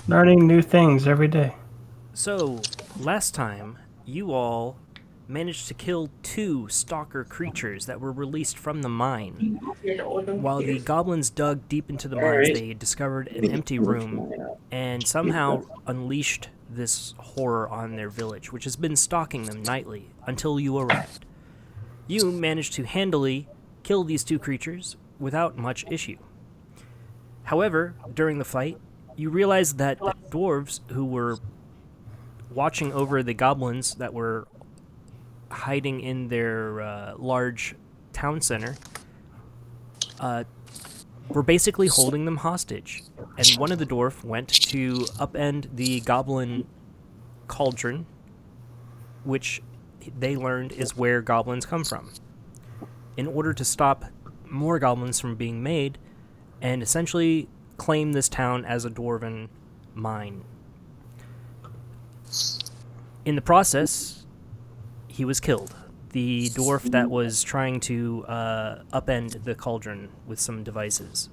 Learning new things every day. So, last time, you all managed to kill two stalker creatures that were released from the mine. While the goblins dug deep into the mines, they discovered an empty room and somehow unleashed this horror on their village, which has been stalking them nightly until you arrived. You managed to handily kill these two creatures without much issue. However, during the fight, you realized that the dwarves who were watching over the goblins that were hiding in their large town center were basically holding them hostage. And one of the dwarf went to upend the goblin cauldron, which they learned is where goblins come from, in order to stop more goblins from being made and essentially claim this town as a dwarven mine. In the process, he was killed. The dwarf that was trying to upend the cauldron with some devices.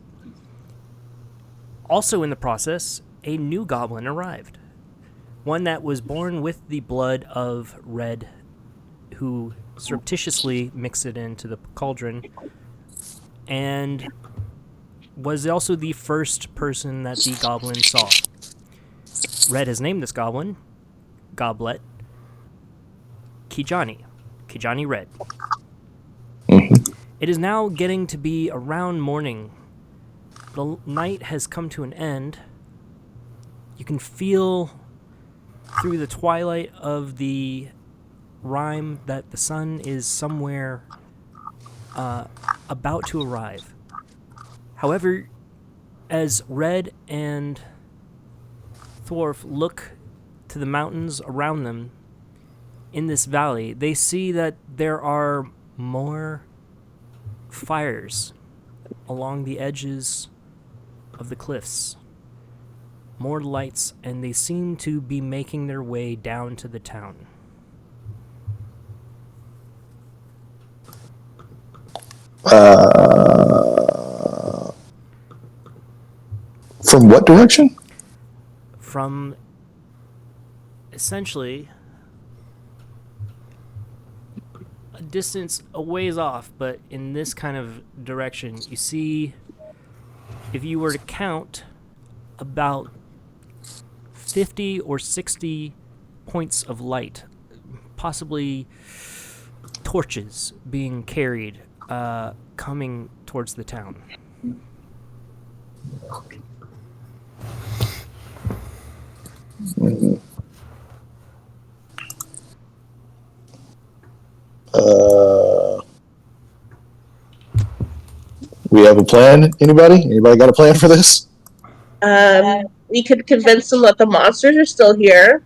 Also in the process, a new goblin arrived. One that was born with the blood of Red, who surreptitiously mixed it into the cauldron, and was also the first person that the goblin saw. Red has named this goblin Goblet Kijani Red. It is now getting to be around morning. The night has come to an end. You can feel through the twilight of the rime that the sun is somewhere about to arrive. However, as Red and Thorf look to the mountains around them in this valley, they see that there are more fires along the edges of the cliffs. More lights, and they seem to be making their way down to the town. From what direction? From essentially a distance a ways off, but in this kind of direction, you see, if you were to count, about 50 or 60 points of light, possibly torches being carried, coming towards the town. We have a plan. Anybody? Anybody got a plan for this? We could convince them that the monsters are still here.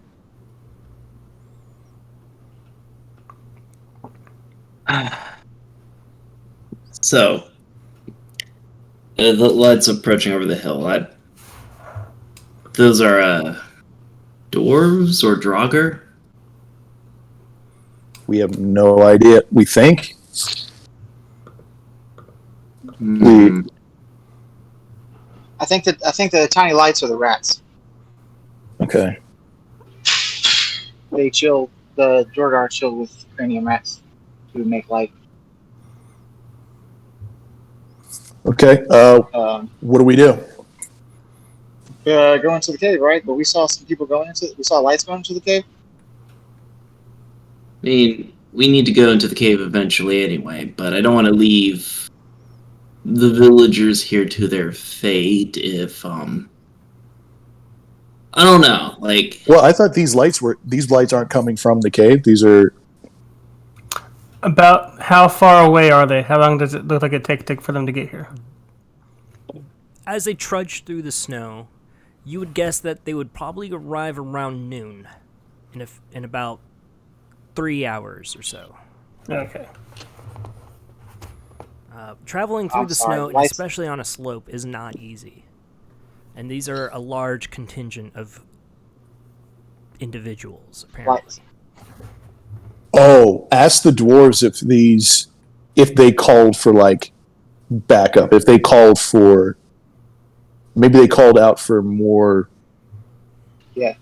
So, the lights approaching over the hill. Those are dwarves or Draugr? We have no idea. We think. I think the tiny lights are the rats. Okay. They chill. The Jorgar chill with cranium rats to make light. Okay. What do we do? Go into the cave, right? But we saw some people going into. We saw lights going into the cave. I mean, we need to go into the cave eventually anyway, but I don't want to leave the villagers here to their fate if, I don't know, like... Well, I thought these lights aren't coming from the cave. These are... About how far away are they? How long does it look like it take for them to get here? As they trudge through the snow, you would guess that they would probably arrive around noon, in about 3 hours or so. Okay. Traveling through the snow, especially on a slope, is not easy. And these are a large contingent of individuals, apparently. Oh, ask the dwarves if they called for, like, backup. If they called for... Maybe they called out for more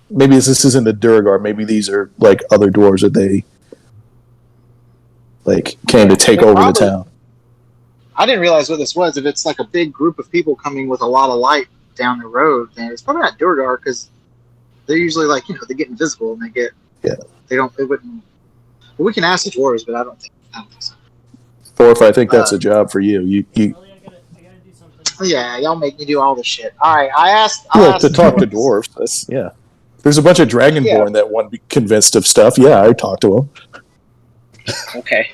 Maybe this isn't the Durgar. Maybe these are like other dwarves that they like came to take They're over probably- the town. I didn't realize what this was. If it's like a big group of people coming with a lot of light down the road, then it's probably not Durgar because they're usually like, they get invisible and they wouldn't. Well, we can ask the dwarves, but I don't think so. Thorf, I think that's a job for you. You I gotta do something. Yeah, y'all make me do all the shit. All right, I asked to talk to dwarves. That's There's a bunch of Dragonborn that want to be convinced of stuff. Yeah, I talked to them. Okay.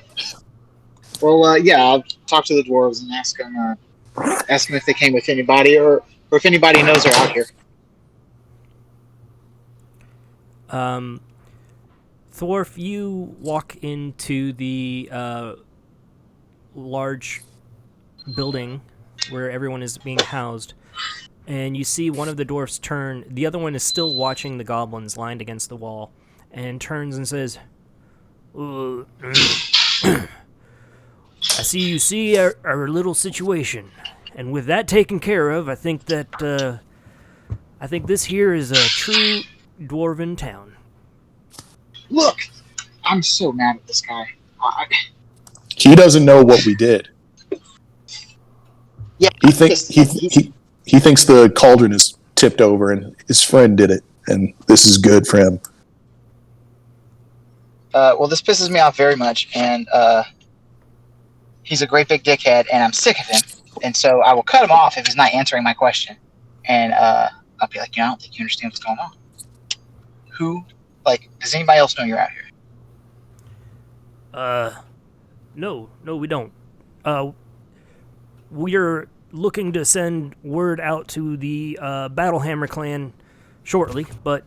Well, I'll talk to the dwarves and ask them if they came with anybody or if anybody knows they're out here. Thorf, you walk into the large building where everyone is being housed, and you see one of the dwarfs turn. The other one is still watching the goblins lined against the wall, and turns and says, I see our little situation, and with that taken care of, I think this here is a true dwarven town. Look, I'm so mad at this guy. He doesn't know what we did. Yeah, He thinks he thinks the cauldron is tipped over, and his friend did it, and this is good for him. Well, this pisses me off very much, and he's a great big dickhead, and I'm sick of him. And so I will cut him off if he's not answering my question. And I'll be like, I don't think you understand what's going on. Does anybody else know you're out here? No, we don't. We're looking to send word out to the Battlehammer clan shortly, but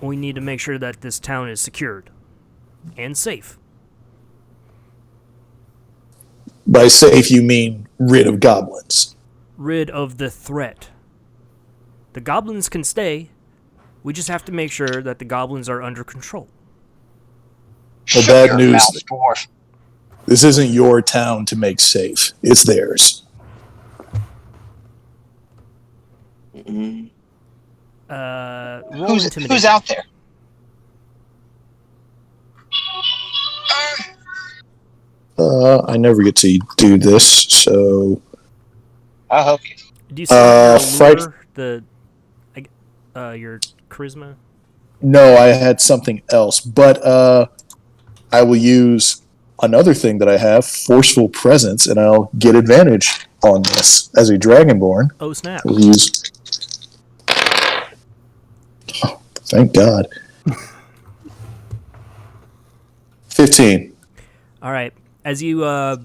we need to make sure that this town is secured and safe. By safe, you mean rid of goblins. Rid of the threat. The goblins can stay. We just have to make sure that the goblins are under control. Well, Shut bad your news. mouth, dwarf. This isn't your town to make safe. It's theirs. Mm-hmm. Roll intimidation. Who's out there? I never get to do this, so I'll help you. Do you see your fright- allure, your charisma? no, I had something else. But I will use another thing that I have, forceful presence, and I'll get advantage on this as a Dragonborn. Oh, snap. We'll use. Oh, thank God. 15. All right. As you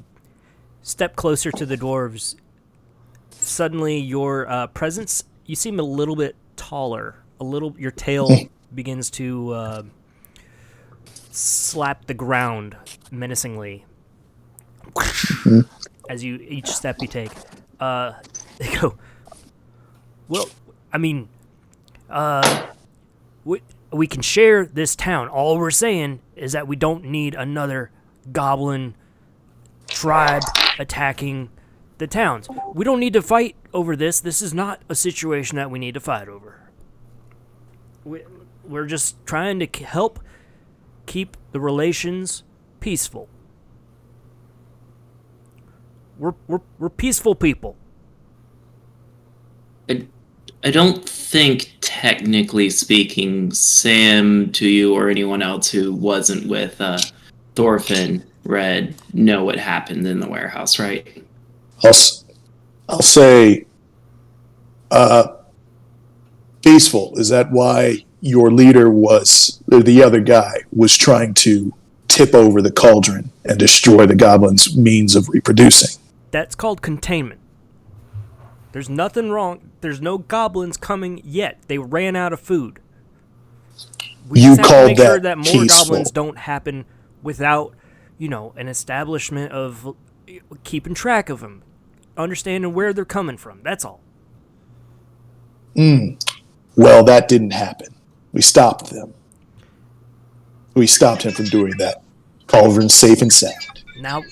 step closer to the dwarves, suddenly your presence, you seem a little bit taller. Your tail begins to slap the ground menacingly. As each step you take. They go, well, I mean, we can share this town. All we're saying is that we don't need another goblin tribe attacking the towns. We don't need to fight over this. This is not a situation that we need to fight over. We're just trying to help keep the relations peaceful. We're peaceful people. I don't think, technically speaking, Sam, to you, or anyone else who wasn't with Thorfinn, Red, know what happened in the warehouse, right? I'll say peaceful. Is that why your leader was, or the other guy, was trying to tip over the cauldron and destroy the goblins' means of reproducing? That's called containment. There's nothing wrong. There's no goblins coming yet. They ran out of food. We You just have to called make sure that that more peaceful. goblins don't happen without, an establishment of keeping track of them, understanding where they're coming from. That's all. Well, that didn't happen. We stopped them. We stopped him from doing that. Cauldron's safe and sound. Now,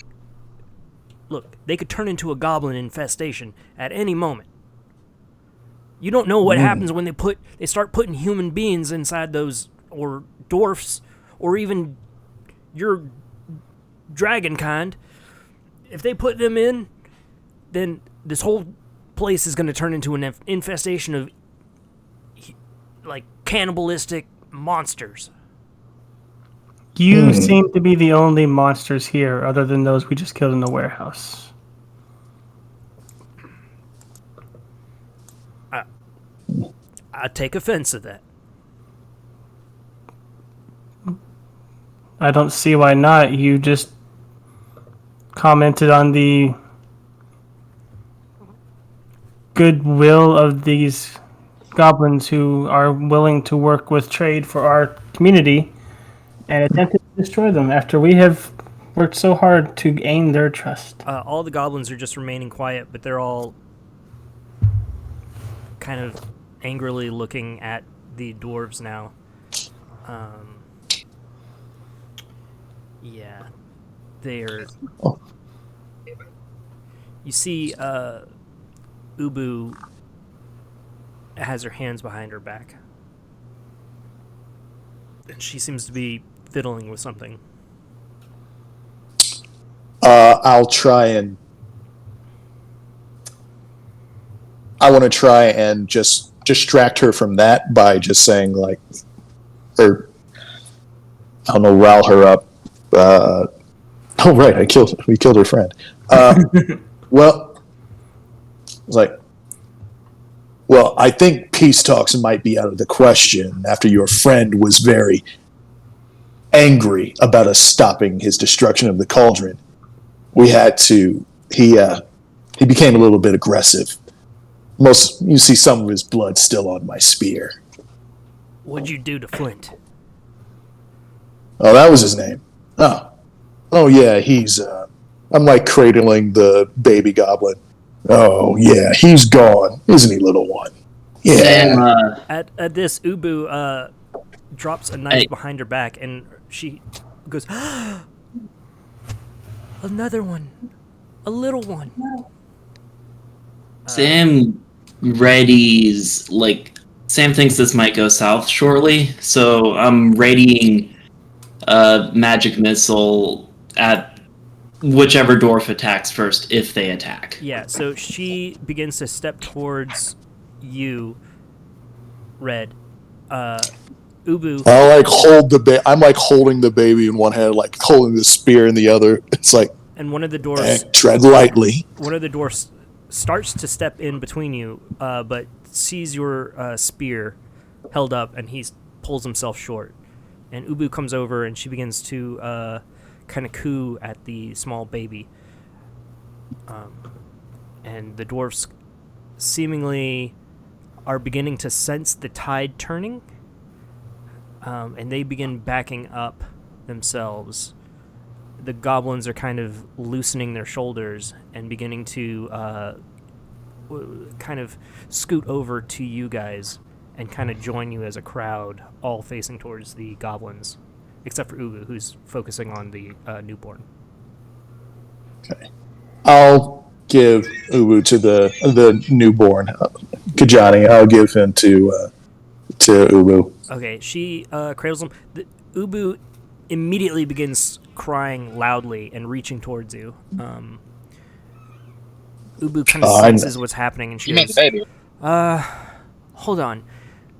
look, they could turn into a goblin infestation at any moment. You don't know what happens when they start putting human beings inside those, or dwarfs, or even your dragon kind. If they put them in, then this whole place is going to turn into an infestation of like cannibalistic monsters. You seem to be the only monsters here, other than those we just killed in the warehouse. I take offense at that. I don't see why not. You just commented on the goodwill of these goblins who are willing to work with trade for our community and attempted to destroy them after we have worked so hard to gain their trust. All the goblins are just remaining quiet, but they're all kind of angrily looking at the dwarves now. Yeah, they're. You see, Ubu has her hands behind her back, and she seems to be fiddling with something. I'll try and. I want to try and just distract her from that by just saying, like, or I don't know, rile her up. Oh right, we killed her friend. Well, I was like, well, I think peace talks might be out of the question after your friend was very angry about us stopping his destruction of the cauldron. We had to. He became a little bit aggressive. You see some of his blood still on my spear. What'd you do to Flint? Oh, that was his name. Oh yeah, he's. I'm like cradling the baby goblin. Oh yeah, he's gone, isn't he, little one? Yeah. At this, Ubu drops a knife behind her back, and she goes, "Another one, a little one." Sam Sam thinks this might go south shortly, so I'm readying a magic missile at whichever dwarf attacks first, if they attack. Yeah, so she begins to step towards you, Red. Ubu. I'm like holding the baby in one hand, like holding the spear in the other. It's like, and one of the dwarfs tread lightly. One of the dwarfs starts to step in between you, but sees your spear held up, and he pulls himself short. And Ubu comes over, and she begins to kind of coo at the small baby. And the dwarfs seemingly are beginning to sense the tide turning, and they begin backing up themselves. The goblins are kind of loosening their shoulders and beginning to kind of scoot over to you guys and kind of join you as a crowd, all facing towards the goblins, except for Ubu, who's focusing on the newborn. Okay. I'll give Ubu to the newborn. Kajani, I'll give him to Ubu. Okay, she cradles him. Ubu immediately begins crying loudly and reaching towards you. Ubu kind of senses what's happening, and she goes, the baby? Hold on.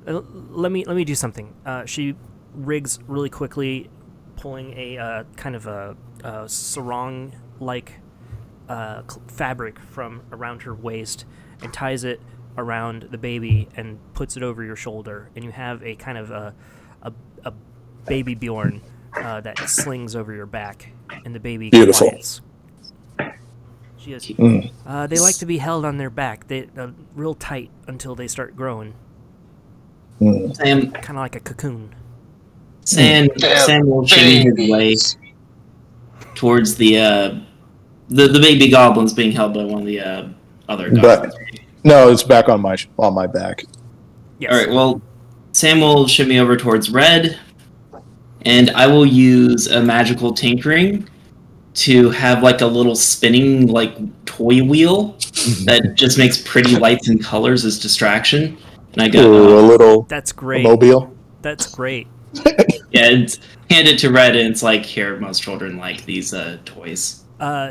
Let me do something. She rigs really quickly, pulling a kind of a sarong-like fabric from around her waist and ties it around the baby and puts it over your shoulder, and you have a kind of a baby Bjorn that slings over your back, and the baby Beautiful. quiets. She goes, they like to be held on their back, real tight until they start growing. Sam, Kind of like a cocoon. Sam will shimmy his way towards the baby goblins being held by one of the other goblins. No, it's back on my back. Yes. All right. Well, Sam will shimmy over towards Red, and I will use a magical tinkering to have like a little spinning like toy wheel that just makes pretty lights and colors as distraction. And I got Ooh, a little That's great. mobile. That's great. yeah, it's hand it to Red, and it's like, here, most children like these toys.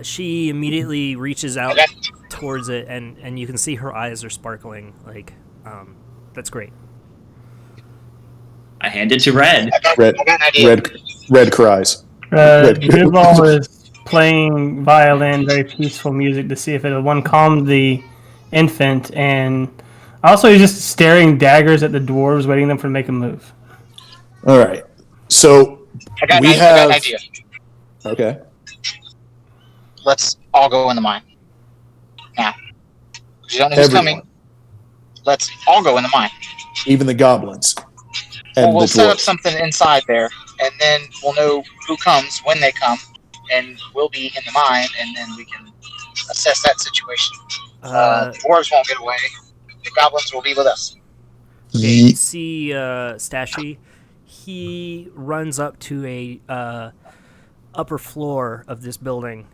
She immediately reaches out Okay. towards it, and you can see her eyes are sparkling. Like, that's great. I hand it to Red. Red, I got an idea. red cries. Bivol is playing violin, very peaceful music to see if it'll one calm the infant, and also he's just staring daggers at the dwarves, waiting them for them to make a move. All right. So I got we an have. idea. Okay. Let's all go in the mine. Now. 'Cause you don't know who's Everyone. coming. Let's all go in the mine. Even the goblins. And Well, we'll the set up dwarves. something inside there, and then we'll know who comes when they come, and we'll be in the mine, and then we can assess that situation. The dwarves won't get away. The goblins will be with us. Okay, Ye- see Stashy. He runs up to a upper floor of this building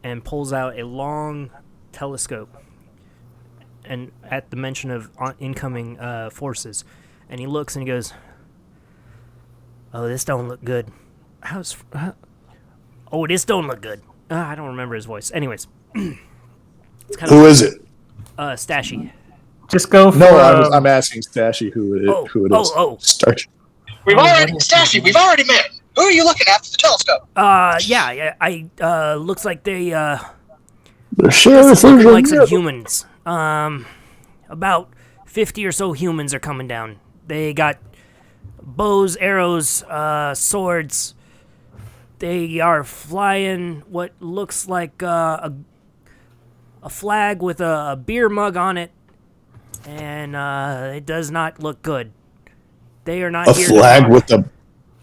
and pulls out a long telescope. And at the mention of incoming forces, and he looks and he goes, "Oh, this don't look good. Oh, this don't look good." I don't remember his voice. Anyways, it's kind Who is it? Stashy. Just go for. No, I'm asking Stashy who it is. Who it is. Oh. Start. We've already met. Who are you looking at through the telescope? Yeah. I looks like they The sheriff looking is like in some there. humans. About 50 or so humans are coming down. They got bows, arrows, swords. They are flying what looks like a flag with a beer mug on it, and it does not look good. They are not A here flag to with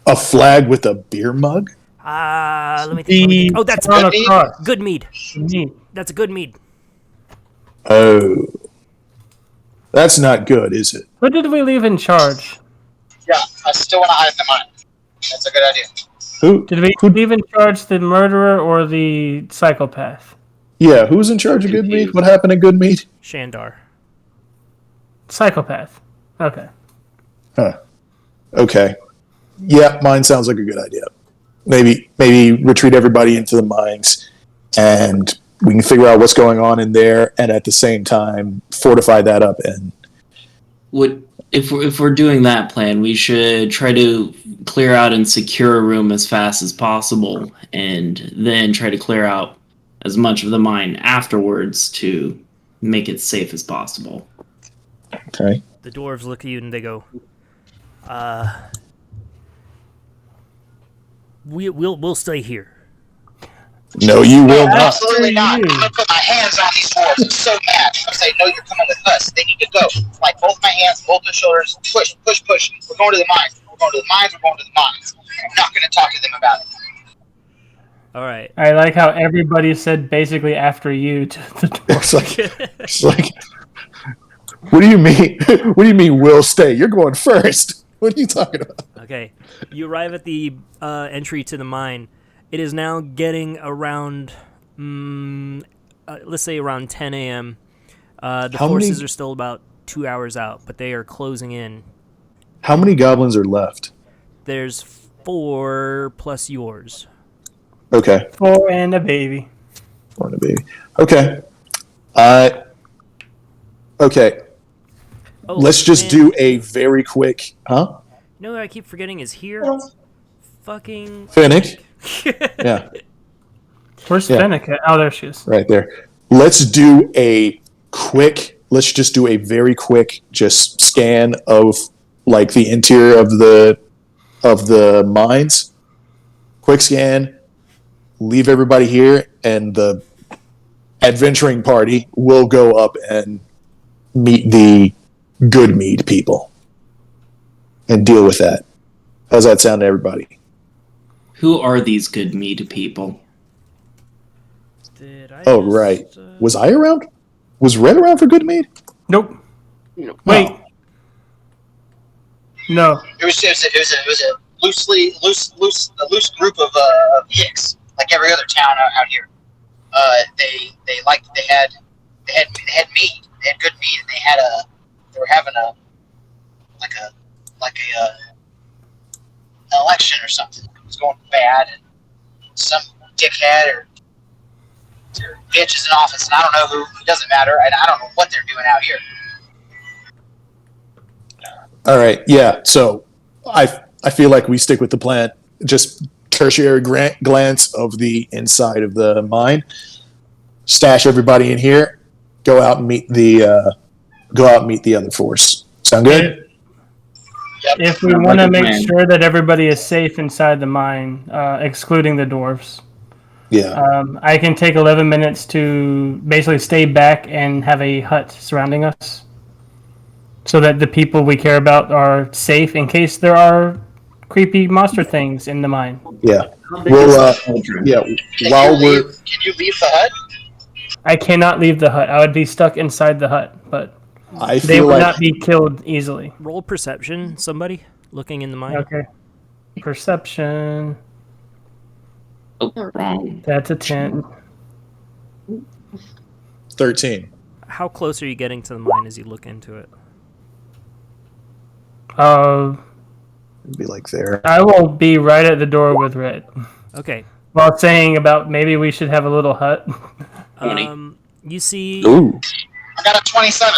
a flag with a beer mug. let me think. Oh, that's on good. a cross. Good mead. Neat. That's a good mead. Oh, that's not good, is it? Who did we leave in charge? Yeah, I still want to hide in the mine. That's a good idea. Who? Did we leave in charge the murderer or the psychopath? Yeah, who's in charge of Good Meat? Confused. What happened to Good Meat? Shandar. Psychopath. Okay. Huh. Okay. Yeah, mine sounds like a good idea. Maybe retreat everybody into the mines, and we can figure out what's going on in there, and at the same time fortify that up. And If we're doing that plan, we should try to clear out and secure a room as fast as possible, and then try to clear out as much of the mine afterwards to make it safe as possible. okay, The dwarves look at you and they go, we'll stay here. no, you will not. Absolutely not. I'm you. going to put my hands on these dwarves. I'm so mad. I'm saying, no, you're coming with us. They need to go. Like, both my hands, both their shoulders. Push. We're going to the mines. We're going to the mines. I'm not going to talk to them about it. All right. I like how everybody said basically after you to the dwarf. It's like, what do you mean? What do you mean? We'll stay. You're going first. What are you talking about? Okay. You arrive at the entry to the mine. It is now getting around, let's say around 10 a.m. The How forces many- are still about 2 hours out, but they are closing in. How many goblins are left? There's 4 plus yours. Okay, 4 and a baby. born a baby. Okay, okay. Oh, Let's just and- do a very quick, huh? No, I keep forgetting is here. Fucking. Finnick. Yeah, Where's Yeah. Fennec at? Oh, there she is. right there. Let's just do a very quick just scan of like the interior of the mines. Quick scan. Leave everybody here, and the adventuring party will go up and meet the good mead people and deal with that. How's that sound to everybody? Who are these good meat people? Did I Oh, just, right. Was I around? Was Red around for good mead? Nope. No. Wait. No. It was a loose group of yicks. like every other town out here. They had meat. They had good meat, and they were having an election or something. It was going bad, and some dickhead or bitch is in office, and I don't know who. It doesn't matter, and I don't know what they're doing out here. All right, yeah. So I feel like we stick with the plan. Just tertiary glance of the inside of the mine. Stash everybody in here. Go out and meet the other force. Sound good? If we want to make sure that everybody is safe inside the mine, excluding the dwarves, I can take 11 minutes to basically stay back and have a hut surrounding us, so that the people we care about are safe in case there are creepy monster things in the mine. Yeah. Well, yeah. Can you leave the hut? I cannot leave the hut. I would be stuck inside the hut, but they would not be killed easily. Roll perception, somebody looking in the mine. Okay. Perception. Oh, wrong. That's a 10. 13. How close are you getting to the mine as you look into it? It'd be like there. I will be right at the door with Red. Okay. While saying about maybe we should have a little hut. You see... Ooh. I got a 27.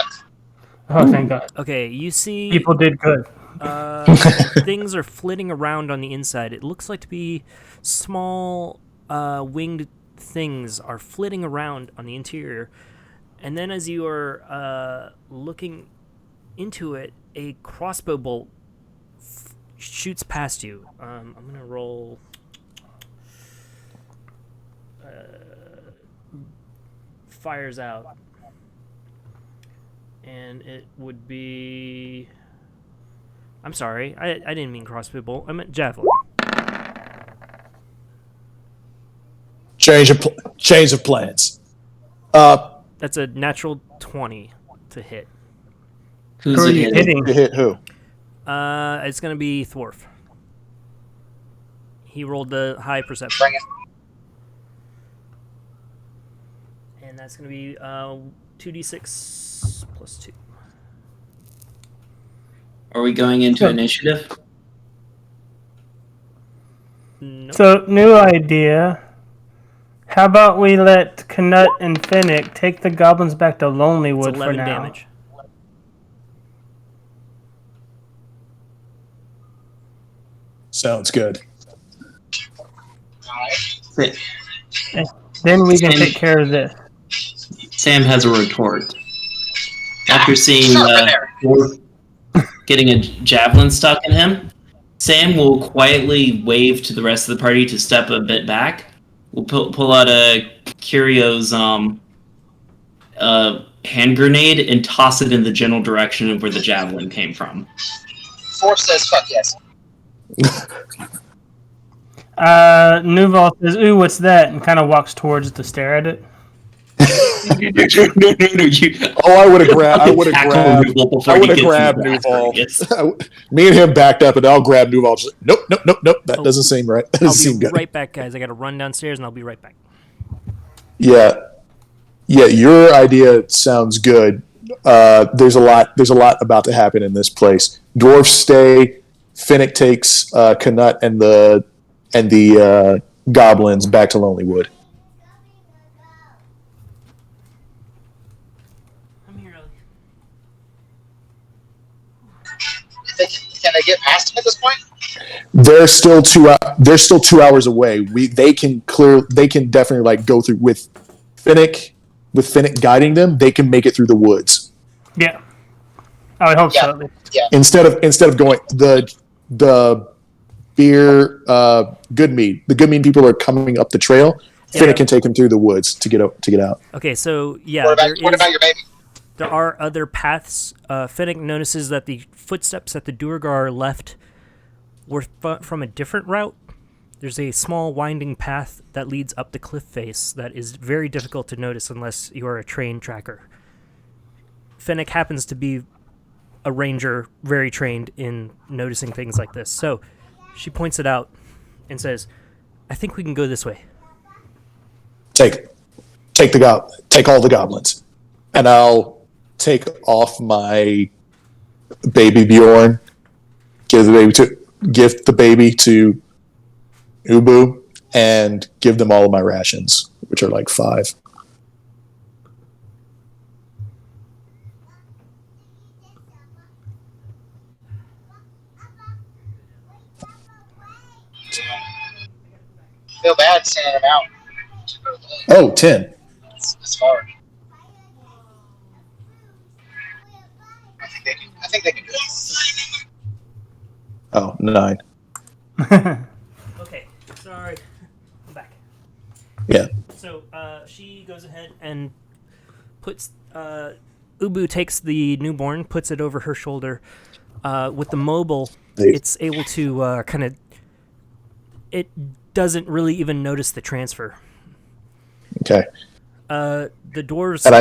Oh, thank God. Okay, you see... People did good. Things are flitting around on the inside. It looks like to be small winged things are flitting around on the interior. And then as you are looking into it, a crossbow bolt shoots past you. I'm going to roll... fires out. And it would be... I'm sorry, I didn't mean crossbow bolt. I meant javelin. Change of plans. That's a natural 20 to hit. Who are you hitting? To hit who? It's going to be Thorf. He rolled the high perception. Bring it. And that's going to be 2d6 plus 2. Are we going into initiative? Nope. So, new idea. How about we let Knut and Finnick take the goblins back to Lonelywood It's for 11 now? damage. Sounds good. Alright. Then we can take care of this. Sam has a retort. After seeing Dwarf getting a javelin stuck in him, Sam will quietly wave to the rest of the party to step a bit back. We'll pull out a Curio's hand grenade and toss it in the general direction of where the javelin came from. Force says fuck yes. Nuval says, "Ooh, what's that?" and kind of walks towards to stare at it. No, I would have grabbed Nuval. Me and him backed up, and I'll grab Nuval. Just, nope. That doesn't seem right. That doesn't seem I'll be good. right back, guys. I got to run downstairs, and I'll be right back. Yeah. Your idea sounds good. There's a lot about to happen in this place. Dwarfs stay. Finnick takes Knut and the goblins back to Lonelywood. Can they get past him at this point? They're still 2 hours away. They can definitely go through with Finnick guiding them. They can make it through the woods. Yeah, I would hope so. Yeah. Instead of going the beer good mead. The good mead people are coming up the trail. Yeah. Finnick can take them through the woods to get out. Okay, so yeah, What about your baby? There are other paths. Finnick notices that the footsteps that the Duergar left were from a different route. There's a small winding path that leads up the cliff face that is very difficult to notice unless you are a trained tracker. Finnick happens to be a ranger, very trained in noticing things like this. So she points it out and says, "I think we can go this way." take all the goblins, and I'll take off my baby Bjorn, give the baby to Ubu, and give them all of my rations, which are like 5. Feel bad sending them out. Oh, 10. It's hard. I think they can do it. Oh, 9. Okay, sorry. I'm back. Yeah. So she goes ahead and puts. Ubu takes the newborn, puts it over her shoulder. With the mobile, it's able to kind of. It doesn't really even notice the transfer. Okay. The dwarves. And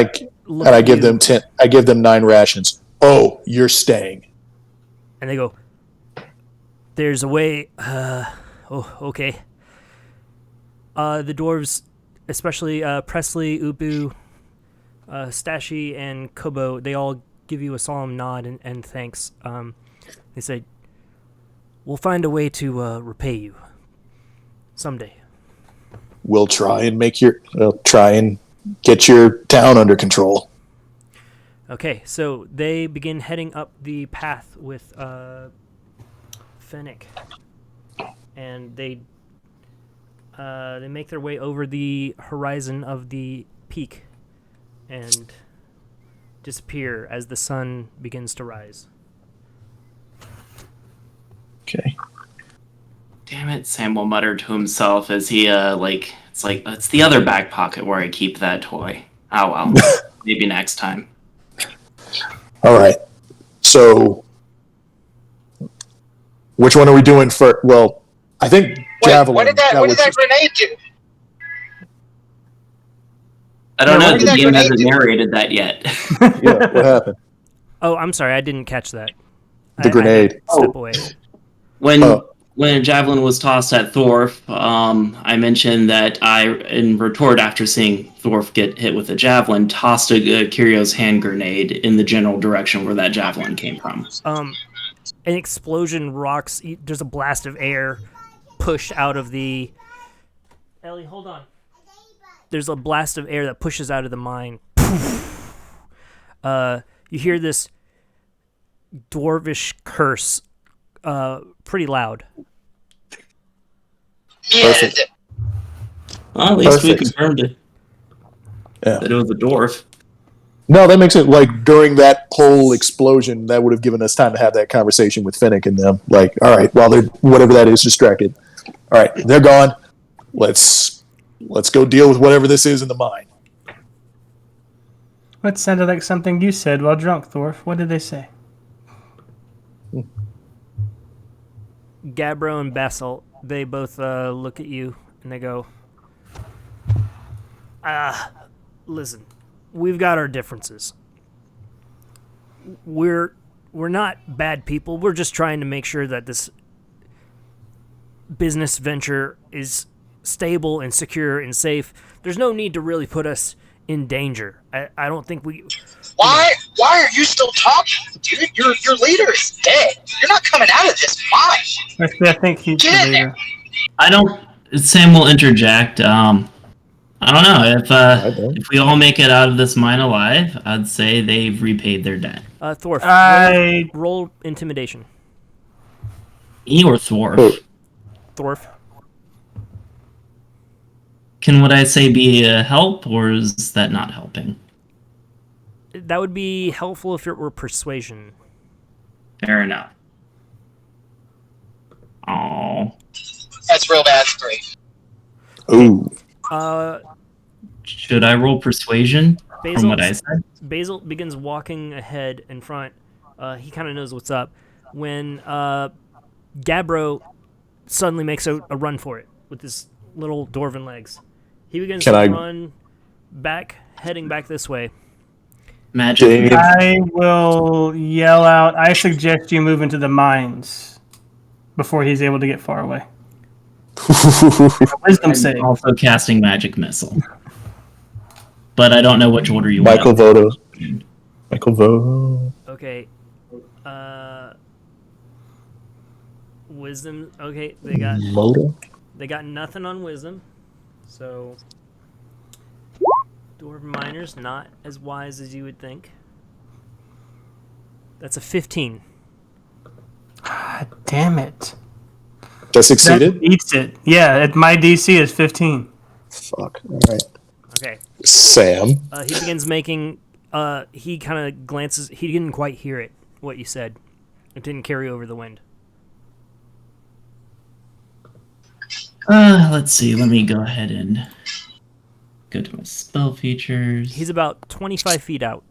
I give them 10. I give them 9 rations. Oh, you're staying. And they go, there's a way. Okay. The dwarves, especially Presley, Ubu, Stashi, and Kobo, they all give you a solemn nod and thanks. They say, we'll find a way to repay you someday. We'll try and get your town under control. Okay, so they begin heading up the path with Fennec, and they make their way over the horizon of the peak and disappear as the sun begins to rise. Okay. Damn it, Sam will mutter to himself as he it's the other back pocket where I keep that toy. Oh well, maybe next time. All right. So, which one are we doing first? Well, I think javelin. What did that grenade do? I don't know. what The did that game grenade hasn't do? narrated that yet. Yeah, what happened? Oh, I'm sorry, I didn't catch that. The grenade. I step away. When a javelin was tossed at Thorf, I mentioned that I, in retort after seeing Thorf get hit with a javelin, tossed a Kirio's hand grenade in the general direction where that javelin came from. An explosion rocks. There's a blast of air pushed out of the. Ellie, hold on. There's a blast of air that pushes out of the mine. You hear this dwarvish curse, pretty loud. Perfect. Well, at least we Perfect. confirmed it. Yeah. That it was a dwarf. No, that makes it like during that whole explosion, that would have given us time to have that conversation with Fennec and them. Like, all right, while they're whatever that is distracted. All right, they're gone. Let's go deal with whatever this is in the mine. That sounded like something you said while drunk, Thorf. What did they say? Gabbro and Basil, they both look at you and they go, listen, we've got our differences. We're not bad people. We're just trying to make sure that this business venture is stable and secure and safe. There's no need to really put us in danger. I don't think we... Why are you still talking, dude? Your leader is dead. You're not coming out of this mine. Actually, I think he's Get the in leader. I don't. Sam will interject. I don't know if we all make it out of this mine alive. I'd say they've repaid their debt. Thorf, roll intimidation. E or Thorf? Oh. Thorf. Can what I say be a help, or is that not helping? That would be helpful if it were persuasion. Fair enough. Oh. That's real bad. 3. Ooh. Should I roll persuasion from what I said? Basil begins walking ahead in front. He kind of knows what's up. When Gabbro suddenly makes a run for it with his little dwarven legs. He begins to run back, heading back this way. Magic. I will yell out, I suggest you move into the mines before he's able to get far away. Wisdom save. Also casting magic missile. but I don't know which order you Michael want. Voto. Michael Voto. Okay. Wisdom. Okay, they got Moto. nothing on wisdom. So dwarven miners not as wise as you would think. That's a 15. God damn it. Just That succeeded? beats it. Yeah, my DC is 15. Fuck. All right. Okay. Sam. He begins making. He kind of glances. He didn't quite hear it. What you said. It didn't carry over the wind. Let's see. Let me go ahead and go to my spell features. He's about 25 feet out.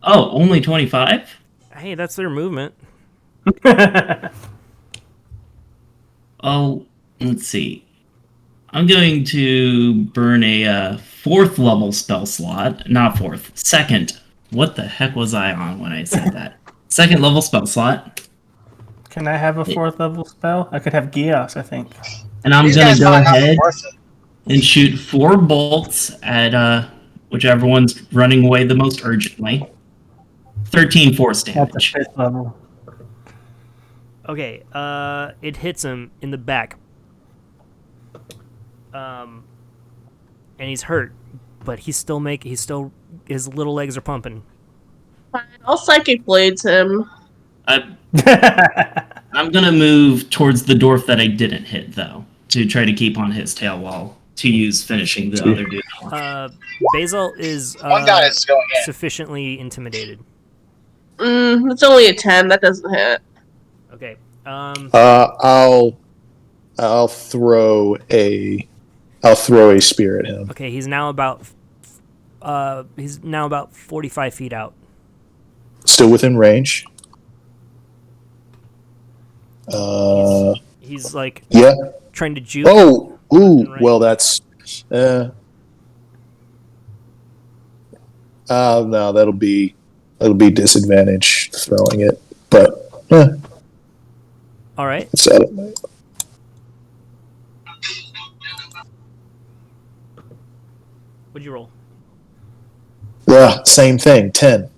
Oh, only 25? Hey, that's their movement. Oh, let's see. I'm going to burn a 4th level spell slot. Not 4th. 2nd. What the heck was I on when I said that? 2nd level spell slot. Can I have a 4th level spell? I could have Gios, I think. And I'm These going guys to go might not be ahead worth it. and shoot 4 bolts at whichever one's running away the most urgently. 13 force That's a damage. 5th level. Okay. It hits him in the back. And he's hurt, but his little legs are pumping. Fine, I'll Psychic Blades him. I'm gonna move towards the dwarf that I didn't hit, though, to try to keep on his tail while to use finishing the other dude off. Basil is One guy is going in. sufficiently intimidated. It's only a 10. That doesn't hit. Okay. I'll throw a spear at him. Okay. He's now about 45 feet out. Still within range. He's like Yeah. trying to juke. Oh, ooh. Right. Well, that's. No, that'll be disadvantage throwing it, but All right. it's out of my. What'd you roll? Yeah, same thing. 10.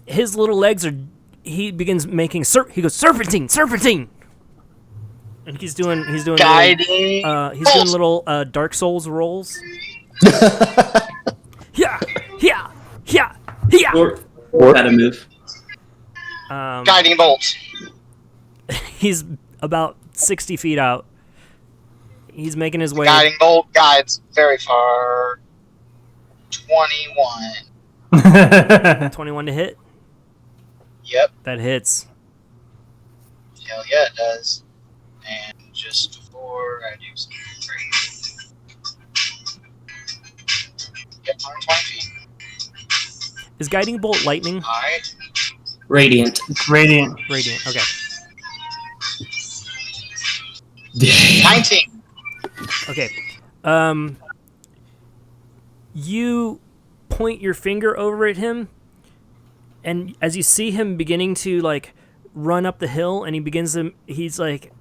His little legs are. He begins making he goes serpentine, and he's doing Guiding. he's doing little Dark Souls rolls. Yeah. Or how to move. Guiding bolts. He's about 60 feet out. He's making his way. Guiding bolt guides very far. 21. 21 to hit. Yep. That hits. Hell yeah, it does. And just before I do some training. Yep, 120 feet. Is guiding bolt lightning? Alright. Radiant. It's radiant. Radiant. Okay. 19. Okay. You point your finger over at him, and as you see him beginning to like run up the hill, and he's like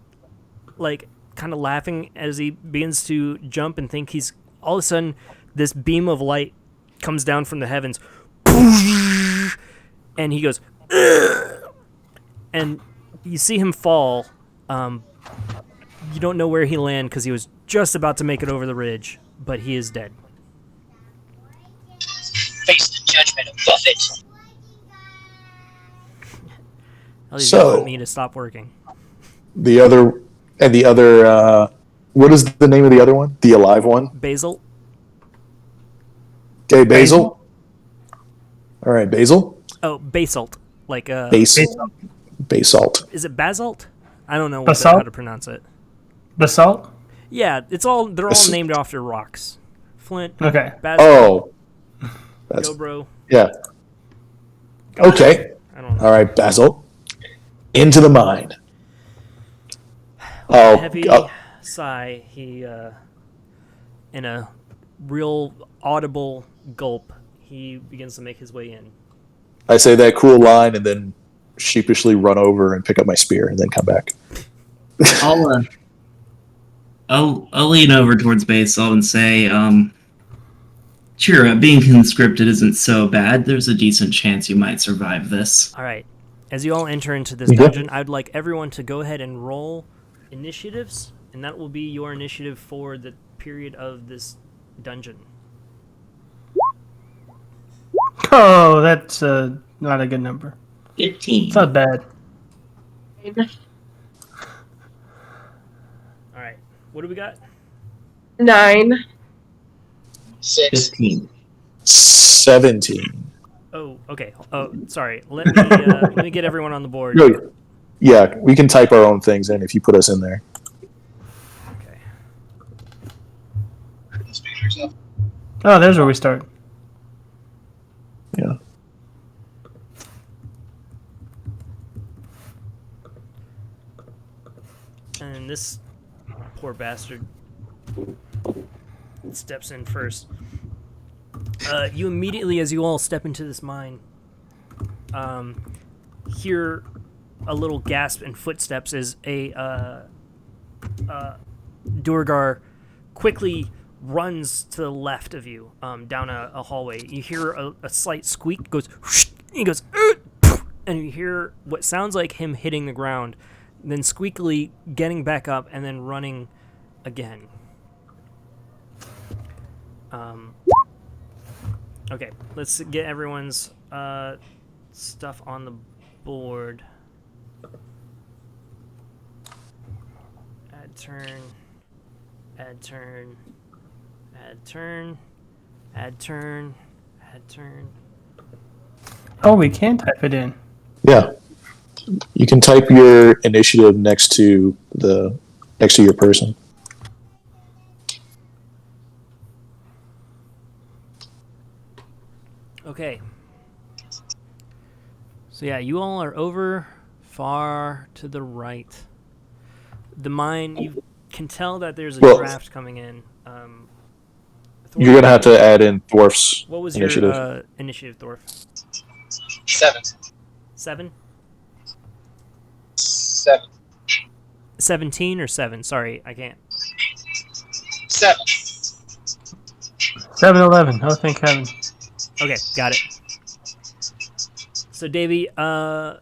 kind of laughing as he begins to jump and think he's all of a sudden this beam of light comes down from the heavens, and he goes, "Ugh!" And you see him fall. You don't know where he landed because he was just about to make it over the ridge, but he is dead. Face the judgment of Buffett. At least So- you want me to stop working. The other. What is the name of the other one? The alive one? Basil? Okay, Basil. All right, Basil. Oh, basalt. Like Basalt. is it basalt? I don't know Basalt? how to pronounce it. Basalt? Yeah, they're all named after rocks. Flint, Okay. basalt, Oh, that's go bro. yeah. Okay. I don't know. All right, Basil. Into the mine. Oh, Heavy oh, sigh. He, in a real audible gulp, he begins to make his way in. I say that cool line and then sheepishly run over and pick up my spear and then come back. I'll lean over towards Basil and say, Sure, being conscripted isn't so bad. There's a decent chance you might survive this. All right. As you all enter into this Yeah. dungeon, I'd like everyone to go ahead and roll initiatives, and that will be your initiative for the period of this dungeon. Oh, that's not a good number. 15. It's not bad. All right. What do we got? 9. 6. 15. 17. Oh, okay. Oh, sorry. Let me get everyone on the board. No, yeah, we can type our own things in if you put us in there. Okay. Those pictures up. Oh, there's where we start. Yeah. And this poor bastard steps in first. You immediately, as you all step into this mine, hear a little gasp and footsteps as a Durgar quickly runs to the left of you down a hallway. You hear a slight squeak, goes, whoosh, and he goes, and you hear what sounds like him hitting the ground, then squeakily getting back up and then running again. Okay, let's get everyone's stuff on the board. Add turn, add turn, add turn, add turn, add turn. Oh, we can type it in. Yeah. You can type your initiative next to your person. Okay. So yeah, you all are over far to the right. The mine, you can tell that there's a draft coming in. You're going to have to add in Dwarf's What was initiative. your initiative, Thorf? 7. 7? 7. 17 or 7? Sorry, I can't. 7. 7-11. Oh, thank heaven. Okay, got it. So Davey, and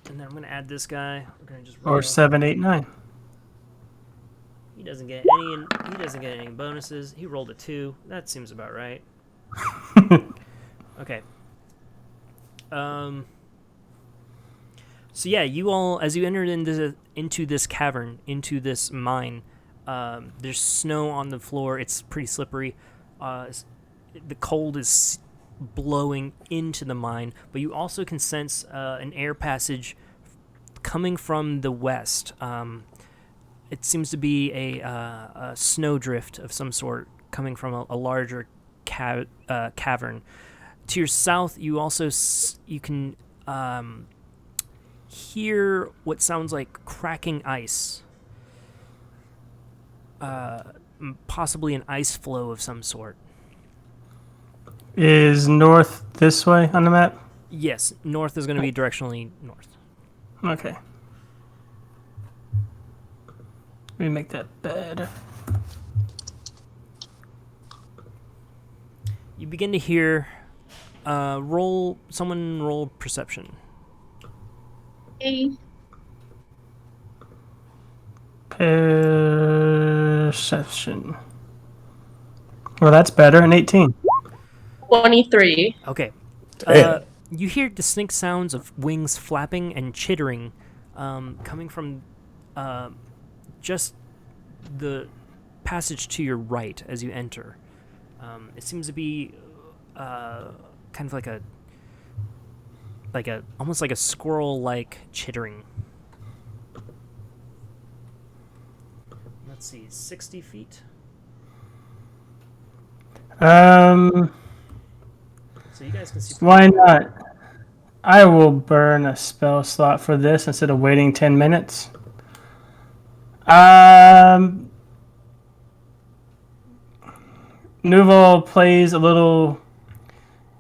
then I'm gonna add this guy. We're gonna just roll. Or 7-8-9. He doesn't get any bonuses. He rolled a 2. That seems about right. Okay. So yeah, you all, as you entered into this cavern, into this mine, there's snow on the floor. It's pretty slippery. The cold is blowing into the mine, but you also can sense an air passage coming from the west. It seems to be a snowdrift of some sort coming from a larger cavern. To your south, you also you can hear what sounds like cracking ice, possibly an ice flow of some sort. Is north this way on the map? Yes, north is going to be directionally north. Okay. Let me make that better. You begin to hear someone roll perception. 8. Perception. Well, that's better. An 18. 23. Okay. Damn. You hear distinct sounds of wings flapping and chittering coming from just the passage to your right as you enter. It seems to be kind of like a almost like a squirrel-like chittering. Let's see, 60 feet. So you guys can see. Why not? I will burn a spell slot for this instead of waiting 10 minutes. Nouveau plays a little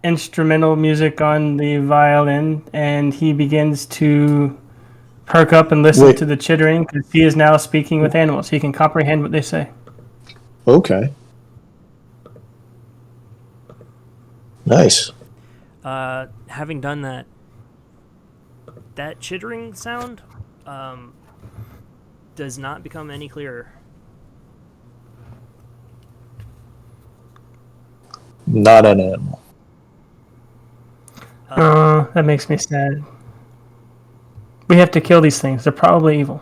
instrumental music on the violin, and he begins to perk up and listen to the chittering because he is now speaking with animals. He can comprehend what they say. Okay. Nice. Having done that, that chittering sound does not become any clearer. Not an animal. Oh, that makes me sad. We have to kill these things. They're probably evil.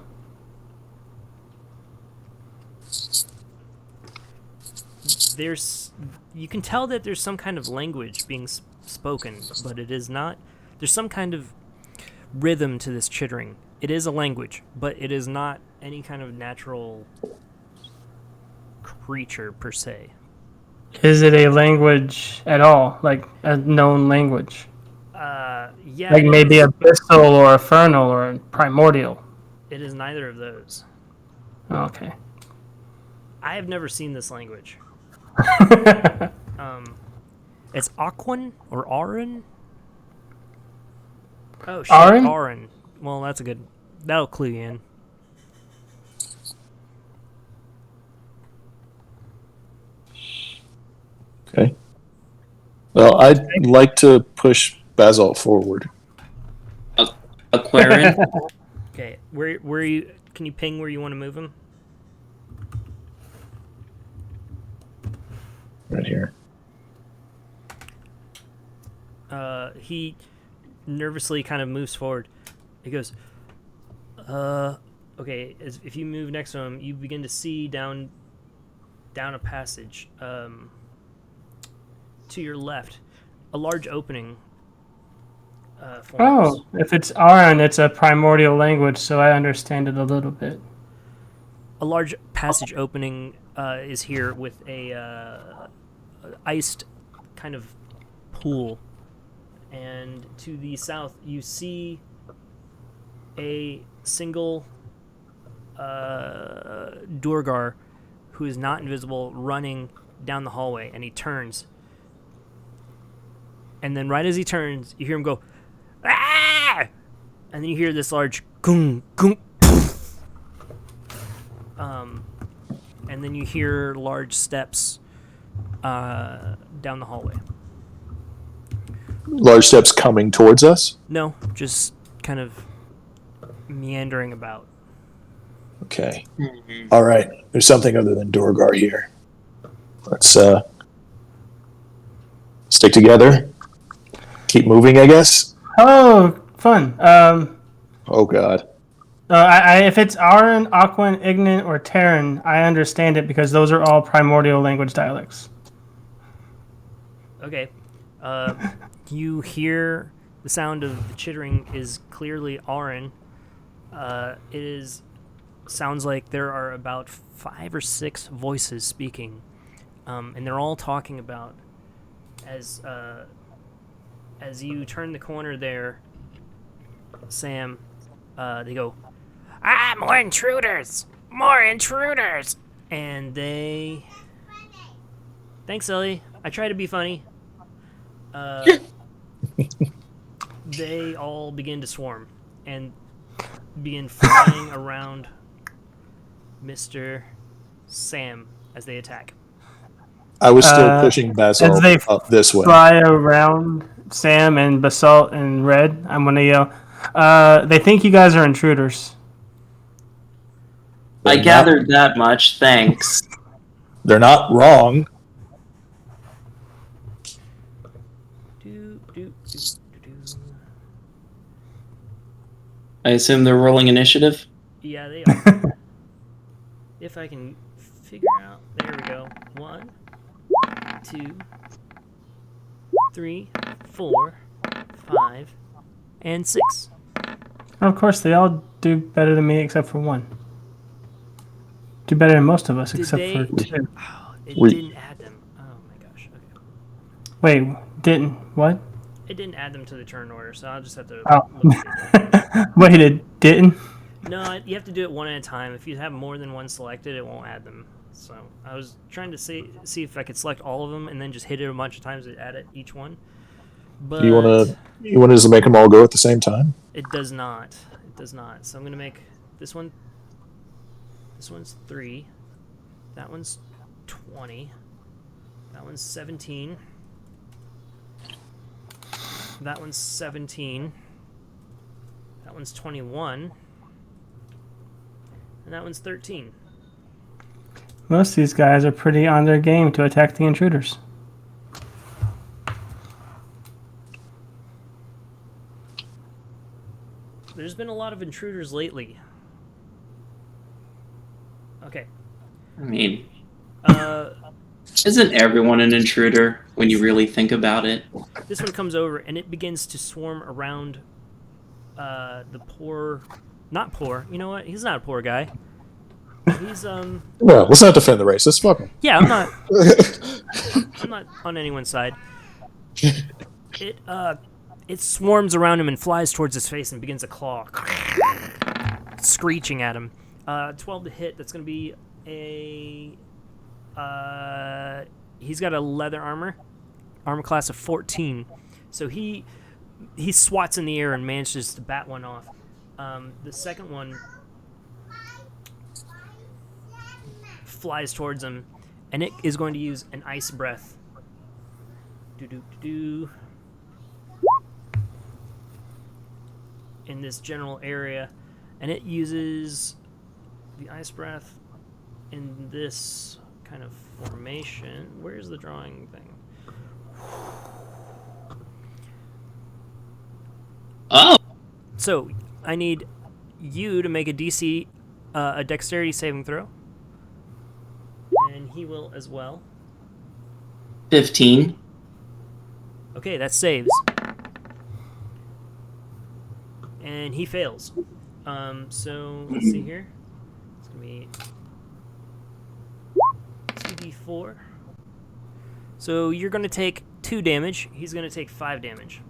You can tell that there's some kind of language being spoken, but it is not. There's some kind of rhythm to this chittering. It is a language, but it is not any kind of natural creature per se. Is it a language at all? Like a known language? Yeah. Like maybe abyssal or infernal or primordial? It is neither of those. Oh, okay. I have never seen this language. It's Aquan or Aran? Oh shit, Aran? Aran. Well, that's a good. That'll clue you in. Okay. Well, I'd like to push Basalt forward. Aquarian. Okay, where are you? Can you ping where you want to move him? Right here. He nervously kind of moves forward. He goes, okay, if you move next to him, you begin to see down a passage, to your left, a large opening, forms. Oh, if it's Aran, it's a primordial language, so I understand it a little bit. A large passage opening, is here with a, iced kind of pool. And to the south, you see a single Durgar who is not invisible running down the hallway, and he turns. And then right as he turns, you hear him go, "Ah!" And then you hear this large gung, gung, poof. And then you hear large steps down the hallway. Large steps coming towards us? No, just kind of meandering about. Okay. All right. There's something other than Dorgar here. Let's stick together. Keep moving, I guess. Oh, fun. Oh, God. If it's Aran, Aquan, Ignan, or Terran, I understand it because those are all primordial language dialects. Okay. You hear the sound of the chittering is clearly Aran. Sounds like there are about 5 or 6 voices speaking, and they're all talking about as you turn the corner there, Sam. They go, "Ah, more intruders! More intruders!" And they. Thanks, Ellie. I try to be funny. They all begin to swarm and begin flying around Mr. Sam as they attack. I was still pushing Basalt as they up this way. Fly around Sam and Basalt and Red. I'm gonna yell. They think you guys are intruders. I gathered that much. Thanks. They're not wrong. I assume they're rolling initiative? Yeah, they are. If I can figure out. There we go. 1, 2, 3, 4, 5, and 6. Of course, they all do better than me except for one. Do better than most of us except for 2. Oh, it We- didn't add them. Oh my gosh. Okay. Wait, didn't what? It didn't add them to the turn order, so I'll just have to. Oh. Look at it. Wait, it didn't? No, you have to do it one at a time. If you have more than one selected, it won't add them. So I was trying to see if I could select all of them and then just hit it a bunch of times to add it each one. But You want to just make them all go at the same time? it does not. It does not. So I'm gonna make this one. This one's 3. That one's 20. That one's 17. That one's 17. That one's 21. And that one's 13. Most of these guys are pretty on their game to attack the intruders. There's been a lot of intruders lately. Okay. I mean, Uh, isn't everyone an intruder when you really think about it? this one comes over and it begins to swarm around the poor... Not poor. You know what? He's not a poor guy. He's, Well, let's not defend the racist. Fuck him. Yeah, I'm not on anyone's side. It swarms around him and flies towards his face and begins to claw, screeching at him. 12 to hit. That's going to be a. He's got a leather armor class of 14. So he swats in the air and manages to bat one off. The second one flies towards him, and it is going to use an ice breath. In this general area, and it uses the ice breath in this kind of formation. Where's the drawing thing? Oh, So I need you to make a DC, a dexterity saving throw, and he will as well. 15. Okay, that saves. And he fails. So let's see here. It's gonna be 2d4. So you're gonna take 2 damage. He's gonna take 5 damage.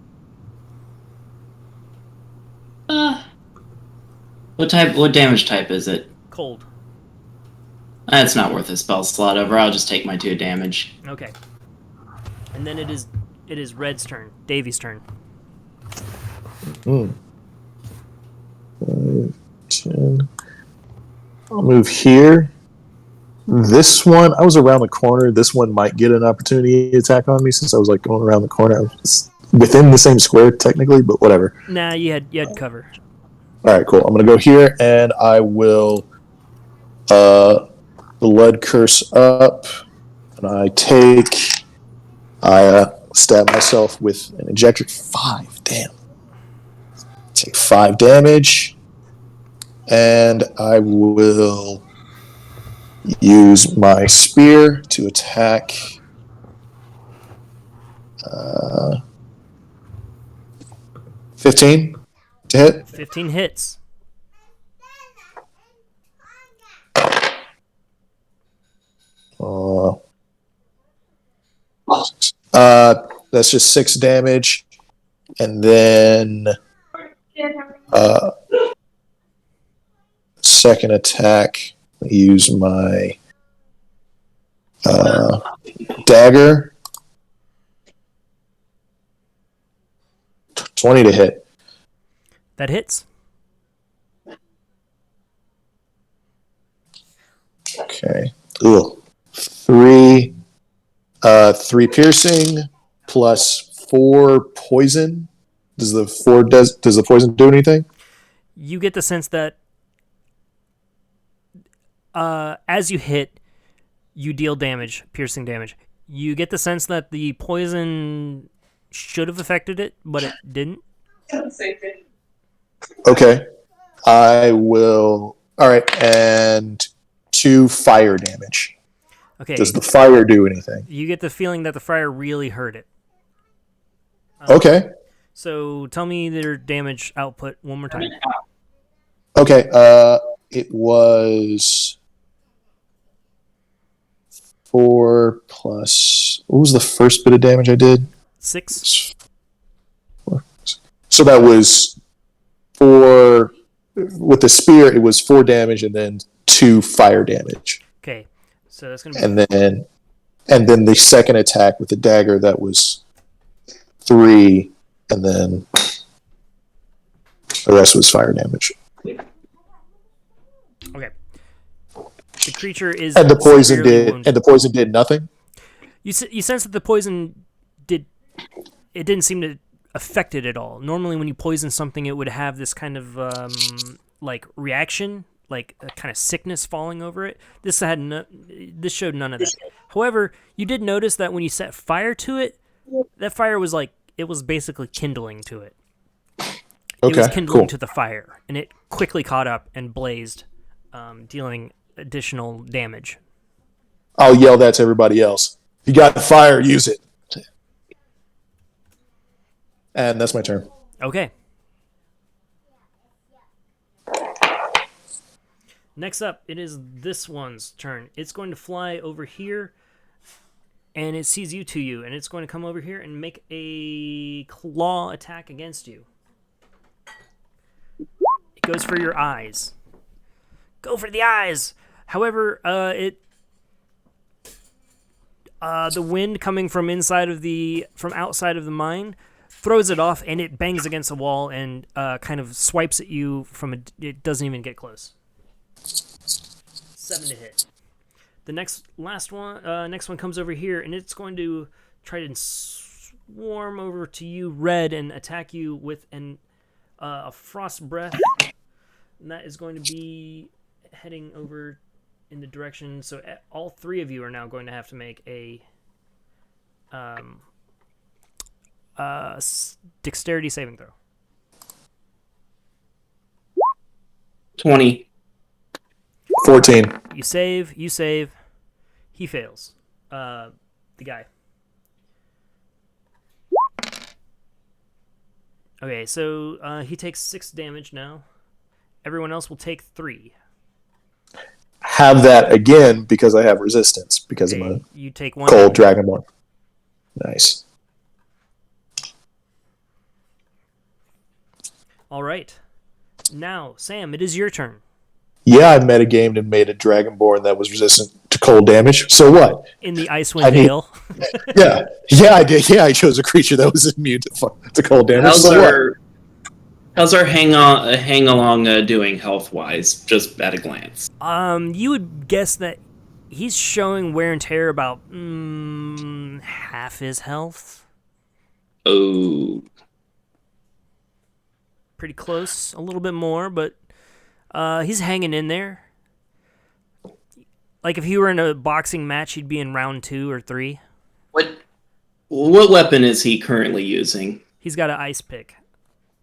What damage type is it? Cold. That's not worth a spell slot over. I'll just take my 2 damage. Okay. And then it is Red's turn. Davy's turn. 5, 10. I'll move here. This one, I was around the corner. This one might get an opportunity attack on me since I was like going around the corner. I was within the same square technically, but whatever. Nah, you had cover. All right, cool. I'm gonna go here and I will blood curse up, and I stab myself with an injector. 5, damn. Take 5 damage, and I will use my spear to attack. 15 to hit. 15 hits. That's just 6 damage, and then second attack, use my dagger. 20 to hit. That hits. Okay. Ooh. 3 piercing plus 4 poison. Does the poison do anything? You get the sense that as you hit, you deal damage, piercing damage. You get the sense that the poison should have affected it, but it didn't. Okay. I will. All right, and 2 fire damage. Okay. Does the fire do anything? You get the feeling that the fire really hurt it. Okay. So tell me their damage output one more time. Okay. It was 4 plus. What was the first bit of damage I did? 6. So that was 4. With the spear, it was 4 damage, and then 2 fire damage. Okay. So that's gonna be. And then the second attack with the dagger, that was 3, and then the rest was fire damage. Okay. The creature is. And the poison severely wounded. did. And the poison did nothing. You sense that the poison did. It didn't seem to affect it at all. Normally, when you poison something, it would have this kind of like reaction, like a kind of sickness falling over it. This showed none of that. However, you did notice that when you set fire to it, that fire was it was basically kindling to it. It was kindling to the fire, and it quickly caught up and blazed, dealing additional damage. I'll yell that to everybody else. If you got the fire, use it. And that's my turn. Okay. Next up, it is this one's turn. It's going to fly over here, and it sees you two, and it's going to come over here and make a claw attack against you. It goes for your eyes. Go for the eyes! However, the wind coming from outside of the mine throws it off, and it bangs against a wall and kind of swipes at you it doesn't even get close. 7 to hit. The next one comes over here, and it's going to try to swarm over to you, Red, and attack you with a frost breath. And that is going to be heading over in the direction. So all 3 of you are now going to have to make a dexterity saving throw. 20. 14. You save. He fails. The guy. Okay, so he takes 6 damage now. Everyone else will take 3. Have that again because I have resistance because Okay, I'm a you take 1 cold dragonborn. Nice. All right. Now, Sam, it is your turn. Yeah, I metagamed and made a dragonborn that was resistant to cold damage. So what? In the Icewind Hail. Yeah, I did. Yeah, I chose a creature that was immune to cold damage. How's our hang along doing health wise? Just at a glance. You would guess that he's showing wear and tear about half his health. Oh. Pretty close, a little bit more, but he's hanging in there. Like if he were in a boxing match, he'd be in round 2 or 3. What weapon is he currently using? He's got an ice pick,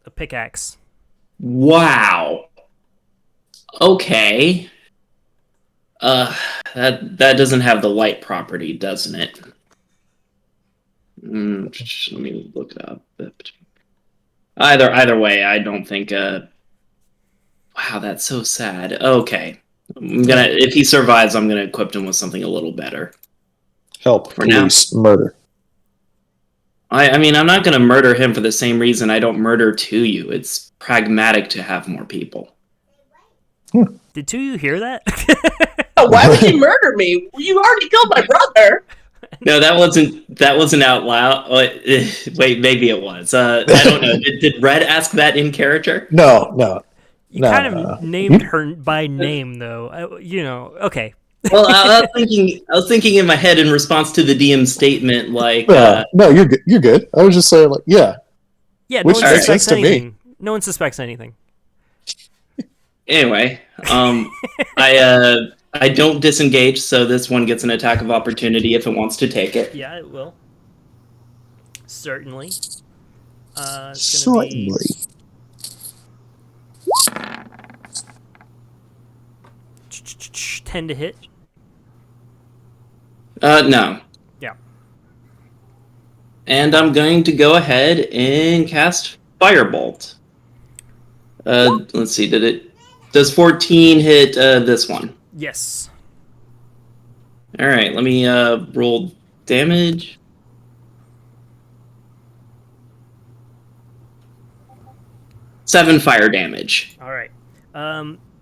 a pickaxe. Wow. Okay. That doesn't have the light property, doesn't it? Let me look it up. Either way, I don't think. Wow, that's so sad. Okay, if he survives, I'm gonna equip him with something a little better. Help, For now. police, murder. I mean, I'm not gonna murder him for the same reason I don't murder you. It's pragmatic to have more people. Did 2 of you hear that? Why would you murder me? You already killed my brother. No, that wasn't out loud. Wait, maybe it was. I don't know. Did Red ask that in character? No. You kind of named her by name, though. Okay. Well, I was thinking in my head in response to the DM statement, like. No, you're good. You're good. I was just saying, like, yeah. Yeah, Which no one makes sense suspects to me. anything. No one suspects anything. Anyway, I don't disengage, so this one gets an attack of opportunity if it wants to take it. Yeah, it will. Certainly. It's going to be 10 to hit. No. Yeah. And I'm going to go ahead and cast Firebolt. Let's see, does 14 hit this one? Yes. Alright, let me roll damage. Seven fire damage. All right.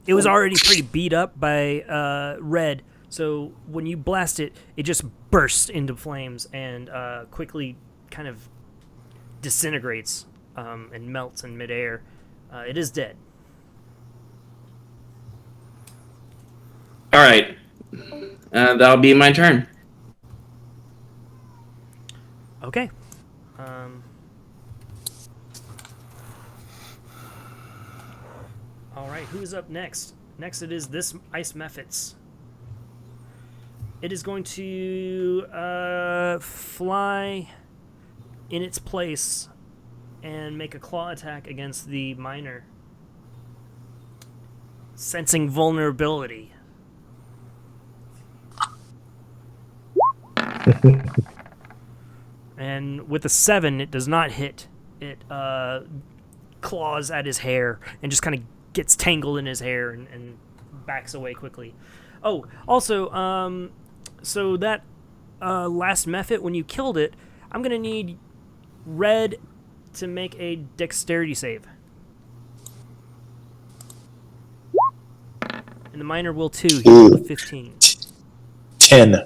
It was already pretty beat up by Red, so when you blast it, it just bursts into flames and quickly kind of disintegrates and melts in midair. It is dead. Alright. That'll be my turn. Okay. All right, who's up next? Next, it is this Ice Mephits. It is going to fly in its place and make a claw attack against the miner. Sensing vulnerability. And with a 7, it does not hit. It claws at his hair and just kind of gets tangled in his hair and backs away quickly. Oh, also, so that last Mephit, when you killed it, I'm going to need Red to make a dexterity save. And the miner will too. He rolled a 15. 10.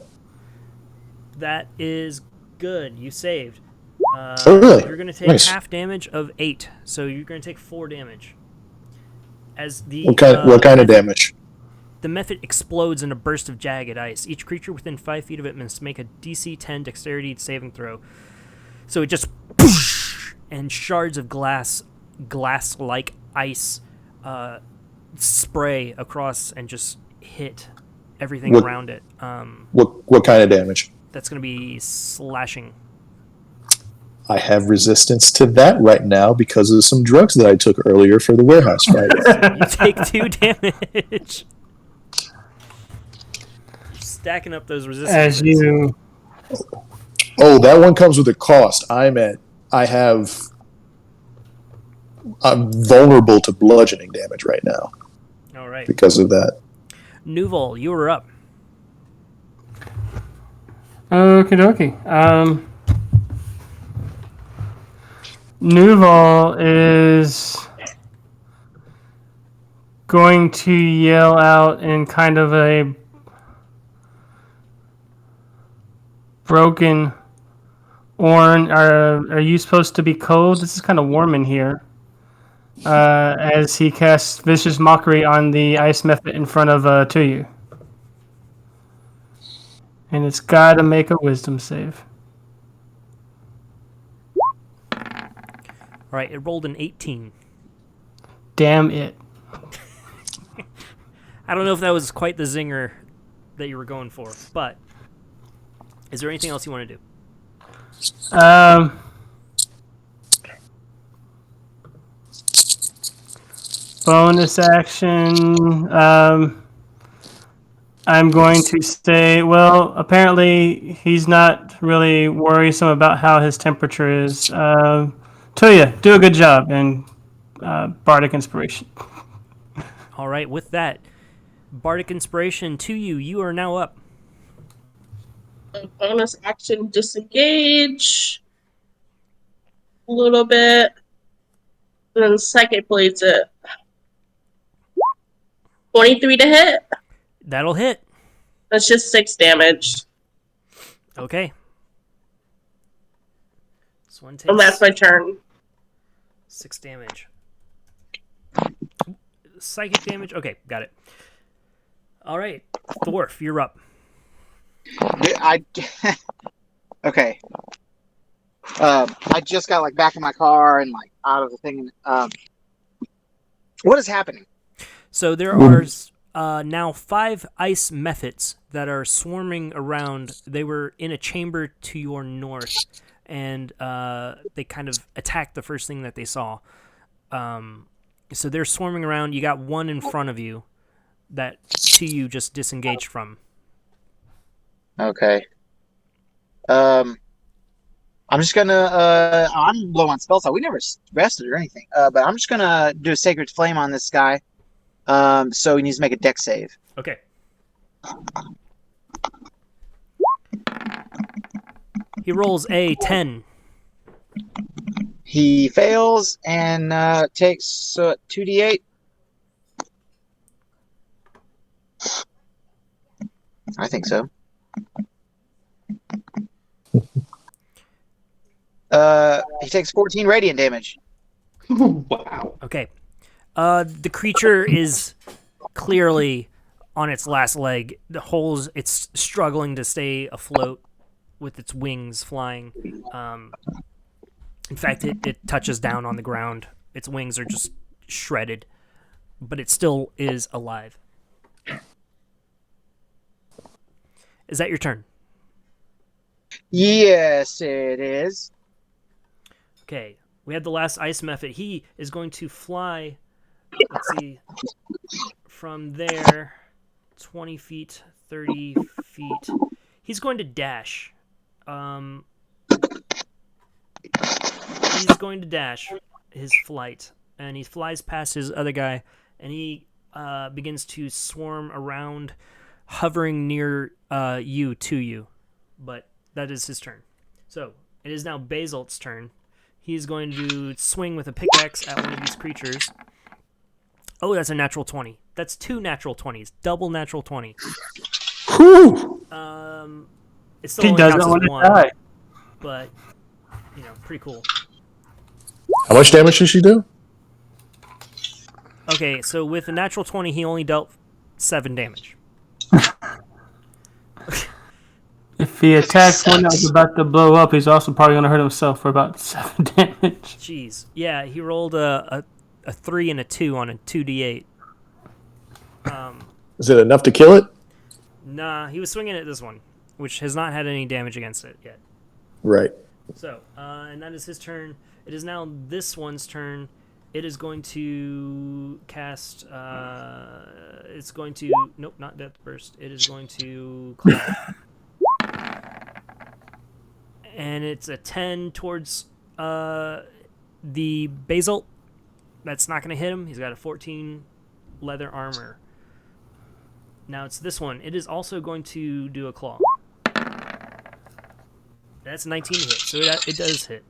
That is good. You saved. Oh, really? You're going to take Nice. half damage of 8, so you're going to take 4 damage. As the What kind of damage? The Mephit explodes in a burst of jagged ice. Each creature within 5 feet of it must make a DC 10 dexterity saving throw. So it just and shards of glass-like ice spray across and just hit everything around it. What kind of damage? That's going to be slashing. I have resistance to that right now because of some drugs that I took earlier for the warehouse fight. You take 2 damage. Stacking up those resistances. As you Oh, that one comes with a cost. I'm vulnerable to bludgeoning damage right now All right. because of that. Nuval, you were up. Okie dokie. Nuval is going to yell out in kind of a broken Orn. Are you supposed to be cold? This is kind of warm in here. As he casts Vicious Mockery on the Ice Mephit in front of Tuyu. And it's got to make a Wisdom save. All right, it rolled an 18. Damn it. I don't know if that was quite the zinger that you were going for, but is there anything else you want to do? Bonus action. I'm going to say, well, apparently he's not really worrisome about how his temperature is. Tuya, do a good job, and Bardic Inspiration. All right, with that, Bardic Inspiration to you. You are now up. Bonus action, disengage a little bit. And then second blades it. 23 to hit. That'll hit. That's just 6 damage. Okay. This one takes And that's my turn. 6 damage. Psychic damage. Okay, got it. All right, Dwarf, you're up. Okay. I just got back in my car and out of the thing. What is happening? So there are now 5 ice mephits that are swarming around. They were in a chamber to your north, and they kind of attacked the first thing that they saw. So they're swarming around. You got one in front of you that you just disengaged from. Okay. I'm just gonna. I'm low on spell slot. We never rested or anything. But I'm just gonna do a sacred flame on this guy. So he needs to make a dex save. Okay. He rolls a 10. He fails and takes 2d8. I think so. He takes 14 radiant damage. Wow. Okay. The creature is clearly on its last leg. It's struggling to stay afloat with its wings flying. In fact, it touches down on the ground. Its wings are just shredded. but it still is alive. Is that your turn? Yes, it is. Okay, we had the last ice method. He is going to fly, let's see, from there, 20 feet, 30 feet. He's going to dash. He's going to dash his flight, and he flies past his other guy, and he begins to swarm around, hovering near you, to you. But that is his turn. So, it is now Basil's turn. He's going to swing with a pickaxe at one of these creatures. Oh, that's a natural 20. That's 2 natural 20s. Double natural 20. Whew! It still He only doesn't counts want as to 1, die. but, pretty cool. How much damage does she do? Okay, so with a natural 20, he only dealt 7 damage. If he attacks one that was about to blow up, he's also probably going to hurt himself for about 7 damage. Jeez. Yeah, he rolled a 3 and a 2 on a 2d8. Is it enough to kill it? Nah, he was swinging at this one, which has not had any damage against it yet. Right. So, and that is his turn. It is now this one's turn. It is going to cast. It's going to. Nope, not Death Burst. It is going to claw. And it's a 10 towards the Basil. That's not going to hit him. He's got a 14 leather armor. Now it's this one. It is also going to do a claw. That's 19 to hit, so it does hit.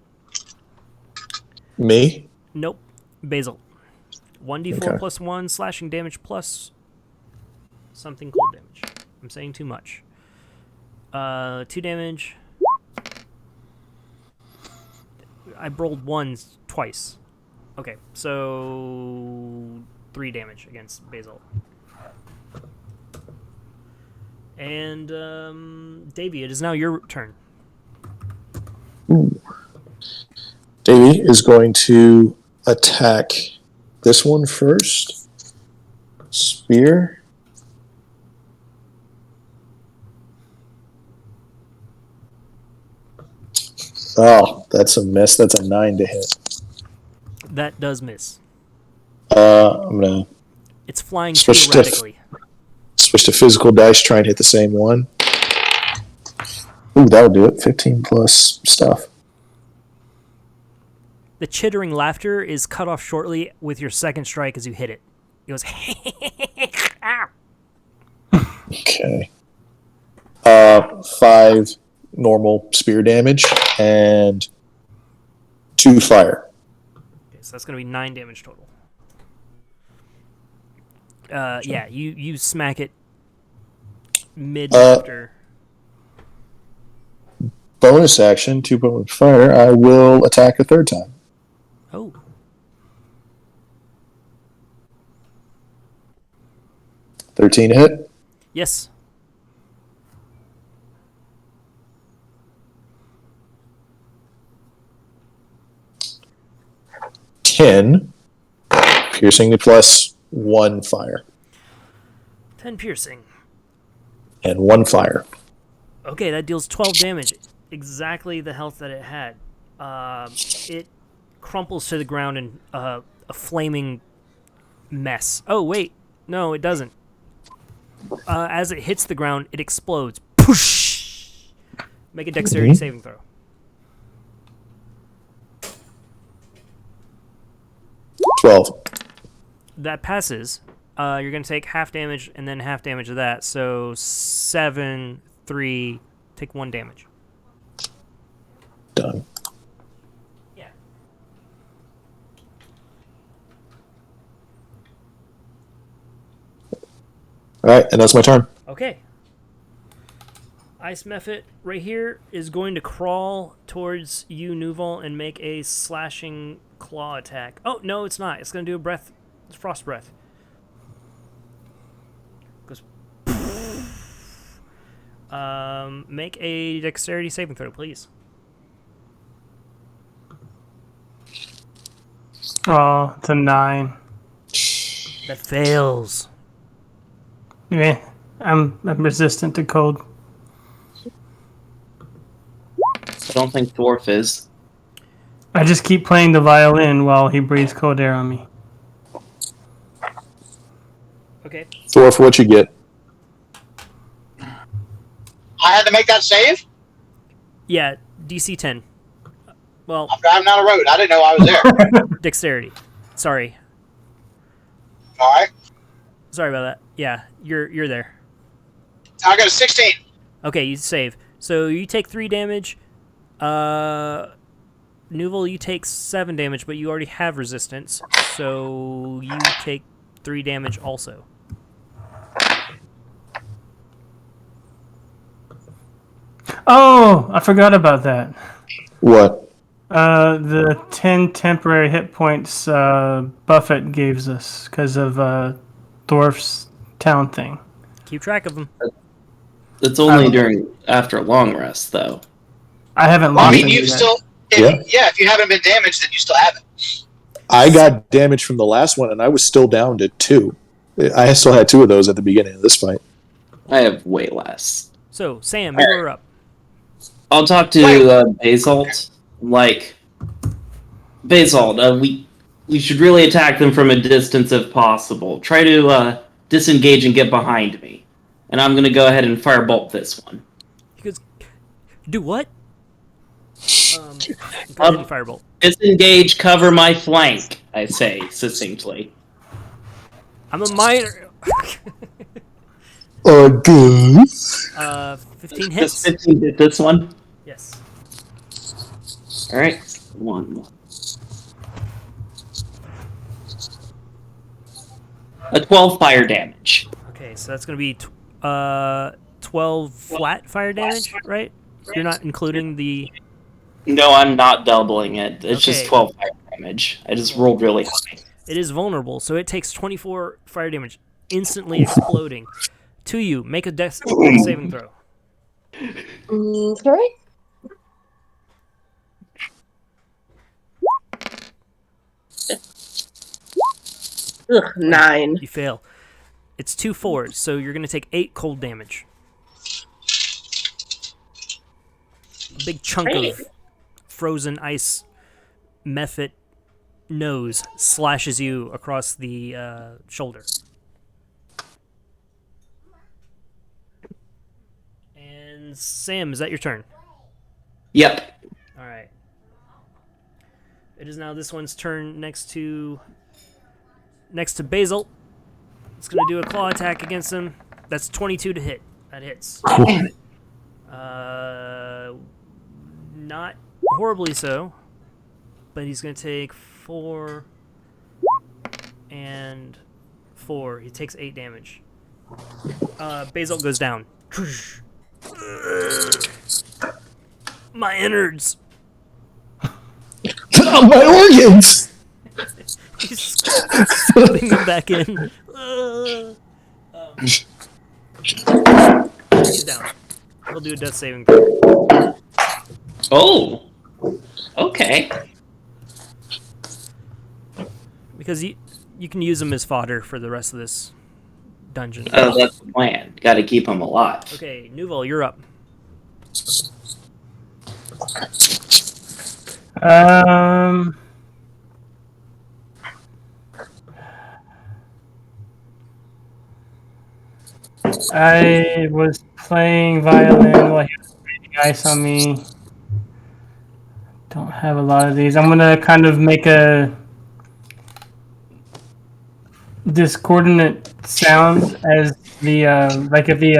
Me? Nope. Basil. 1d4 Okay. plus 1 slashing damage plus something cold damage. I'm saying too much. 2 damage. I rolled 1s twice. Okay, so 3 damage against Basil. And Davey, it is now your turn. Ooh. Davey is going to attack this one first. Spear. Oh, that's a miss. That's a 9 to hit. That does miss. I'm going to It's flying Switch too to- erratically. switch to physical dice, try and hit the same one. Ooh, that'll do it. 15 plus stuff. The chittering laughter is cut off shortly with your second strike as you hit it. It goes, ow. Okay. 5 normal spear damage and 2 fire. Okay, so that's going to be 9 damage total. Yeah, you smack it mid laughter. Bonus action, 2 bonus fire. I will attack a third time. Oh. $13 hit. Yes. $10 piercing plus 1 fire 10 piercing. and 1 fire. Okay, that deals 12 damage. Exactly the health that it had. It crumples to the ground in a flaming mess. Oh, wait. No, it doesn't. As it hits the ground, it explodes. Poosh! Make a dexterity saving throw. 12. That passes. You're going to take half damage and then half damage of that. So 7, 3, take 1 damage. Done. Yeah. Alright, and that's my turn. Okay. Ice Mephit right here is going to crawl towards you, Nuval, and make a slashing claw attack. Oh, no, it's not. It's going to do a frost breath. Goes. Make a dexterity saving throw, please. Oh, it's a 9. That fails. Yeah, I'm resistant to cold. I don't think Dwarf is. I just keep playing the violin while he breathes cold air on me. Okay. Dwarf, what you get? I had to make that save? Yeah, DC 10. Well, I'm driving down the road. I didn't know I was there. dexterity. Sorry. All right. Sorry about that. Yeah, you're there. I got a 16. Okay, you save. So you take 3 damage. Nuval, you take 7 damage, but you already have resistance. So you take 3 damage also. Oh, I forgot about that. What? The 10 temporary hit points Buffett gave us because of Dwarf's town thing. Keep track of them. It's only after a long rest, though. I haven't Well, I lost mean, any you've yet. still. If you haven't been damaged, then you still have it. I got damage from the last one, and I was still down to 2. I still had 2 of those at the beginning of this fight. I have way less. So, Sam, you are up. I'll talk to Basalt. Like, Basalt, we should really attack them from a distance if possible. Try to disengage and get behind me. And I'm going to go ahead and firebolt this one. He goes, do what? Go ahead and firebolt. Disengage, cover my flank, I say succinctly. I'm a minor. Good. 15 hits. Does 15 hit this one? Yes. Alright. 1. A 12 fire damage. Okay, so that's going to be 12 flat fire damage, right? You're not including the... No, I'm not doubling it. It's Okay. just 12 fire damage. I just rolled really high. It is vulnerable, so it takes 24 fire damage, instantly exploding. To you, make a dex saving throw. Sorry? Ugh, 9. You fail. It's 2 4s, so you're going to take 8 cold damage. A big chunk of frozen ice method nose slashes you across the shoulder. And Sam, is that your turn? Yep. All right. It is now this one's turn next to Basil. It's going to do a claw attack against him. That's 22 to hit. That hits. Not horribly so, but he's going to take 4 and 4. He takes 8 damage. Basil goes down. My innards. My organs! He's scooping them back in. He's down. He'll do a death saving throw. Oh. Okay. Because you can use him as fodder for the rest of this dungeon. Oh, that's the plan. Got to keep him alive. Okay, Nuval, you're up. I was playing violin while he was breathing ice on me. Don't have a lot of these. I'm gonna kind of make a discordant sound as the like if the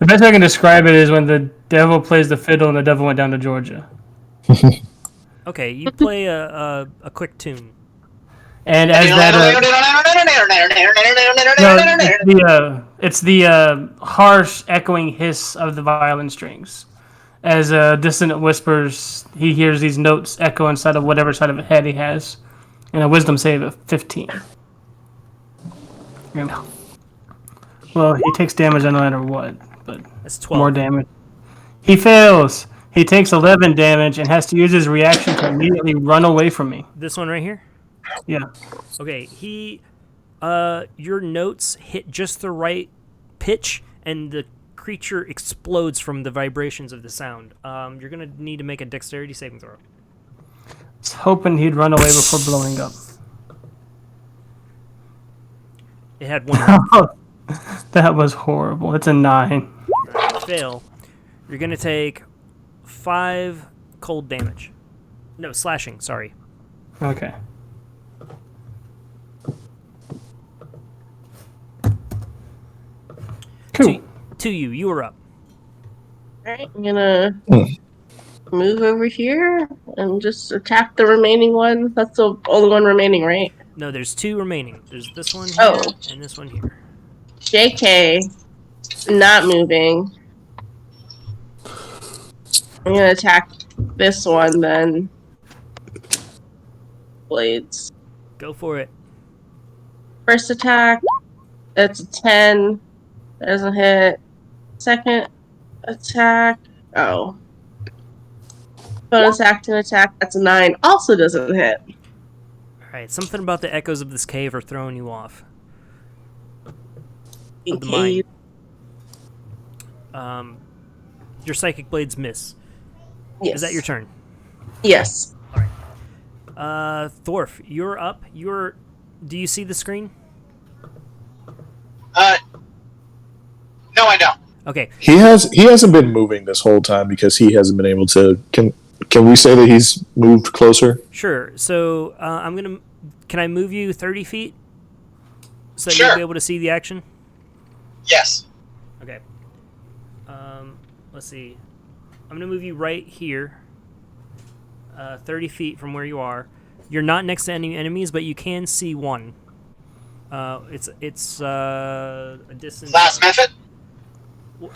best way I can describe it is when the devil plays the fiddle and the devil went down to Georgia. Okay, you play a quick tune. And as that it's the harsh echoing hiss of the violin strings. As dissonant whispers, he hears these notes echo inside of whatever side of the head he has. And a wisdom save of 15. Well, he takes damage no matter what, but That's 12. more damage. He fails. He takes 11 damage and has to use his reaction to immediately run away from me. This one right here? Yeah. Okay, your notes hit just the right pitch, and the creature explodes from the vibrations of the sound. You're going to need to make a dexterity saving throw. I was hoping he'd run away before blowing up. It had one health. That was horrible. It's a 9. Fail. You're going to take 5 cold damage. No, slashing, sorry. Okay. Cool. To you. You are up. Alright, I'm gonna move over here and just attack the remaining one. That's the only one remaining, right? No, there's 2 remaining. There's this one here Oh. and this one here. JK, not moving. I'm gonna attack this one then. Blades. Go for it. First attack, that's a 10. Doesn't hit. Second attack, oh. Bonus action attack, that's a 9. Also doesn't hit. Alright, something about the echoes of this cave are throwing you off. Of the Okay. mine. Your psychic blades miss. Yes. Is that your turn? Yes. Thorf, you're up. Do you see the screen? No, I don't. Okay. He hasn't been moving this whole time because he hasn't been able to. Can we say that he's moved closer? Sure. So can I move you 30 feet so that Sure. you'll be able to see the action? Yes. Okay. Let's see. I'm gonna move you right here, 30 feet from where you are. You're not next to any enemies, but you can see one. It's a distance. Last method?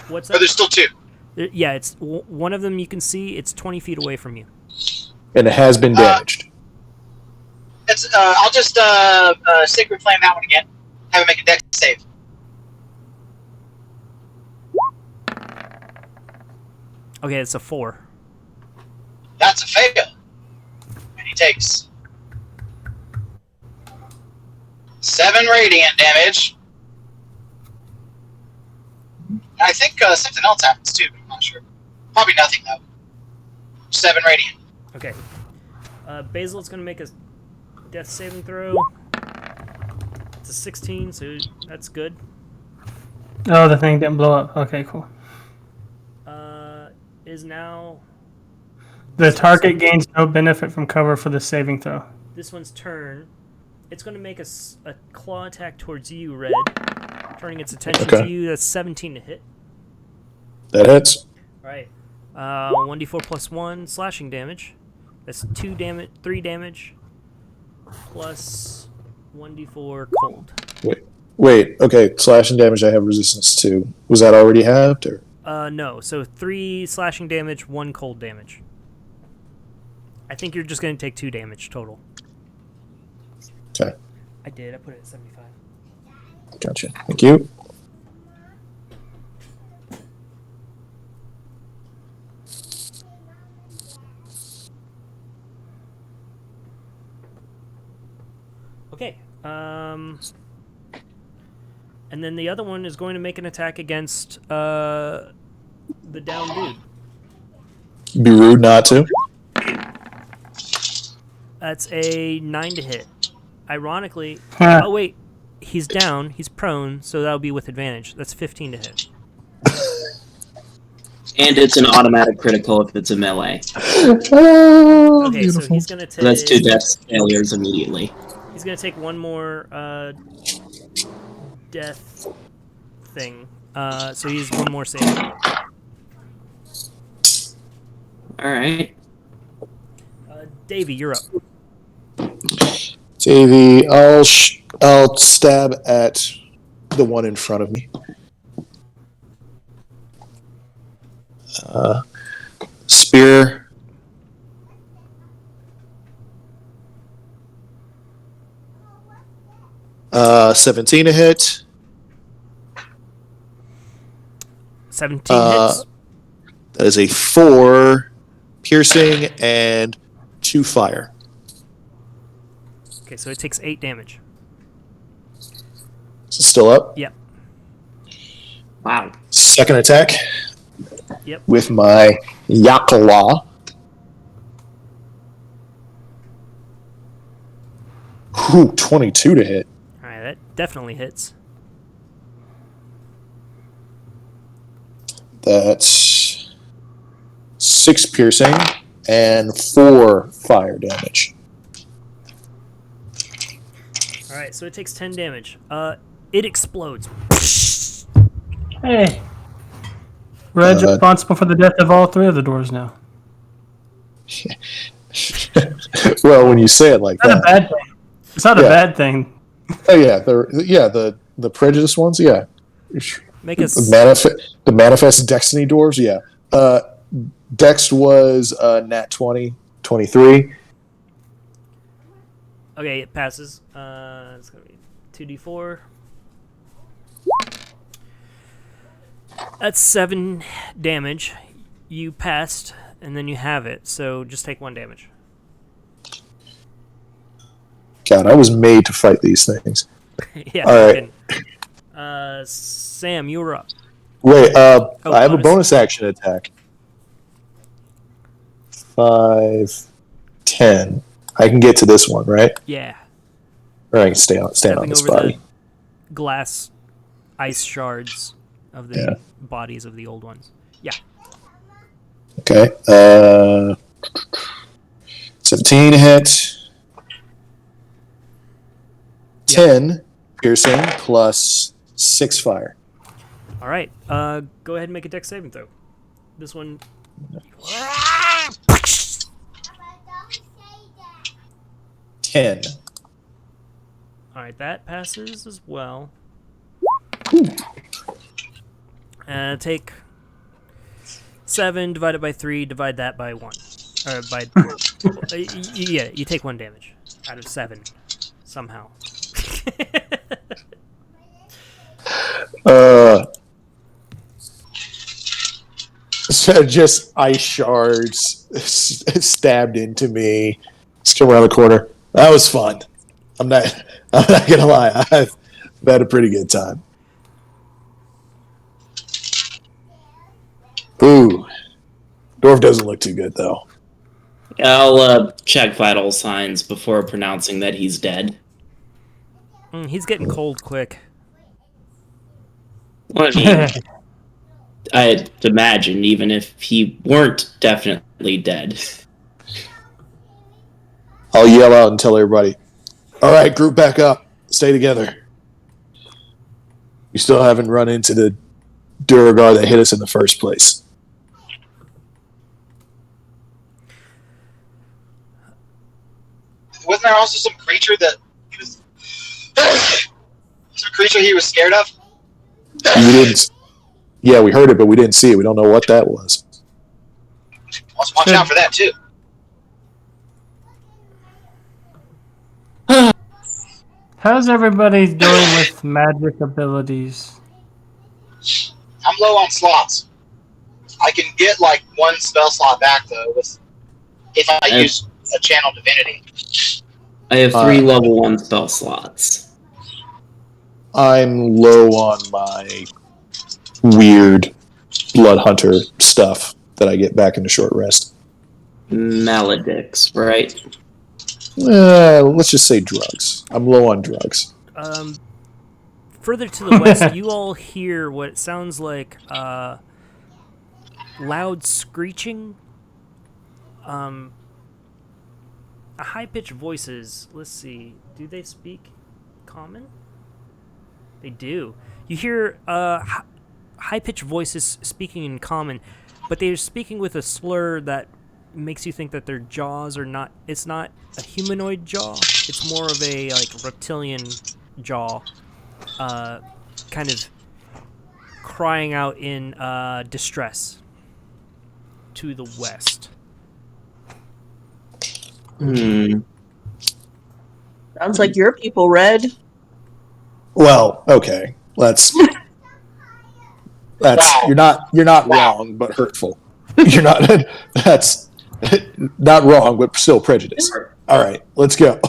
What's Or that? there's still 2? Yeah, it's one of them you can see. It's 20 feet away from you. And it has been damaged. I'll just Sacred Flame that one again. Have him make a dex save. Okay, it's a 4. That's a fail. And he takes 7 radiant damage. And I think something else happens too, but I'm not sure. Probably nothing though. 7 radiant. Okay. Basil's gonna make a death saving throw. It's a 16, so that's good. Oh, the thing didn't blow up. Okay, cool. Is now The target gains no benefit from cover for the saving throw. this one's turn. It's going to make a claw attack towards you, Red. Turning its attention to you. That's 17 to hit. That hits. Right. 1d4 plus 1 slashing damage. That's 3 damage. Plus 1d4 cold. Wait. Okay, slashing damage. I have resistance to. Was that already halved or? No. So 3 slashing damage, 1 cold damage. I think you're just going to take 2 damage total. Okay. I did. I put it at 75. Gotcha. Thank you. Okay. And then the other one is going to make an attack against the down dude. Be rude not to. That's a 9 to hit. Ironically, Huh. oh wait, he's down, he's prone, so that'll be with advantage. That's 15 to hit. And it's an automatic critical if it's a melee. Oh, Okay, beautiful. so he's gonna take. So that's 2 death failures immediately. He's gonna take one more death thing. So he's one more save. Alright. Davey, you're up. Davey, I'll stab at the one in front of me. Spear. Uh, 17 to hit. 17 hits. That is a 4 piercing, and 2 fire. Okay, so it takes 8 damage. Is it still up? Yep. Wow. Second attack. Yep. With my Yakala. Ooh, 22 to hit. All right, that definitely hits. That's 6 piercing and 4 fire damage. All right, so it takes 10 damage. It explodes. Hey. Red's responsible for the death of all 3 of the doors now. Well, when you say it like It's not a that. bad thing. It's not a bad thing. Oh yeah, the prejudice ones, yeah. Make us. The manifest destiny dwarves, yeah. Dex was nat 20, 23. Okay, it passes. It's gonna be 2d4. That's 7 damage. You passed, and then you have it. So just take 1 damage. God, I was made to fight these things. Yeah. All right. Sam, you're up. Wait, I have a bonus. bonus action attack. 5, 10. I can get to this one, right? Yeah. Or I can stand on Stepping this over body. the glass ice shards of the bodies of the old ones. Yeah. Okay. 17 hit. 10 piercing plus 6 fire. All right. Go ahead and make a dex saving throw. This one. 10. All right, that passes as well. Take 7 divided by 3. Divide that by 1. Or by. You take 1 damage out of 7 somehow. So just ice shards stabbed into me. Let's come around the corner. That was fun. I'm not gonna lie. I've had a pretty good time. Ooh, Dwarf doesn't look too good though. I'll check vital signs before pronouncing that he's dead. He's getting cold quick. Well, I mean, I'd imagine even if he weren't definitely dead. I'll yell out and tell everybody, all right, group back up. Stay together. You still haven't run into the Duragar that hit us in the first place. Wasn't there also some creature that he was... some creature he was scared of? We didn't. Yeah, we heard it, but we didn't see it. We don't know what that was. Let's watch out for that, too. How's everybody doing with magic abilities? I'm low on slots. I can get, like, 1 spell slot back, though, if I use a channel divinity. I have 3 level 1 spell slots. I'm low on my weird blood hunter stuff that I get back in the short rest. Maledicts, right? Let's just say drugs. I'm low on drugs. Further to the west, you all hear what sounds like loud screeching. High-pitched voices. Let's see. Do they speak common? They do. You hear high-pitched voices speaking in common, but they're speaking with a slur that makes you think that their jaws are not... It's not a humanoid jaw. It's more of a reptilian jaw. Kind of crying out in distress to the west. Sounds like your people, Red. Well, okay. That's Wow. you're not wrong, but hurtful. You're not. That's Not wrong, but still prejudice. All right, let's go.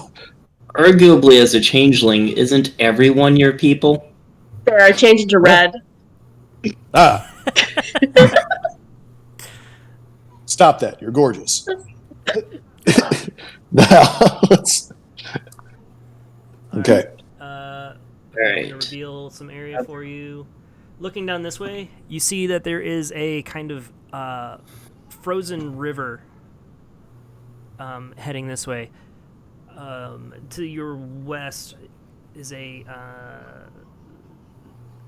Arguably, as a changeling, isn't everyone your people? There, I changed it to red. Ah. Stop that. You're gorgeous. Now, let's... Okay. I'm Alright. going to reveal some area for you. Looking down this way, you see that there is a kind of frozen river heading this way. To your west is a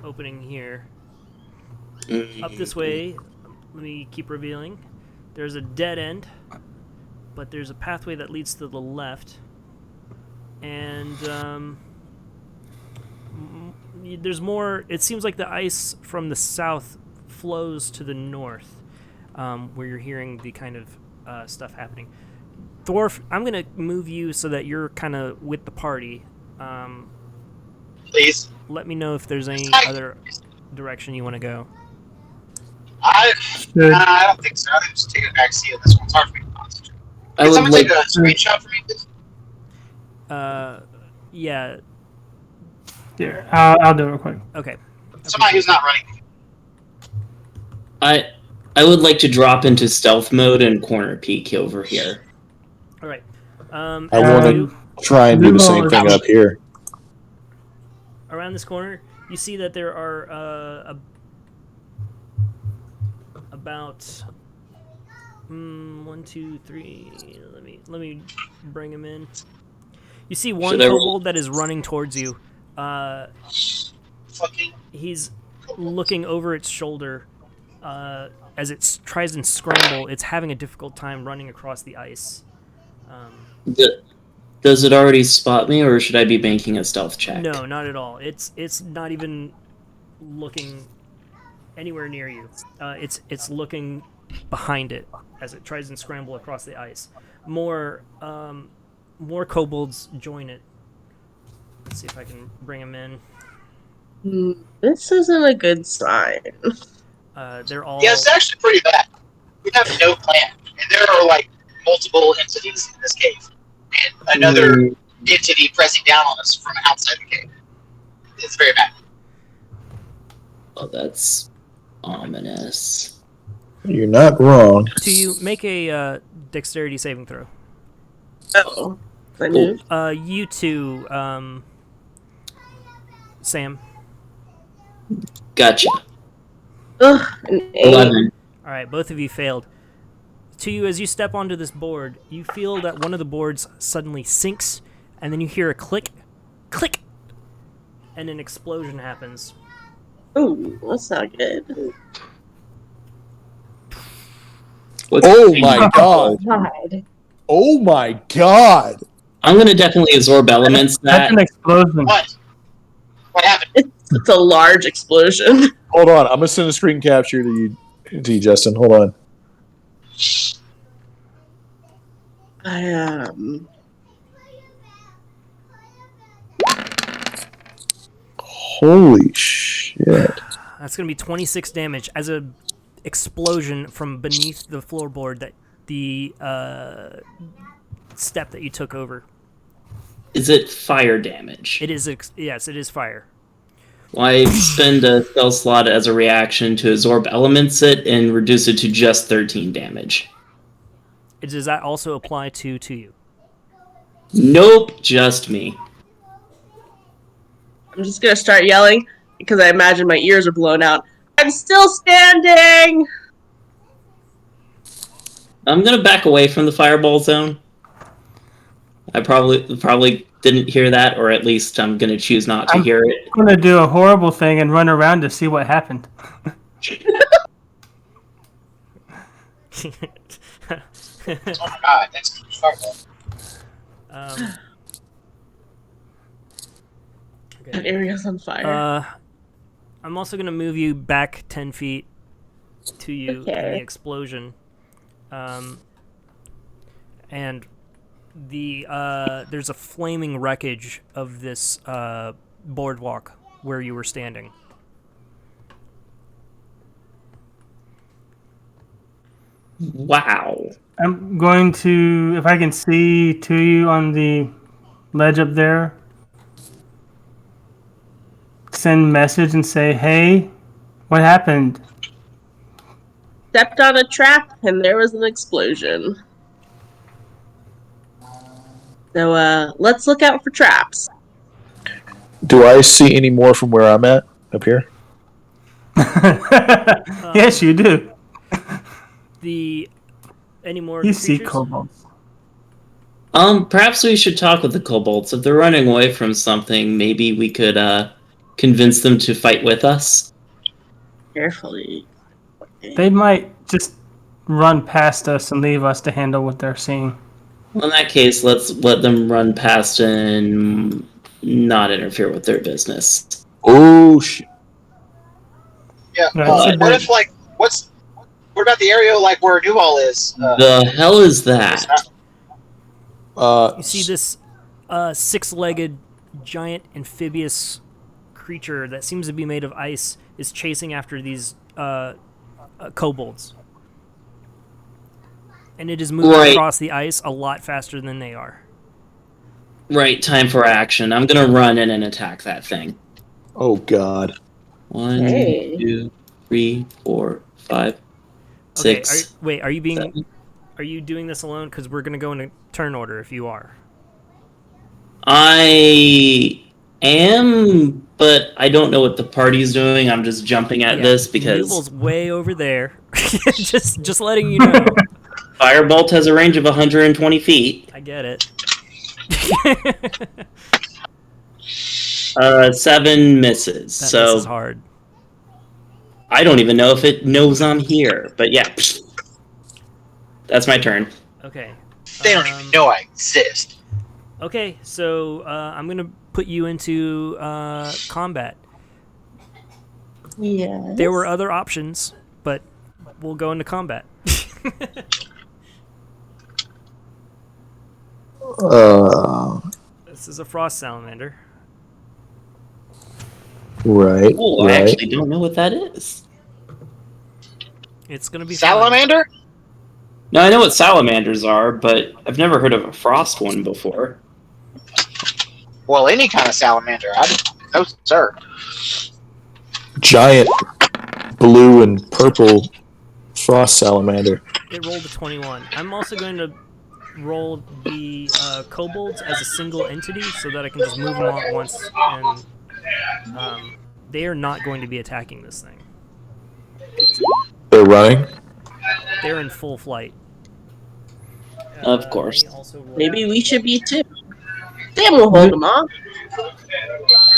opening here. Up this way, let me keep revealing. There's a dead end, but there's a pathway that leads to the left. And there's more. It seems like the ice from the south flows to the north, where you're hearing the kind of stuff happening. Thorf, I'm going to move you so that you're kind of with the party. Please. Let me know if there's any other direction you want to go. I don't think so. I think just take a back seat on this one. It's hard for me to concentrate. I Can would someone like. take a screenshot for me, please? Yeah. Here, I'll do it real quick. Okay. Somebody who's not running. I would like to drop into stealth mode and corner peek over here. All right. I want to try and do the same thing up here. Around this corner, you see that there are about 1, 2, 3. Let me bring him in. You see one kobold that is running towards you. He's looking over its shoulder as it tries and scramble. It's having a difficult time running across the ice. Does it already spot me, or should I be making a stealth check? No, not at all. It's not even looking anywhere near you. It's looking behind it as it tries and scramble across the ice. More kobolds join it. Let's see if I can bring them in. This isn't a good sign. They're all... Yeah, it's actually pretty bad. We have no plan. And there are, like, multiple entities in this cave. And another entity pressing down on us from outside the cave. It's very bad. Oh, that's ominous. You're not wrong. To you, make a dexterity saving throw. Oh. I knew. You two, Sam. Gotcha. Ugh, an 8. 11. All right, both of you failed. To you, as you step onto this board, you feel that one of the boards suddenly sinks, and then you hear a click, click, and an explosion happens. Ooh, that's not good. Oh my god! God. Oh my god! I'm gonna definitely absorb elements. That's an explosion. What? What happened? It's a large explosion. Hold on, I'm gonna send a screen capture to you, Justin. Hold on. Holy shit! That's going to be 26 damage as a explosion from beneath the floorboard that the step that you took over. Is it fire damage? It is. Yes, it is fire. Well, I spend a spell slot as a reaction to absorb elements it and reduce it to just 13 damage. Does that also apply to you? Nope, just me. I'm just gonna start yelling because I imagine my ears are blown out. I'm still standing! I'm gonna back away from the fireball zone. I probably didn't hear that, or at least I'm gonna choose not to hear it. I'm going to do a horrible thing and run around to see what happened. Oh my god, that's fireball. That area's on fire. I'm also going to move you back 10 feet to you in the explosion. And there's a flaming wreckage of this boardwalk where you were standing. Wow. I'm going to, if I can see to you on the ledge up there, send message and say, hey, what happened? Stepped on a trap and there was an explosion. So let's look out for traps. Do I see any more from where I'm at up here? Yes, you do. Any more of You the see creatures? kobolds. Perhaps we should talk with the kobolds. If they're running away from something, maybe we could convince them to fight with us. Carefully. They might just run past us and leave us to handle what they're seeing. Well, in that case, let's let them run past and not interfere with their business. Oh shit! Yeah. No, it's a What bit- if like what about the area like where Duval is? The hell is that? You see this six-legged giant amphibious creature that seems to be made of ice is chasing after these kobolds. And it is moving Right. across the ice a lot faster than they are. Right, time for action. I'm gonna run in and attack that thing. Oh god! 1, Hey. 2, 3, 4, 5, 6. Okay, are you being... 7. Are you doing this alone? Because we're going to go in a turn order if you are. I am, but I don't know what the party's doing. I'm just jumping at this because Noodle's way over there. just letting you know. Firebolt has a range of 120 feet. I get it. 7 misses. That So misses hard. I don't even know if it knows I'm here. But yeah, that's my turn. Okay. They don't even know I exist. Okay, so I'm going to put you into combat. Yeah. There were other options, but we'll go into combat. This is a frost salamander. Right. Oh, I right. actually don't know what that is. It's going to be fun. Salamander? No, I know what salamanders are, but I've never heard of a frost one before. Well, any kind of salamander. No, sir. Giant blue and purple frost salamander. It rolled a 21. I'm also going to roll the kobolds as a single entity so that I can just move them all at once. And they are not going to be attacking this thing. They're running. They're in full flight. Of course. they also roll- Maybe we should be too. Sam will hold them off.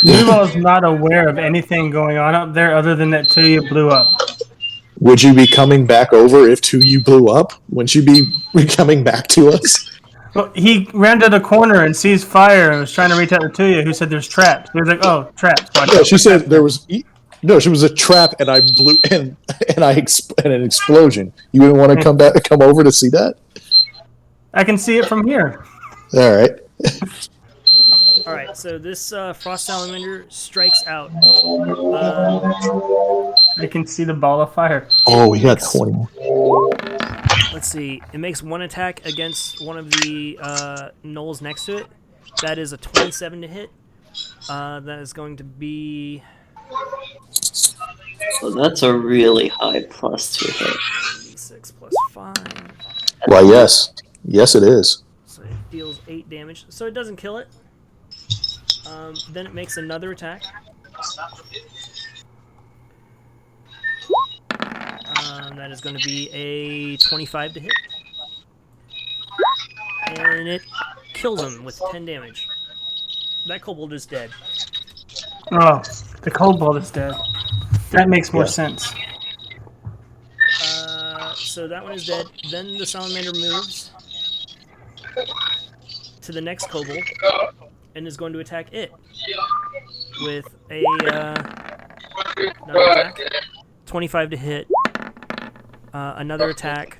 Noodle is not aware of anything going on up there other than that Tuya blew up. Would you be coming back over if 2U blew up? Wouldn't you be coming back to us? Well, he ran to the corner and sees fire and was trying to reach out to Tuya, who said there's traps. He was like, oh, traps. Watch No, out. she said there was. No, she was a trap, and I blew and an explosion. You wouldn't want to come over to see that? I can see it from here. All right. Alright, so this frost salamander strikes out. I can see the ball of fire. Oh, we got 20 more. Let's see. It makes one attack against one of the gnolls next to it. That is a 27 to hit. That is going to be... So that's a really high plus to hit. 6 plus 5. Why, yes. Yes, it is. So it deals 8 damage. So it doesn't kill it. Then it makes another attack. That is going to be a 25 to hit. And it kills him with 10 damage. That kobold is dead. Oh, the kobold is dead. That makes more Yeah. sense. So that one is dead. Then the salamander moves to the next kobold and is going to attack it with a another attack. 25 to hit. Another attack.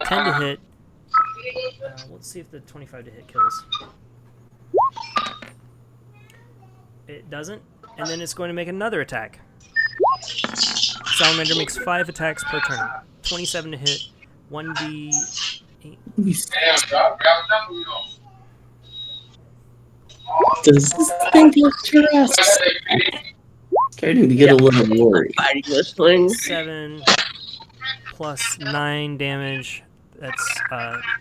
10 to hit. Let's see if the 25 to hit kills. It doesn't. And then it's going to make another attack. Salamander makes 5 attacks per turn. 27 to hit, 1d8. Does this thing get your ass? Starting to get a little worried. Fighting this thing. 7 plus 9 damage. That's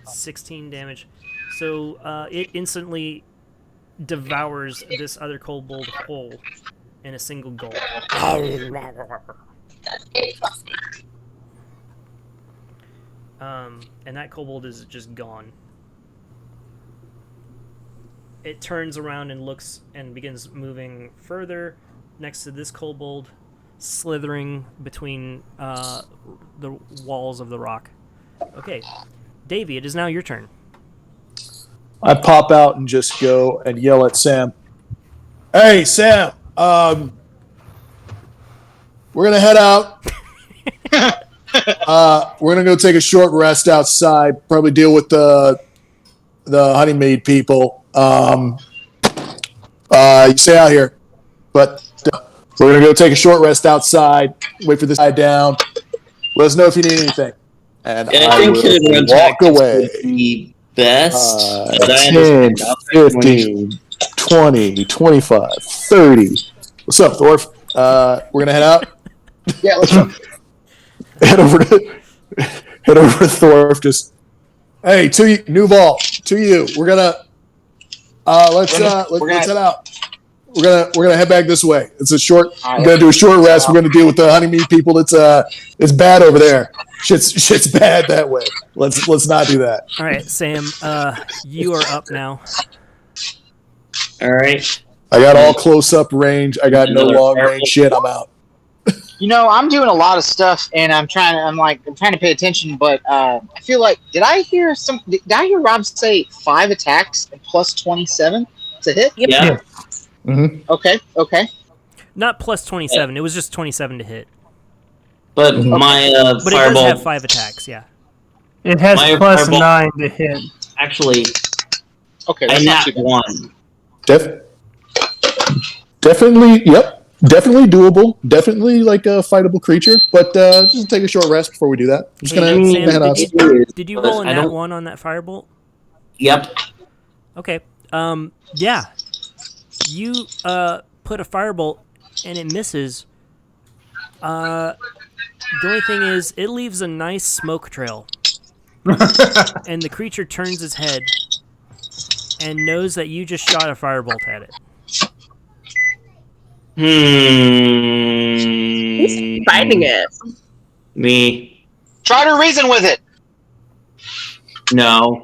16 damage. So it instantly devours this other kobold whole in a single gulp. And that kobold is just gone. It turns around and looks and begins moving further next to this kobold, slithering between the walls of the rock. Okay, Davey, it is now your turn. I pop out and just go and yell at Sam. Hey, Sam. We're gonna head out. We're gonna go take a short rest outside. Probably deal with the honeymead people. You stay out here, but we're gonna go take a short rest outside. Wait for this guy down. Let us know if you need anything. And Yeah, I I think will hitting run walk tactics away. would be best. But I 10, understand. 15, 20, 25, 30. What's up, Thorf? We're gonna head out. Yeah, let's go. head over to Thorf. Just hey, to you, Nuval, to you. We're gonna let's head out. We're gonna head back this way. It's a short. We're gonna do a short rest. We're gonna deal with the honeymead people. It's bad over there. Shit's bad that way. Let's not do that. All right, Sam, you are up now. All right. I got all close up range. I got no Another long range shit. I'm out. You know, I'm doing a lot of stuff, and I'm trying to pay attention, but I feel like did I hear Rob say 5 attacks and plus 27 to hit? Yep. Yeah. Mm-hmm. Okay. Not plus 27. It was just 27 to hit. But my But fireball. it does have 5 attacks, yeah. It has My plus fireball- 9 to hit. Actually, Okay, I that's not nat too bad. 1. Definitely. Yep. Definitely doable. Definitely like a fightable creature. But just take a short rest before we do that. I'm just Hey, gonna Sam, head out. did you roll a I nat don't- 1 on that firebolt? Yep. Okay. Yeah. You put a firebolt and it misses. The only thing is it leaves a nice smoke trail. And the creature turns its head and knows that you just shot a firebolt at it. Who's fighting it? Me. Try to reason with it. No.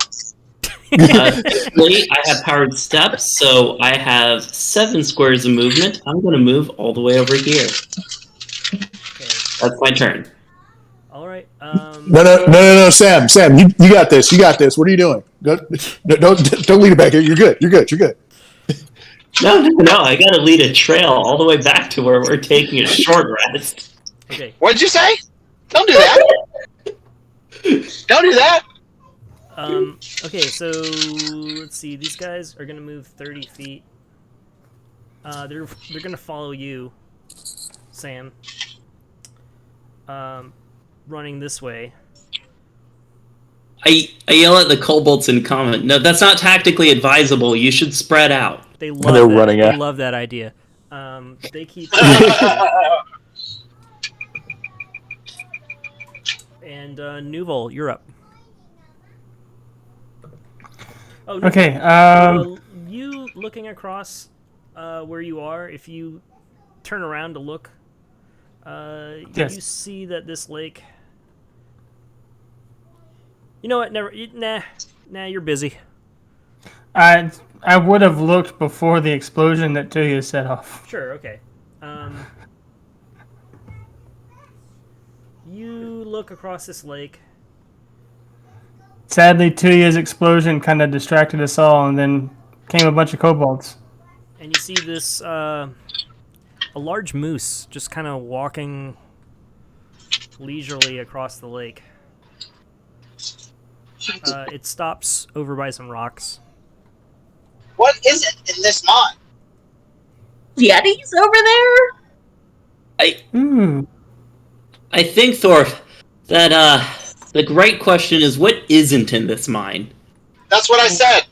Actually, I have powered steps, so I have 7 squares of movement. I'm going to move all the way over here. Okay. That's my turn. All right. No, Sam, you got this. You got this. What are you doing? Don't lead it back here. You're good. No, I got to lead a trail all the way back to where we're taking a short rest. Okay. What'd you say? Don't do that. Don't do that. Okay, so let's see. These guys are gonna move 30 feet. They're gonna follow you, Sam. Running this way. I yell at the kobolds and comment, no, that's not tactically advisable. You should spread out. They love they're that. running They out. love that idea. They keep. And Nuval, you're up. Oh, Nuval, Okay. you looking across where you are, if you turn around to look, Yes. you see that this lake. You know what? Nah, you're busy. I would have looked before the explosion that Tuya set off. Sure, okay. You look across this lake. Sadly, Tuya's explosion kind of distracted us all, and then came a bunch of kobolds. And you see this, a large moose just kind of walking leisurely across the lake. It stops over by some rocks. What is it in this mod? Yetis over there? Hmm. I think, Thorf, that The great question is, what isn't in this mine? That's what I said.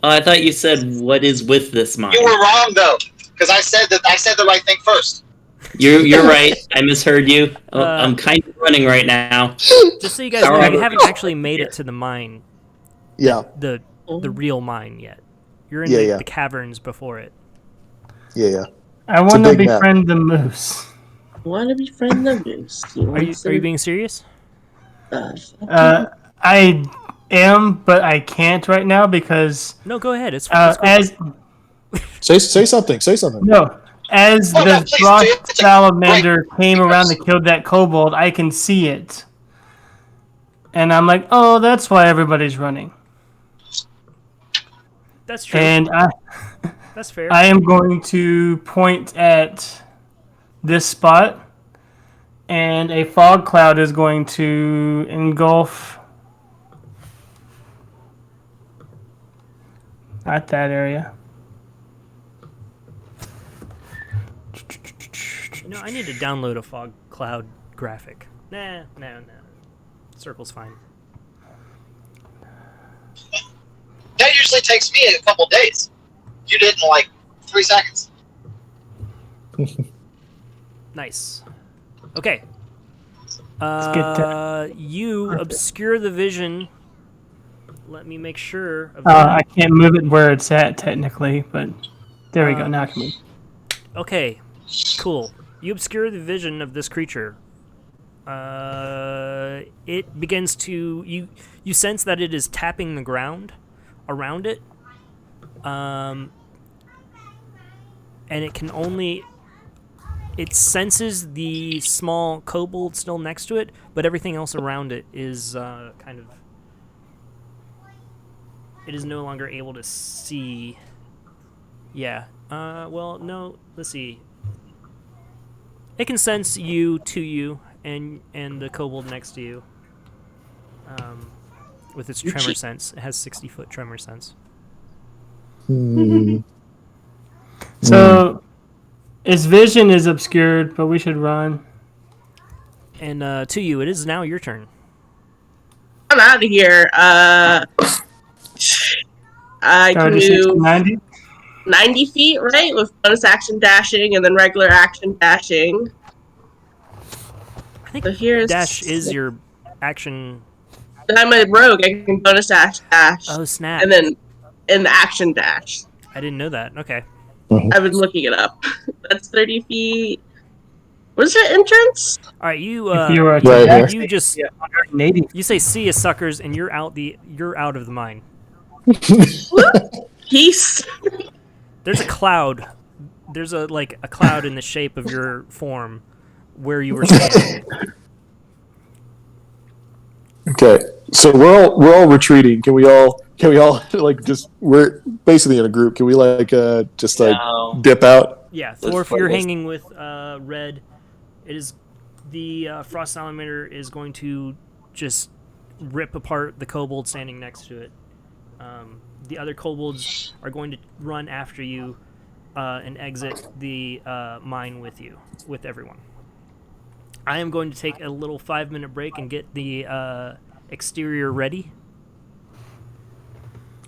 I thought you said, what is with this mine? You were wrong though, because I said the right thing first. You're right. I misheard you. I'm kind of running right now. Just so you guys know, you haven't actually made it to the mine. Yeah. The real mine yet. You're in the caverns before it. Yeah. I want to befriend the moose. Want to befriend the moose? Are you being serious? I am, but I can't right now because. No, go ahead. It's cool. Say something. Say something. No, as the frost salamander came around and killed that kobold, I can see it, and I'm like, oh, that's why everybody's running. That's true. And that's fair. I am going to point at this spot, and a fog cloud is going to engulf at that area. I need to download a fog cloud graphic. Nah. Circle's fine. That usually takes me a couple days. You did in like 3 seconds. Nice. Okay. Let's get you obscure the vision. Let me make sure. I can't move it where it's at technically, but there we go. Now I can move. Okay. Cool. You obscure the vision of this creature. It begins to you sense that it is tapping the ground around it. And it senses the small kobold still next to it, but everything else around it is it is no longer able to see. Yeah. Well, no. Let's see. It can sense you, and the kobold next to you. With its tremor sense. It has 60-foot tremor sense. So, its vision is obscured, but we should run. And to you, it is now your turn. I'm out of here. I can move 90 feet, right? With bonus action dashing and then regular action dashing. I think so dash is your action. I'm a rogue. I can bonus dash. Oh, snap. And then an action dash. I didn't know that. Okay. I've been looking it up. That's 30 feet. What is the entrance? All right, you just you say see ya, suckers, and you're out of the mine. Peace. There's a cloud. There's a cloud in the shape of your form where you were standing. Okay, so we're all retreating. Can we all we're basically in a group. Can we dip out? Yeah, Thorf, you're hanging with Red. It is the frost salamander is going to just rip apart the kobold standing next to it. The other kobolds are going to run after you and exit the mine with everyone. I am going to take a little 5-minute break and get the exterior ready.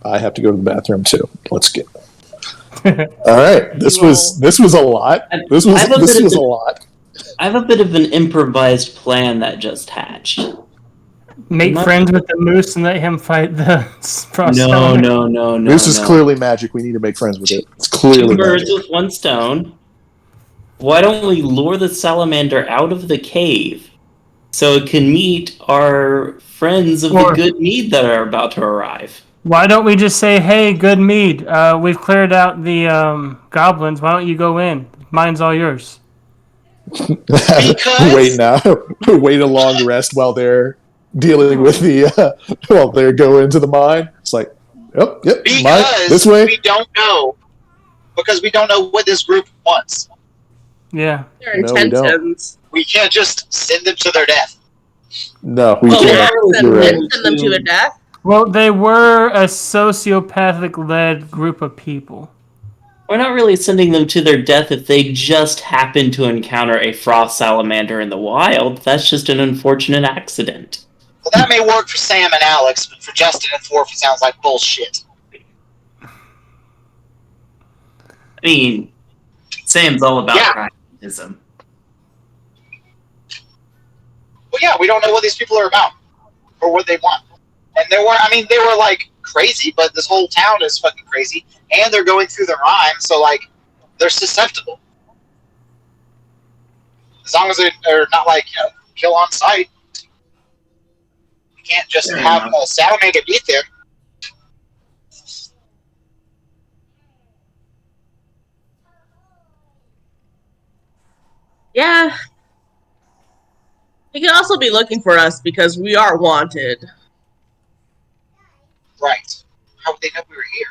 I have to go to the bathroom too. Let's get. All right, this was a lot. This was a lot. I have a bit of an improvised plan that just hatched. Make friends with the moose and let him fight the frost. No. Moose is clearly magic. We need to make friends with it. It's clearly 2 birds magic. with 1 stone. Why don't we lure the salamander out of the cave so it can meet our friends of the good mead that are about to arrive? Why don't we just say, hey, good mead, we've cleared out the goblins. Why don't you go in? Mine's all yours. Wait now. Wait a long rest while they're dealing with while they're going into the mine. It's like, yep, Because mine, this way. we don't know what this group wants. Yeah. Their intentions. We can't just send them to their death. No, we can't. Send them to their death. Well, they were a sociopathic-led group of people. We're not really sending them to their death if they just happen to encounter a frost salamander in the wild. That's just an unfortunate accident. Well, that may work for Sam and Alex, but for Justin and Thorpe, it sounds like bullshit. I mean, Sam's all about pragmatism. Well, yeah, we don't know what these people are about or what they want. And they were like crazy, but this whole town is fucking crazy, and they're going through the rhyme, so like they're susceptible. As long as they're not like kill on sight, you can't just have a salamander beat them. Yeah. He could also be looking for us because we are wanted. Right. How would they know we were here?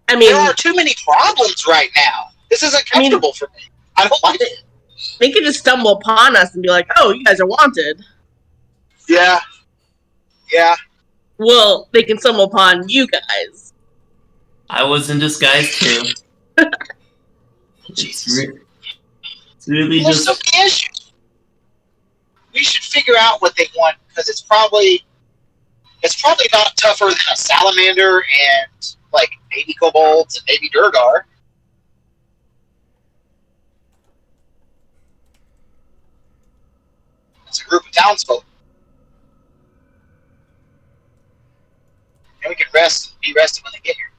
I mean, there are too many problems right now. This isn't comfortable for me. I don't like it. They could just stumble upon us and be like, "Oh, you guys are wanted." Yeah. Yeah. Well, they can stumble upon you guys. I was in disguise too. Jesus. It's really Well, just. so the issue. We should figure out what they want because it's probably not tougher than a salamander and like maybe kobolds and maybe Durgar. It's a group of townsfolk. And we can be rested when they get here.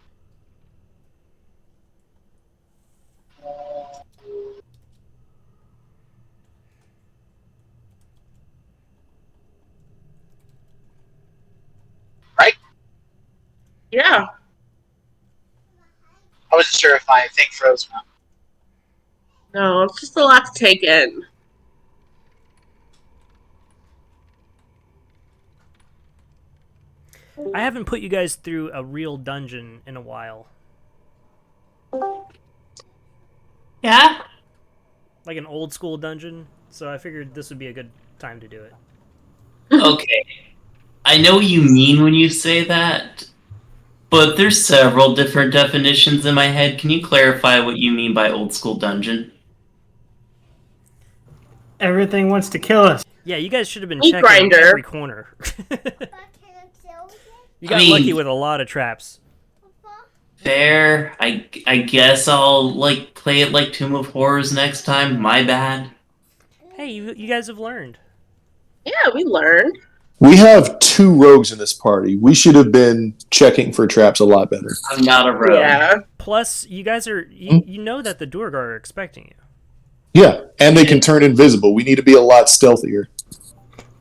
Right? Yeah. I wasn't sure if my thing froze or not. No, it's just a lot to take in. I haven't put you guys through a real dungeon in a while. Yeah? Like an old school dungeon, so I figured this would be a good time to do it. Okay. I know what you mean when you say that, but there's several different definitions in my head. Can you clarify what you mean by old school dungeon? Everything wants to kill us. Yeah, you guys should have been Meat checking grinder. every corner. You got lucky with a lot of traps. Fair. I guess I'll like play it like Tomb of Horrors next time. My bad. Hey, you guys have learned. Yeah, we learned. We have 2 rogues in this party. We should have been checking for traps a lot better. I'm not a rogue. Yeah. Plus, you guys are you know that the Durgar are expecting you. Yeah, and they can turn invisible. We need to be a lot stealthier.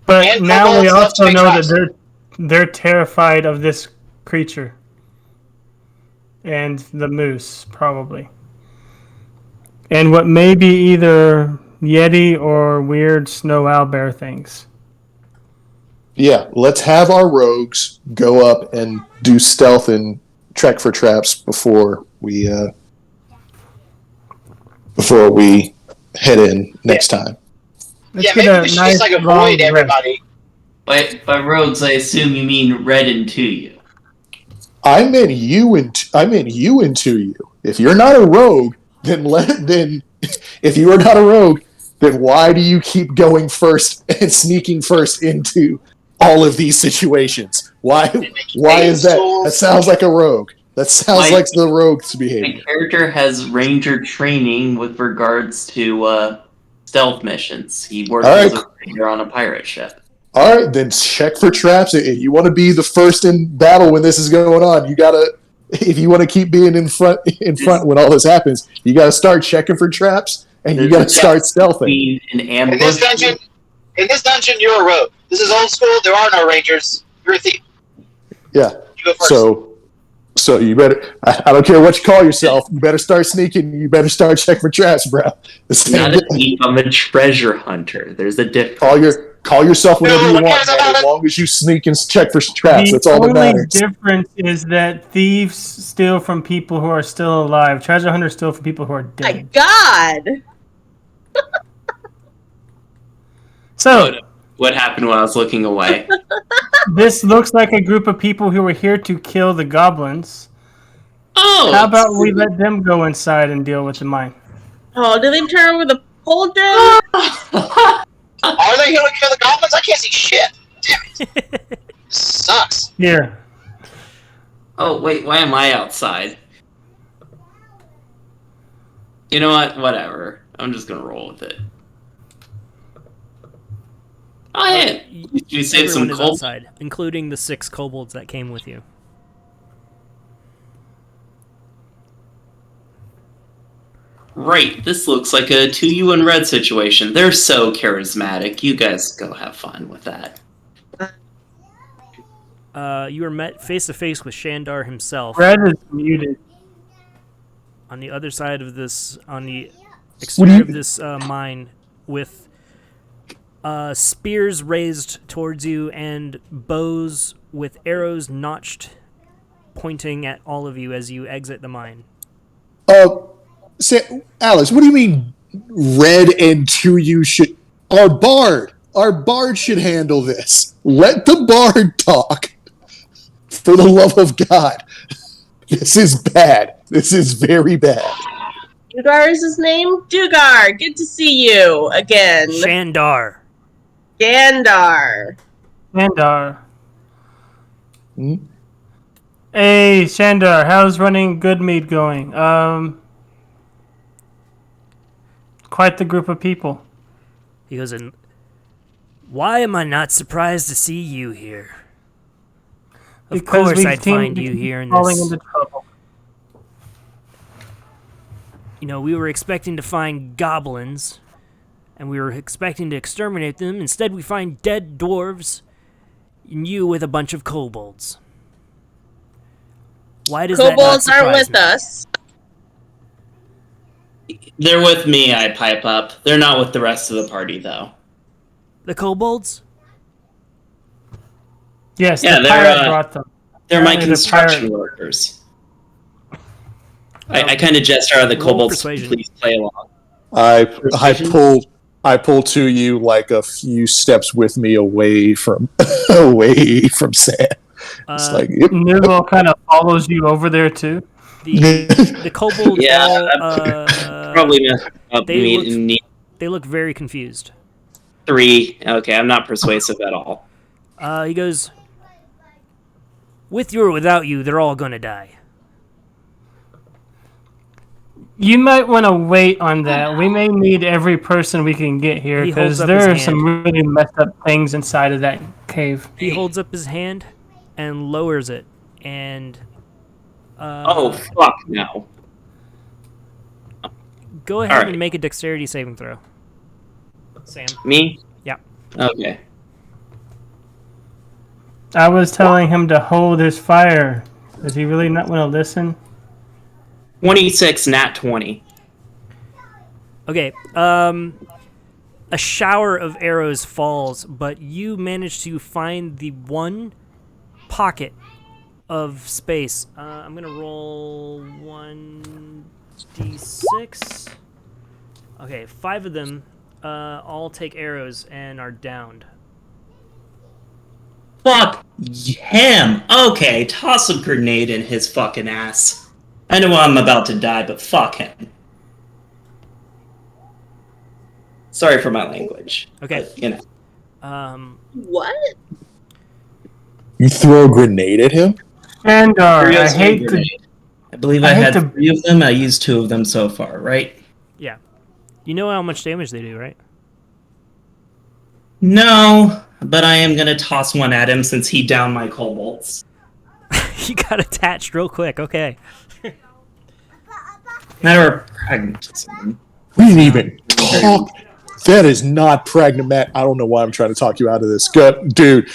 But And now we kobolds love also to make know traps. that they're terrified of this creature. And the moose, probably. And what may be either Yeti or weird snow owlbear things. Yeah, let's have our rogues go up and do stealth and check for traps before we head in next time. Let's Yeah, get maybe a we should nice just like long avoid rest. everybody. By rogues, I assume you mean redden to you. I meant you and to you. If you're not a rogue, then if you are not a rogue, then why do you keep going first and sneaking first into all of these situations? Why is that? That sounds like a rogue. That sounds like the rogue's My behavior. character has ranger training with regards to stealth missions. He works All right. as a ranger on a pirate ship. All right, then check for traps. If you want to be the first in battle when this is going on, you gotta. If you want to keep being in front when all this happens, you gotta start checking for traps, and you gotta start stealthing. Be an ambush. In this dungeon, you're a rogue. This is old school. There are no rangers. You're a thief. Yeah. You go first. So you better. I don't care what you call yourself. You better start sneaking. You better start checking for traps, bro. Not a thief. I'm a treasure hunter. There's a difference. Call yourself whatever No you one want, cares man, about as it. long as you sneak and check for traps. That's all that The only matters. difference is that thieves steal from people who are still alive. Treasure hunters steal from people who are My dead. God. So, What happened when I was looking away? this looks like a group of people who were here to kill the goblins. Oh! How about we let them go inside and deal with the mine? Oh, did they turn over the cauldron? Are they going to kill the goblins? I can't see shit. Sucks. Here. Oh, wait, why am I outside? You know what? Whatever. I'm just gonna roll with it. Oh, yeah. You saved Everyone some is coal. outside, including the 6 kobolds that came with you. Right, this looks like a 2U and red situation. They're so charismatic. You guys go have fun with that. You are met face to face with Shandar himself. Red is muted. On the other side of this, on the exterior of this mine, with spears raised towards you and bows with arrows notched, pointing at all of you as you exit the mine. Alice, what do you mean red and 2U should... Our bard should handle this. Let the bard talk. For the love of God. This is bad. This is very bad. Dugar is his name? Dugar, good to see you again. Shandar. Gandar. Shandar. Hmm? Hey, Shandar, how's running Goodmead going? Quite the group of people. He goes in. Why am I not surprised to see you here? Of Because course we I'd seem find to you keep here in falling this. into trouble. You know, we were expecting to find goblins, and we were expecting to exterminate them. Instead, we find dead dwarves, and you with a bunch of kobolds. Why does that not Kobolds aren't surprise with me? us. They're with me, I pipe up. They're not with the rest of the party, though. The kobolds? Yes, Yeah, the they're, pirate brought them. They're my Apparently the construction pirate- workers. I kind of gesture out of the roll kobolds. persuasion. Please play along. I Persuasion? pull to you like a few steps with me away from away from Sam. It's like, yep. Newell kind of follows you over there too. The kobolds Yeah, all Probably messed up they me look- in need they look very confused. 3. Okay, I'm not persuasive at all. He goes, with you or without you, they're all gonna die. You might want to wait on that. We may need every person we can get here He holds because up there his are hand. some really messed up things inside of that cave. He holds up his hand and lowers it, and Oh, fuck no. go ahead alright. and make a dexterity saving throw. Sam. Me? Yeah. Okay. I was telling him to hold his fire. Does he really not want to listen? 26, nat 20. Okay. A shower of arrows falls, but you manage to find the one pocket of space. I'm gonna roll 1d6. Okay, 5 of them all take arrows and are downed. Fuck him! Okay, toss a grenade in his fucking ass. I know I'm about to die, but fuck him. Sorry for my language. Okay. But, you know. What? You throw a grenade at him? Shandar, I Curious hate to. grenade. I believe I I, hate had to- 3 of them. I used 2 of them so far, right? Yeah. You know how much damage they do, right? No, but I am gonna toss one at him since he downed my kobolds. You got attached real quick. Okay. Matter of pragmatism. We didn't even talk. That is not pragmatic. I don't know why I'm trying to talk you out of this. Good, dude.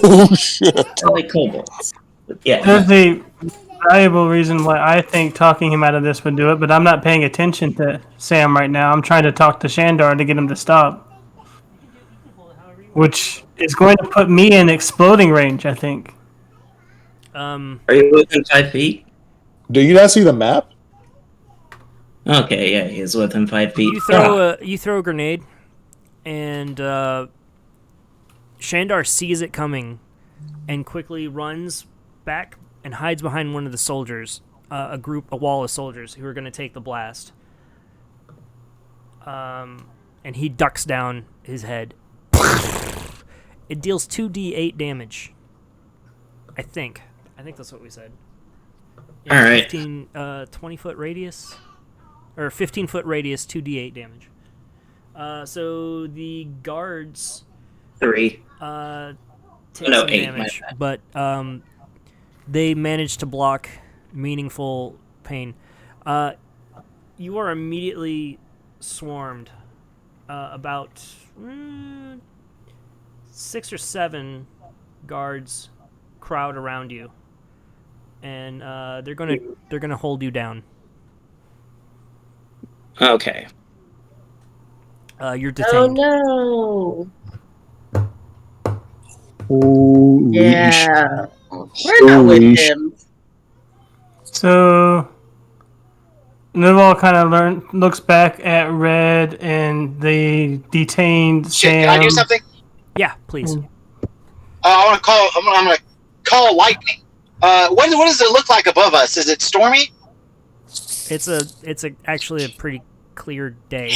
Oh, shit. I like kobolds. But yeah. There's a valuable reason why I think talking him out of this would do it, but I'm not paying attention to Sam right now. I'm trying to talk to Shandar to get him to stop. Which is going to put me in exploding range, I think. Are you within 5 feet? Do you not see the map? Okay, yeah, he is within 5 feet. You throw a grenade, and Shandar sees it coming, and quickly runs back and hides behind one of the soldiers, a wall of soldiers who are going to take the blast. And he ducks down his head, It deals 2d8 damage. I think that's what we said. All right. 20-foot radius, or 15-foot radius, 2d8 damage. So the guards 3. take No, some 8, damage, my but they manage to block meaningful pain. You are immediately swarmed. About 6 or 7 guards crowd around you, and they're gonna hold you down. Okay. You're Oh detained. no! Holy Yeah, we're not with Holy him. So Noval kind of looks back at Red and the detained Shit, Sam. can I do something? Yeah, please. I want to call. I'm gonna call lightning. What does it look like above us? Is it stormy? It's actually a pretty clear day.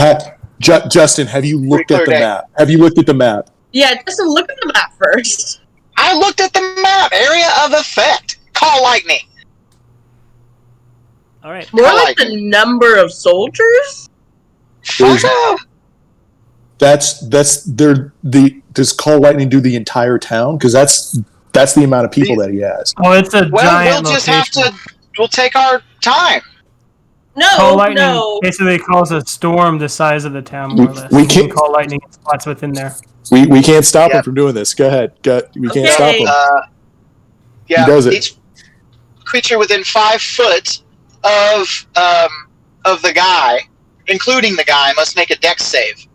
Justin, have you looked at the clear day. map? Have you looked at the map? Yeah, just look at the map first. I looked at the map. Area of effect. Call lightning. All right. More I like like the number of soldiers. There's- Fuck. Does Call Lightning do the entire town? Because that's the amount of people that he has. Oh, it's a Well, giant we'll just location. have to. We'll take our time. Call No, lightning no. basically calls a storm the size of the town, more or less. We You can can't- call lightning in spots within there. We can't stop him Yep. from doing this. Go ahead. We can't Okay. stop him. Yeah, He does it. each creature within 5 foot of the guy, including the guy, must make a dex save.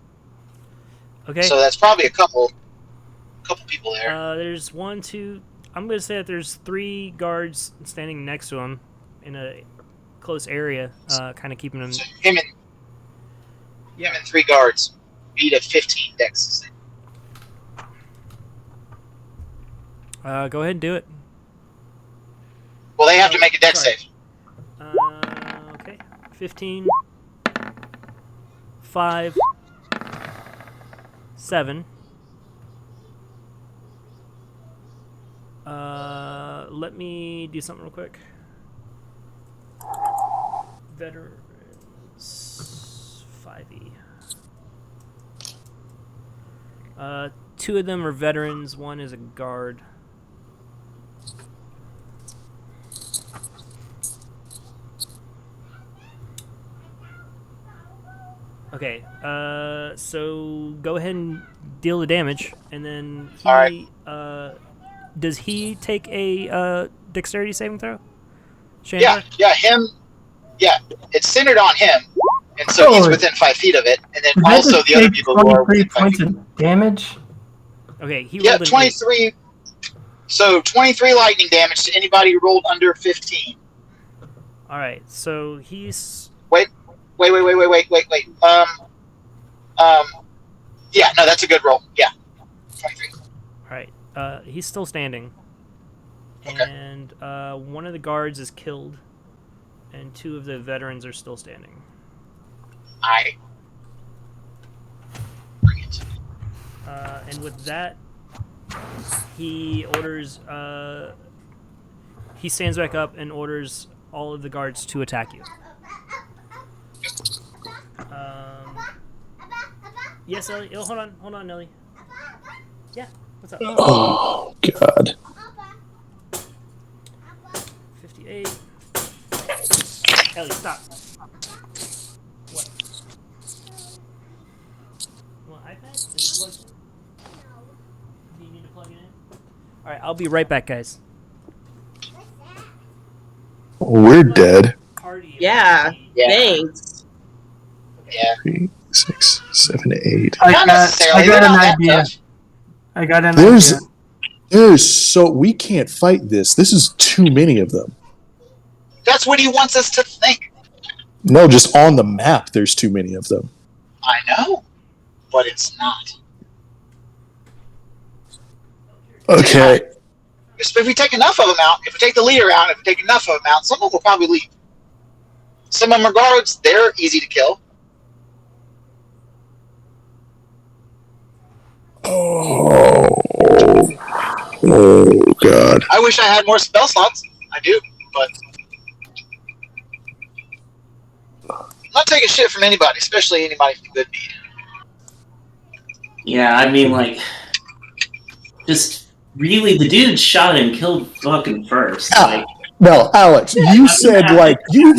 Okay. So that's probably a couple people there. There's 1, 2. I'm gonna say that there's 3 guards standing next to him in a close area, kind of keeping him. So him and 3 guards beat a 15 dex save. Go ahead and do it. Well, they have to make a dex Sorry. save. Okay. 15. 5. 7. Let me do something real quick. Veterans 5e. 2 of them are veterans, 1 is a guard. Okay, so go ahead and deal the damage, and then he, Alright. Does he take a dexterity saving throw? Yeah, him. Yeah, it's centered on him, and so he's Oh. within 5 feet of it, and then Did that also just the other take people who are 23 within 5 points feet. of damage? Okay, he Yeah, rolled an 23. So 23 lightning damage to anybody who rolled under 15. 8. Alright, so he's... Wait. Yeah, no, that's a good roll. Yeah. 23. Alright, he's still standing. Okay. And one of the guards is killed, and 2 of the veterans are still standing. I bring it. And with that, he orders... he stands back up and orders all of the guards to attack you. Yes, Ellie. Oh, hold on, Nelly. Yeah, what's up? Oh God. 58. Ellie, stop. What? You want iPad? Is it plugged in? Do you need to plug it in? Alright, I'll be right back, guys. We're dead. Party. Yeah. Yeah. Thanks. Yeah. 3, 6, 7, 8. Not necessarily. I They're got an not that idea. tough. I got an There's idea. we can't fight this. This is too many of them. That's what he wants us to think. No, just on the map, there's too many of them. I know, but it's not. Okay. If we take enough of them out, if we take the leader out, if we take enough of them out, some of them will probably leave. Some of them are guards. They're easy to kill. Oh Oh God. I wish I had more spell slots. I do, but I'm not taking shit from anybody, especially anybody from Good Beat. Yeah, I mean, like, just really, the dude shot and killed fucking first. Like, No, Alex, you said like you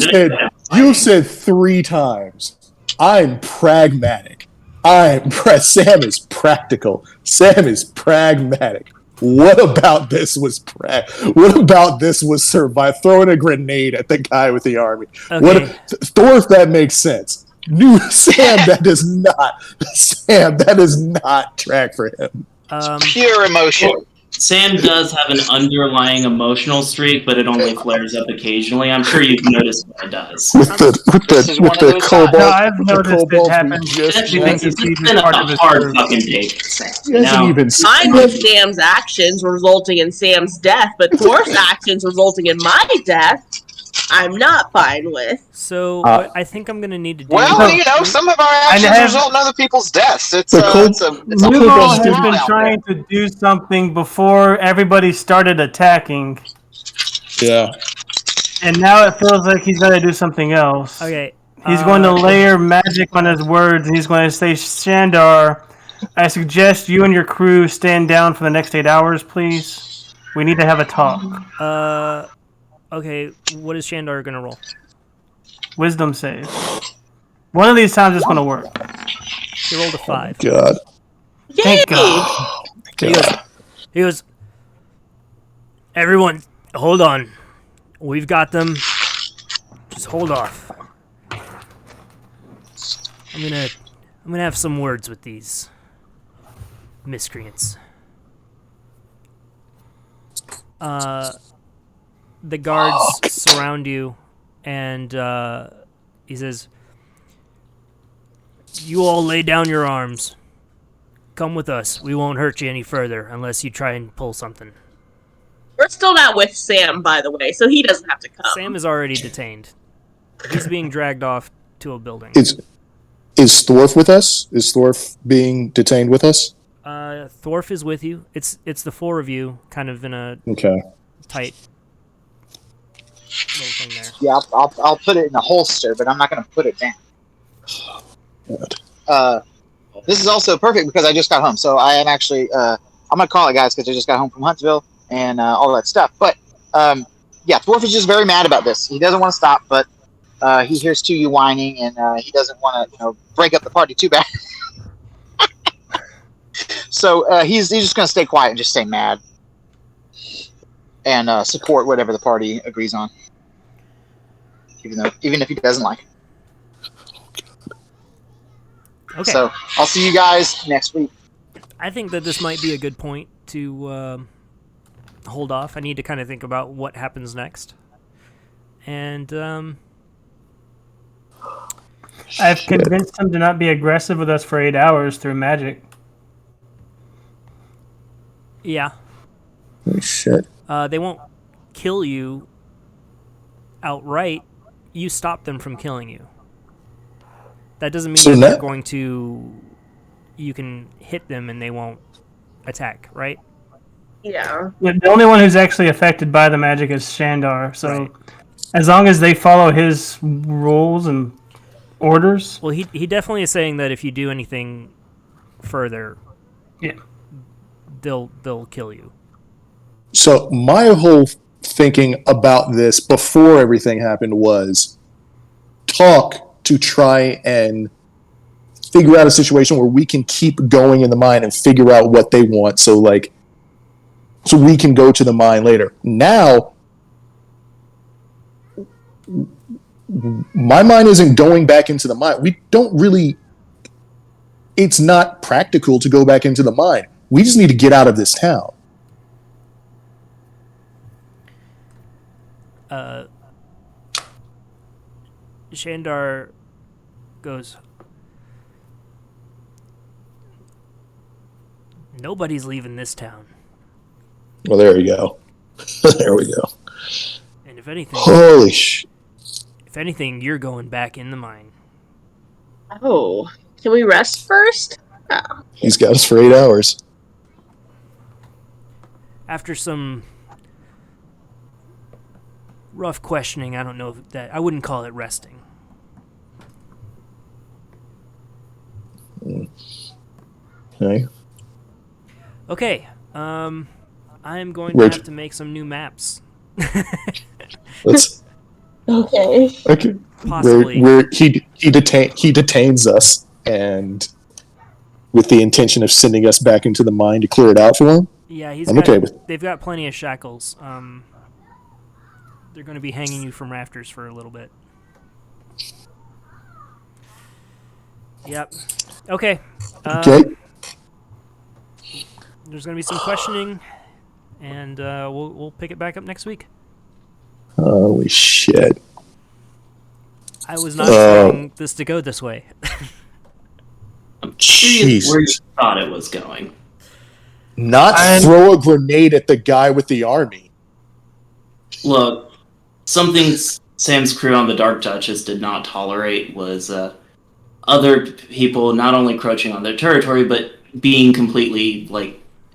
you said 3 times. I'm pragmatic. Sam is practical. Sam is pragmatic. What about this was survive throwing a grenade at the guy with the army? Okay. Thor, that makes sense. New Sam, that does not track for him. Pure emotion. Sam does have an underlying emotional streak, but it only flares up occasionally. I'm sure you've noticed what it does. With This is one of the those cobalt. times. No, I've with the noticed it cobalt, happens. That's You think because he's it's been part a of his hard crew. fucking day for Sam. He hasn't Now, even Fine with Sam's actions resulting in Sam's death, but Thor's actions resulting in my death, I'm not fine with. So what I think I'm gonna need to do. Well, you know, some of our actions have- result in other people's deaths. It's The a Newell whole has world been out trying to do something before everybody started attacking, Yeah. and now it feels like he's going to do something else. Okay. He's going to layer magic on his words, and he's going to say, Shandar, I suggest you and your crew stand down for the next 8 hours, please. We need to have a talk. Okay. What is Shandar gonna roll? Wisdom save. One of these times it's going to work. He rolled a 5. God. Thank God. He goes. Everyone, hold on. We've got them. Just hold off. I'm gonna have some words with these miscreants. The guards surround you, and he says, "You all lay down your arms. Come with us. We won't hurt you any further unless you try and pull something." We're still not with Sam, by the way, so he doesn't have to come. Sam is already detained. He's being dragged off to a building. Is Thorf with us? Is Thorf being detained with us? Thorf is with you. It's the 4 of you, kind of in a Okay. tight little thing there. Yeah, I'll put it in a holster, but I'm not going to put it down. God. This is also perfect because I just got home, so I am actually I'm going to call it, guys, because I just got home from Huntsville and all that stuff. But yeah, Thorf is just very mad about this. He doesn't want to stop, but he hears 2 whining, and he doesn't want to break up the party too bad. So he's just going to stay quiet and just stay mad and support whatever the party agrees on, even if he doesn't like it. Okay. So I'll see you guys next week. I think that this might be a good point to hold off. I need to kind of think about what happens next. And I've convinced him to not be aggressive with us for 8 hours through magic. yeah, Oh, shit. they won't kill you outright. You stop them from killing you. That doesn't mean So that now- they're going to. You can hit them and they won't attack, right? Yeah. The only one who's actually affected by the magic is Shandar, so Right. as long as they follow his rules and orders, Well, he definitely is saying that if you do anything further, yeah. they'll kill you. So my whole thinking about this before everything happened was talk to try and figure out a situation where we can keep going in the mine and figure out what they want. So we can go to the mine later. Now, my mind isn't going back into the mine. We don't really. It's not practical to go back into the mine. We just need to get out of this town. Shandar goes, "Nobody's leaving this town. Well, there we go. There we go. And if anything, Holy sh! you're going back in the mine." Oh, can we rest first? He's got us for 8 hours. after some rough questioning, I don't know if that I wouldn't call it resting. Okay. Okay, I'm going to have to make some new maps. Let's. Okay. Okay. Possibly. He detains us, and with the intention of sending us back into the mine to clear it out for him. Yeah, they've got plenty of shackles. They're going to be hanging you from rafters for a little bit. Yep. Okay. Okay. There's going to be some questioning, and we'll pick it back up next week. Holy shit. I was not expecting this to go this way. I'm curious where you thought it was going. Not throw a grenade at the guy with the army. Look, something Sam's crew on the Dark Duchess did not tolerate was other people not only encroaching on their territory, but being completely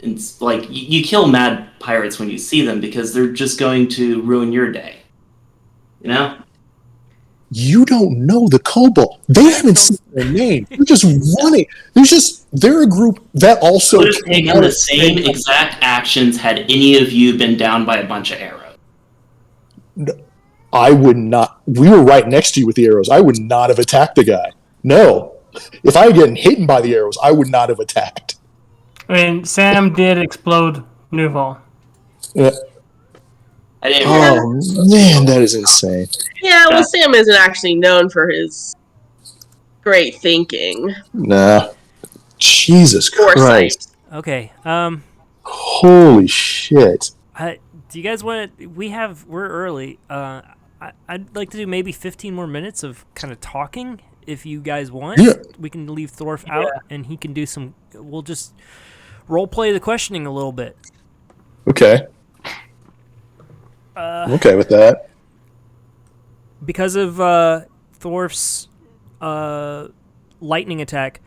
you kill mad pirates when you see them because they're just going to ruin your day. You know? You don't know the Cobalt. They haven't seen their name. They're just running. They're a group that also would have taken the same exact actions had any of you been down by a bunch of arrows. I would not. We were right next to you with the arrows. I would not have attacked the guy. No. If I had gotten hit by the arrows, I would not have attacked. I mean, Sam did explode Nuval. Yeah. I didn't Man, that is insane. Yeah, well, Sam isn't actually known for his great thinking. Nah. Jesus Christ. Okay. Holy shit. Do you guys want to? We're early. I'd like to do maybe 15 more minutes of kind of talking. If you guys want, we can leave Thorf out, and he can do some. We'll just role play the questioning a little bit. Okay. I'm okay with that. Because of Thorf's lightning attack,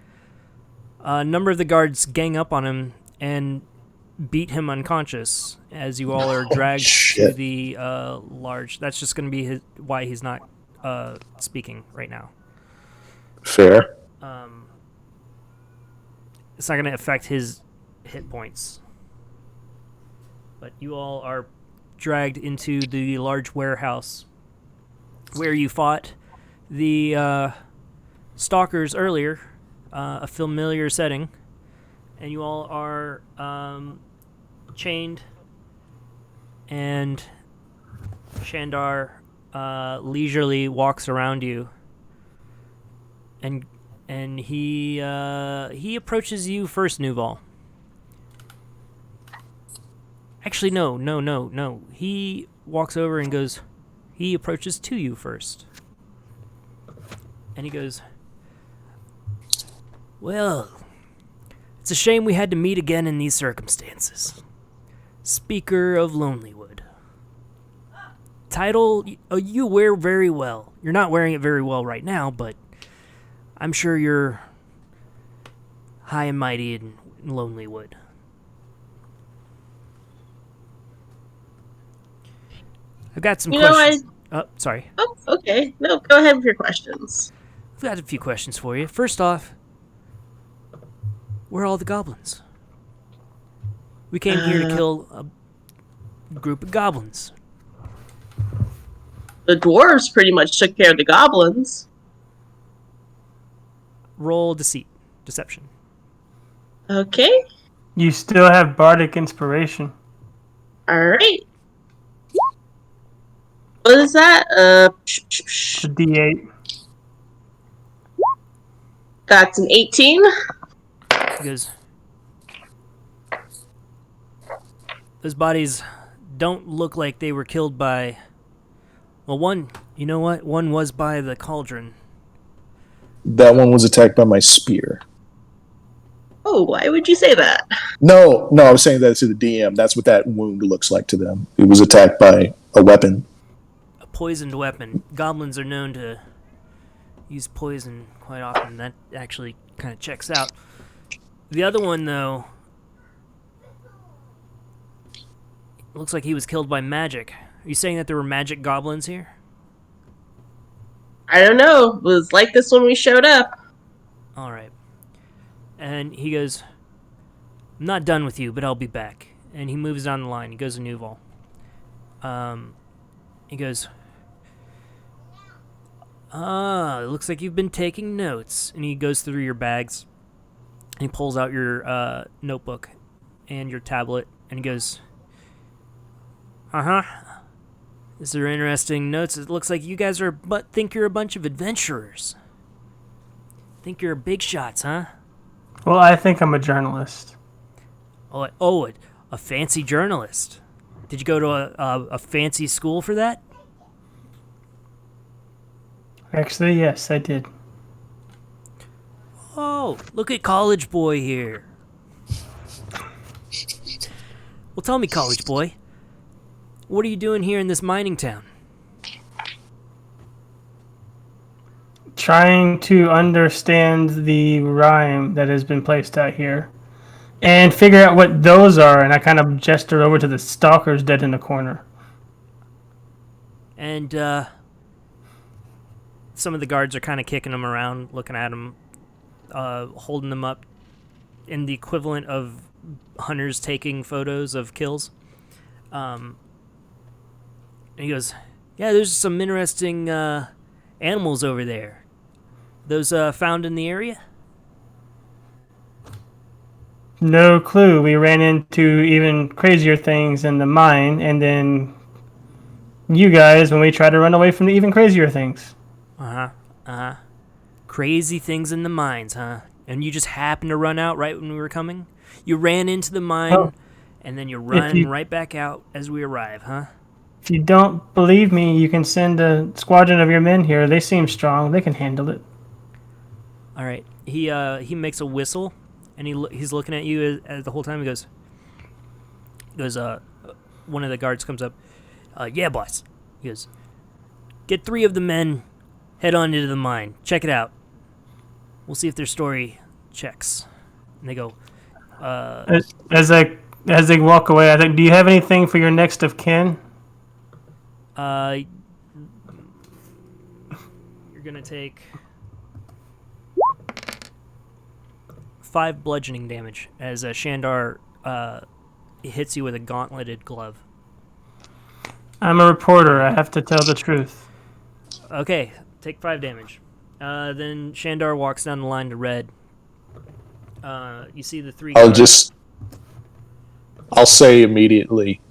a number of the guards gang up on him and beat him unconscious as you all are dragged to the large. That's just going to be why he's not speaking right now. Fair. It's not going to affect his hit points. But you all are dragged into the large warehouse where you fought the stalkers earlier, a familiar setting, and you all are chained, and Shandar leisurely walks around you, and he approaches you first, Nuval. Actually, no. He walks over and goes. He approaches to you first, and he goes, "Well, it's a shame we had to meet again in these circumstances. Speaker of Lonelywood. Title you wear very well. You're not wearing it very well right now, but I'm sure you're high and mighty in Lonelywood." I've got some questions. Sorry. Oh, okay. No, go ahead with your questions. I've got a few questions for you. First off, where are all the goblins? We came here to kill a group of goblins. The dwarves pretty much took care of the goblins. Roll deception. Okay. You still have bardic inspiration. All right. What is that? It's a D8. That's an 18. Because those bodies don't look like they were killed by... Well, one, you know what? One was by the cauldron. That one was attacked by my spear. Oh, why would you say that? No, I was saying that to the DM. That's what that wound looks like to them. It was attacked by a weapon. A poisoned weapon. Goblins are known to use poison quite often. That actually kind of checks out. The other one, though, Looks like he was killed by magic. Are you saying that there were magic goblins here? I don't know. It was like this when we showed up. All right. And he goes, I'm not done with you, but I'll be back. And he moves down the line. He goes to Nuval. He goes, it looks like you've been taking notes. And he goes through your bags. And he pulls out your notebook and your tablet. And he goes, These are interesting notes. It looks like you guys think you're a bunch of adventurers. Think you're big shots, huh? Well, I think I'm a journalist. A fancy journalist. Did you go to a fancy school for that? Actually, yes, I did. Oh, look at college boy here. Well, tell me, college boy, what are you doing here in this mining town? Trying to understand the rhyme that has been placed out here and figure out what those are. And I kind of gesture over to the stalkers dead in the corner. And some of the guards are kind of kicking him around, looking at him, holding them up in the equivalent of hunters taking photos of kills. And he goes, yeah, there's some interesting animals over there. Those found in the area? No clue. We ran into even crazier things in the mine, and then you guys when we tried to run away from the even crazier things. Crazy things in the mines, huh? And you just happened to run out right when we were coming? You ran into the mine, and then you run right back out as we arrive, huh? If you don't believe me, you can send a squadron of your men here. They seem strong. They can handle it. All right. He makes a whistle, and he's looking at you as the whole time. He goes, one of the guards comes up. Yeah, boss. He goes, get 3 of the men, head on into the mine. Check it out. We'll see if their story checks. And they go, As they walk away, I think, do you have anything for your next of kin? You're gonna take 5 bludgeoning damage as Shandar hits you with a gauntleted glove. I'm a reporter. I have to tell the truth. Okay, take 5 damage. Then Shandar walks down the line to Red. You see the 3 guards. I'll say immediately,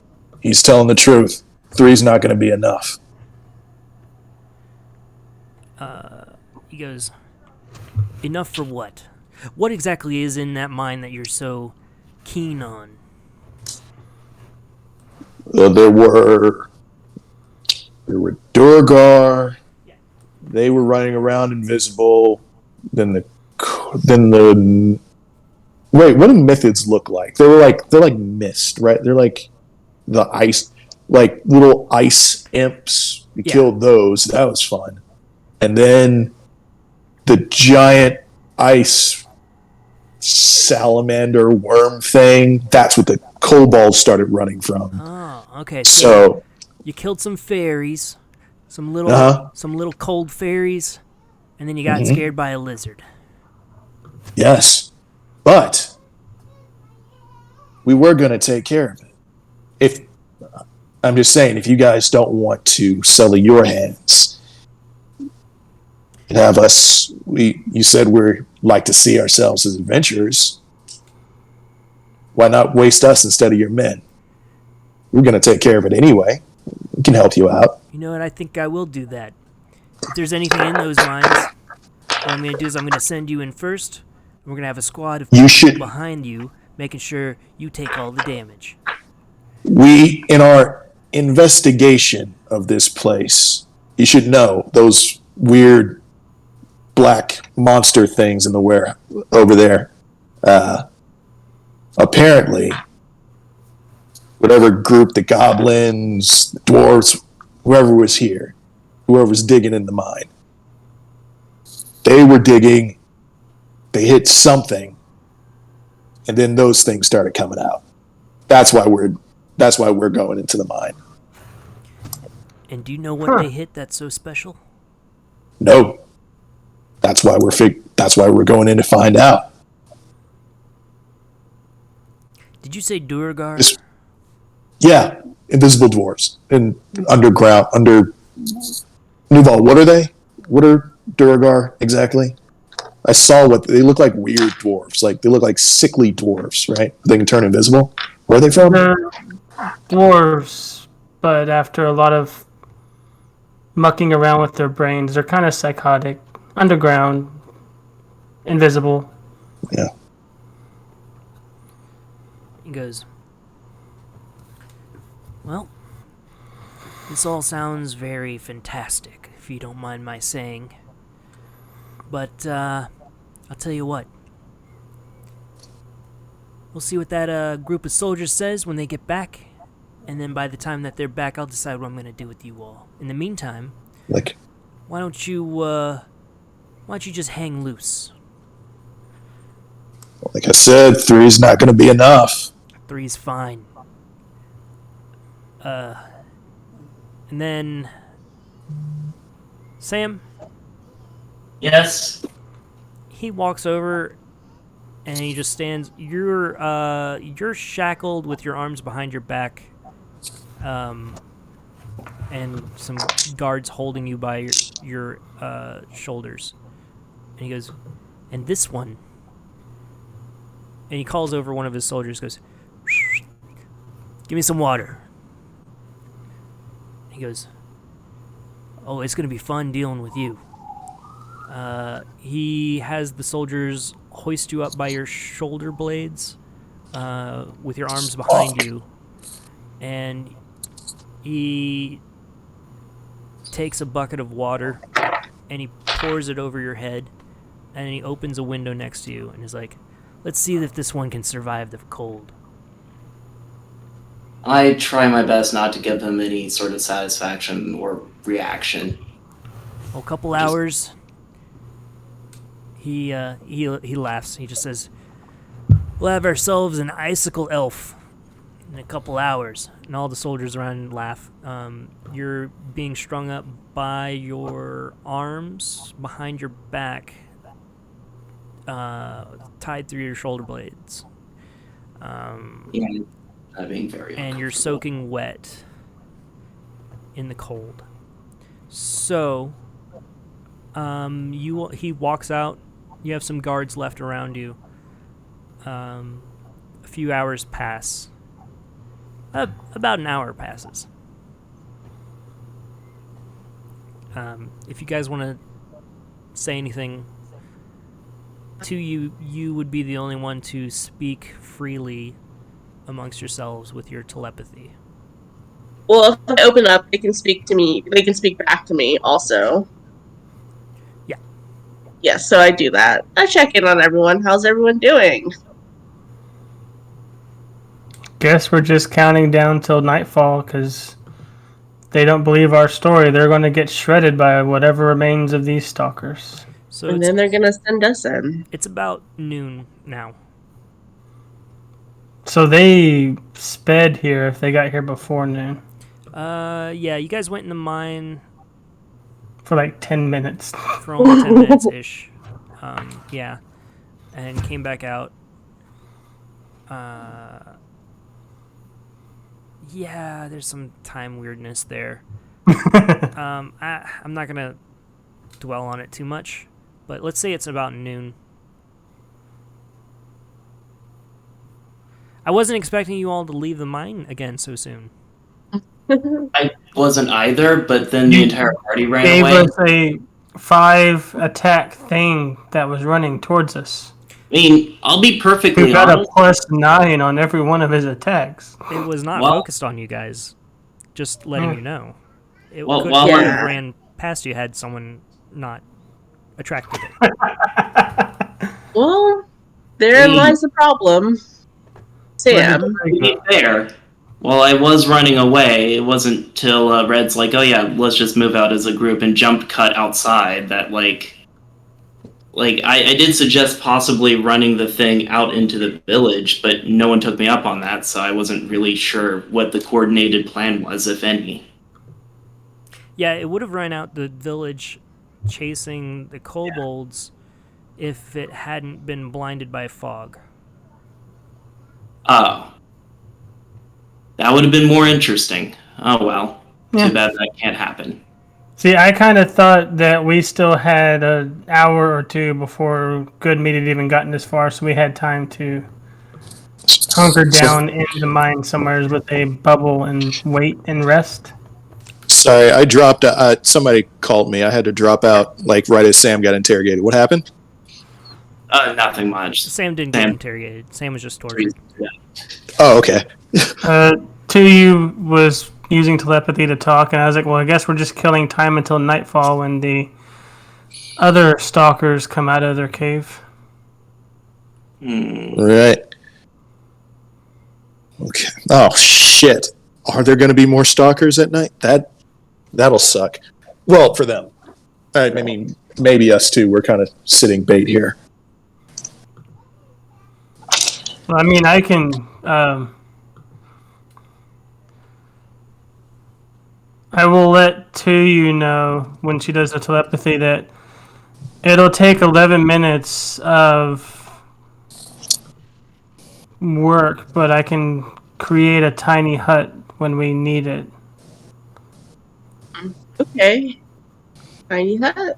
he's telling the truth. 3's not going to be enough. He goes, enough for what? What exactly is in that mine that you're so keen on? There were Durgar. They were running around invisible. Then the wait, what do mythids look like? They're like mist, right? They're like the ice, like little ice imps. We killed those. That was fun. And then the giant ice salamander worm thing. That's what the kobolds started running from. Oh, okay. So you killed some fairies, some little cold fairies, and then you got scared by a lizard. Yes, but we were going to take care of it. I'm just saying, if you guys don't want to sully your hands and have us, you said we're like to see ourselves as adventurers. Why not waste us instead of your men? We're going to take care of it anyway. We can help you out. You know what? I think I will do that. If there's anything in those mines, what I'm going to do is I'm going to send you in first. We're going to have a squad of people behind you, making sure you take all the damage. We, in our investigation of this place, you should know those weird black monster things in the warehouse over there. Apparently, whatever group, the goblins, the dwarves, whoever was here, whoever's digging in the mine, they were digging, they hit something, and then those things started coming out. That's why That's why we're going into the mine. And do you know what they hit that's so special? No. That's why we're going in to find out. Did you say Duergar? Yeah, invisible dwarves in underground under Nuval. What are they? What are Duergar exactly? I saw what they look like. Weird dwarves. Like they look like sickly dwarves, right? They can turn invisible. Where are they from? They're dwarves, but after a lot of mucking around with their brains, they're kind of psychotic. Underground, invisible. Yeah. He goes, well, this all sounds very fantastic, if you don't mind my saying. But, I'll tell you what. We'll see what that group of soldiers says when they get back, and then by the time that they're back, I'll decide what I'm going to do with you all. In the meantime, why don't you just hang loose? Like I said, 3's not going to be enough. 3's fine. And then Sam? Yes? He walks over and he just stands. You're shackled with your arms behind your back, and some guards holding you by your shoulders. And he goes, and this one. And he calls over one of his soldiers. Goes, give me some water. He goes, oh, it's gonna be fun dealing with you. He has the soldiers hoist you up by your shoulder blades, with your arms behind you, and he takes a bucket of water and he pours it over your head, and he opens a window next to you and is like, let's see if this one can survive the cold. I try my best not to give him any sort of satisfaction or reaction. A couple hours. He laughs. He just says, we'll have ourselves an icicle elf in a couple hours. And all the soldiers around laugh. You're being strung up by your arms behind your back, tied through your shoulder blades. Being very and you're soaking wet in the cold. So, he walks out. You have some guards left around you. A few hours pass. About an hour passes. If you guys want to say anything to you, you would be the only one to speak freely amongst yourselves with your telepathy. Well, if I open up, they can speak to me. They can speak back to me also. Yeah. Yes, so I do that. I check in on everyone. How's everyone doing? Guess we're just counting down till nightfall because they don't believe our story. They're going to get shredded by whatever remains of these stalkers. So and then they're going to send us in. It's about noon now. So they sped here if they got here before noon. Yeah, you guys went in the mine for like 10 minutes. For only 10 minutes-ish. Yeah. And came back out. Yeah, there's some time weirdness there. I'm not going to dwell on it too much, but let's say it's about noon. I wasn't expecting you all to leave the mine again so soon. I wasn't either, but then the entire party ran gave away. Us a 5 attack thing that was running towards us. I mean, I'll be perfectly We got honest. a +9 on every one of his attacks. It was not focused on you guys. Just letting you know. It Well, could while have we're- ran past you had someone not attracted it. Well, therein lies the problem. Sam. To be fair, while I was running away, it wasn't till Red's like, oh yeah, let's just move out as a group and jump cut outside that, like, like I did suggest possibly running the thing out into the village, but no one took me up on that, so I wasn't really sure what the coordinated plan was, if any. Yeah, it would have run out the village chasing the kobolds if it hadn't been blinded by fog. Oh. That would have been more interesting. Oh well. Yeah. Too bad that can't happen. See, I kind of thought that we still had an hour or two before Good Meat had even gotten this far, so we had time to hunker down in the mine somewhere with a bubble and wait and rest. Sorry, I dropped. Somebody called me. I had to drop out like right as Sam got interrogated. What happened? Nothing much. Sam didn't get interrogated. Sam was just tortured. Yeah. Oh, okay. Tuyu was using telepathy to talk, and I was like, well, I guess we're just killing time until nightfall when the other stalkers come out of their cave. Right. Okay. Oh, shit. Are there going to be more stalkers at night? That'll suck. Well, for them. I mean, maybe us too. We're kind of sitting bait here. Well, I mean, I can... I will let Tuyu know when she does the telepathy that it'll take 11 minutes of work, but I can create a tiny hut when we need it. Okay. Tiny hut.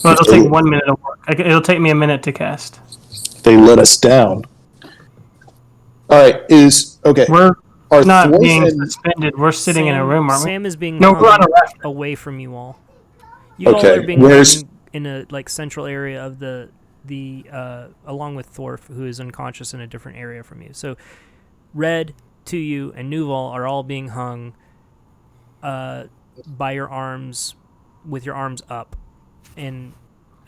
Well, it'll take 1 minute of work. It'll take me a minute to cast. They let us down. All right, okay. We're Are not Thorfinn- being suspended. We're sitting in a room, aren't we? Sam is being No, we're on hung a raft. away from you all. You all Okay, are being where's- hung in a central area of the along with Thorf, who is unconscious in a different area from you. So Red, Tuyu, and Nuval are all being hung by your arms, with your arms up, in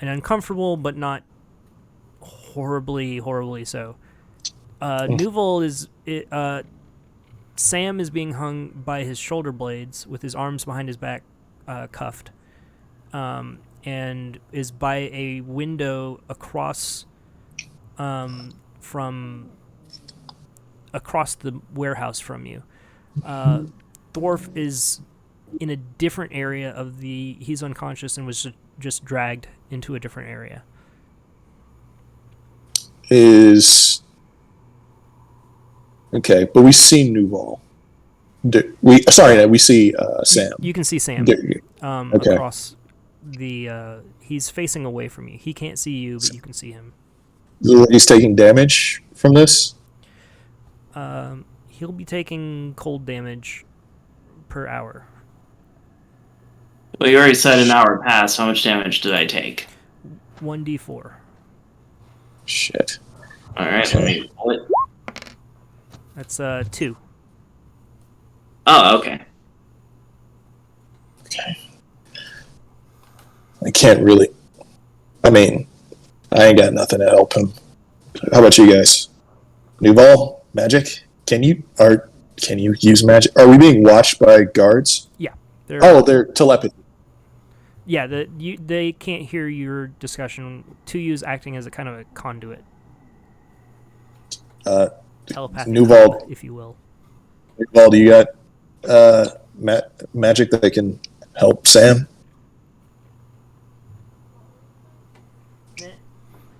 an uncomfortable but not horribly so. Nuval is Sam is being hung by his shoulder blades with his arms behind his back, cuffed, and is by a window across across the warehouse from you. Thorf is in a different area of he's unconscious and was just dragged into a different area. Okay, but we see Nuval. We see Sam. You can see Sam Okay. across the. He's facing away from you. He can't see you, but you can see him. He's taking damage from this. He'll be taking cold damage per hour. Well, you already said an hour passed. How much damage did I take? 1d4. Shit. All right, let me roll it. That's 2. Oh, okay. Okay. I can't really. I mean, I ain't got nothing to help him. How about you guys? Nuval, magic? Can you use magic? Are we being watched by guards? Yeah. They're telepathy. Yeah, they can't hear your discussion. Tuyu's acting as a kind of a conduit. Telepathic Nuval, conduit, if you will. Nuval, do you got magic that can help Sam?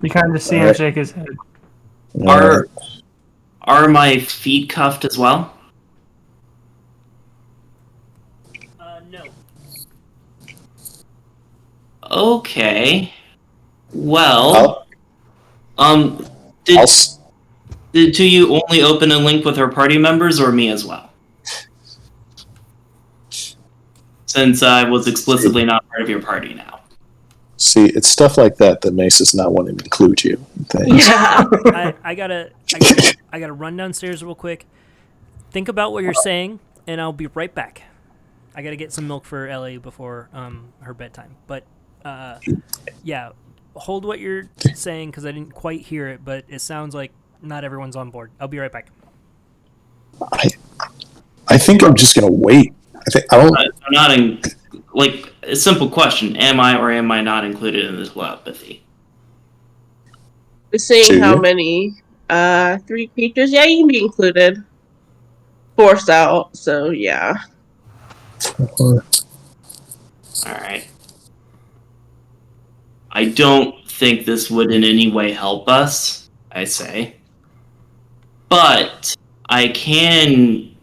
You kind of see him shake his head. Are my feet cuffed as well? No. Okay. Well, did Tuyu only open a link with her party members or me as well? Since I was explicitly not part of your party now. See, it's stuff like that that makes us not want to include you. Thanks. Yeah. I gotta run downstairs real quick. Think about what you're saying, and I'll be right back. I gotta get some milk for Ellie before her bedtime. But yeah, hold what you're saying because I didn't quite hear it, but it sounds like not everyone's on board. I'll be right back. I think I'm just gonna wait. like a simple question: am I or am I not included in this telepathy? We're seeing Two. how many 3 creatures. Yeah, you can be included. Forced out, so yeah. All right. I don't think this would in any way help us, I say. But I can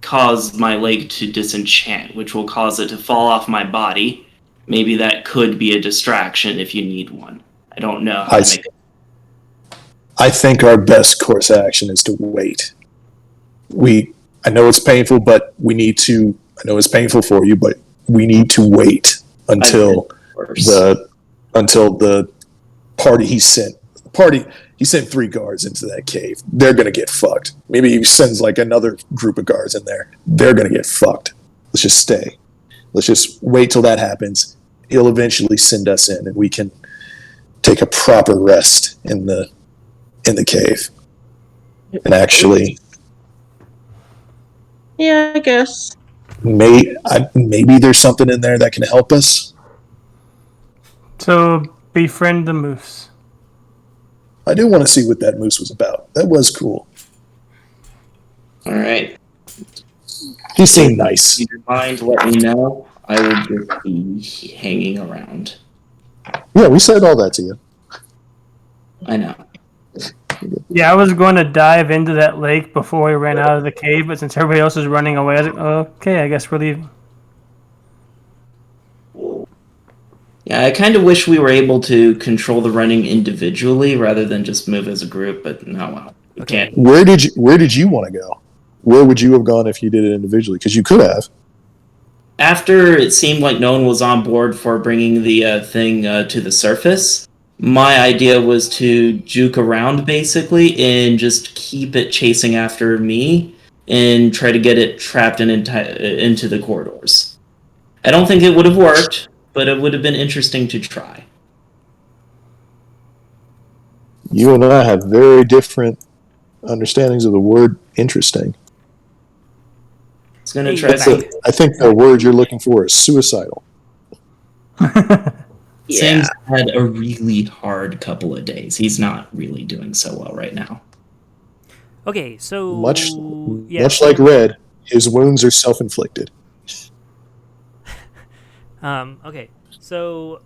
cause my leg to disenchant, which will cause it to fall off my body. Maybe that could be a distraction if you need one. I don't know how to make it. I think our best course of action is to wait. I know it's painful, but we need to. I know it's painful for you, but we need to wait until the party he sent. He sent 3 guards into that cave. They're gonna get fucked. Maybe he sends like another group of guards in there. They're gonna get fucked. Let's just stay. Let's just wait till that happens. He'll eventually send us in, and we can take a proper rest in the cave. And actually, Yeah, I guess. maybe there's something in there that can help us. So befriend the moose. I do want to see what that moose was about. That was cool. All right. He seemed nice. If you mind, let me know. I will just be hanging around. Yeah, we said all that to you. I know. Yeah, I was going to dive into that lake before we ran out of the cave, but since everybody else is running away, I was like, okay, I guess we're leaving. Yeah, I kind of wish we were able to control the running individually rather than just move as a group, but no, well, we can't. Where did you want to go? Where would you have gone if you did it individually? Because you could have. After it seemed like no one was on board for bringing the thing to the surface, my idea was to juke around basically and just keep it chasing after me and try to get it trapped into the corridors. I don't think it would have worked, but it would have been interesting to try. You and I have very different understandings of the word interesting. It's gonna try. I think the word you're looking for is suicidal. Sam's had a really hard couple of days. He's not really doing so well right now. Okay, so Much like Red, his wounds are self-inflicted. Okay, so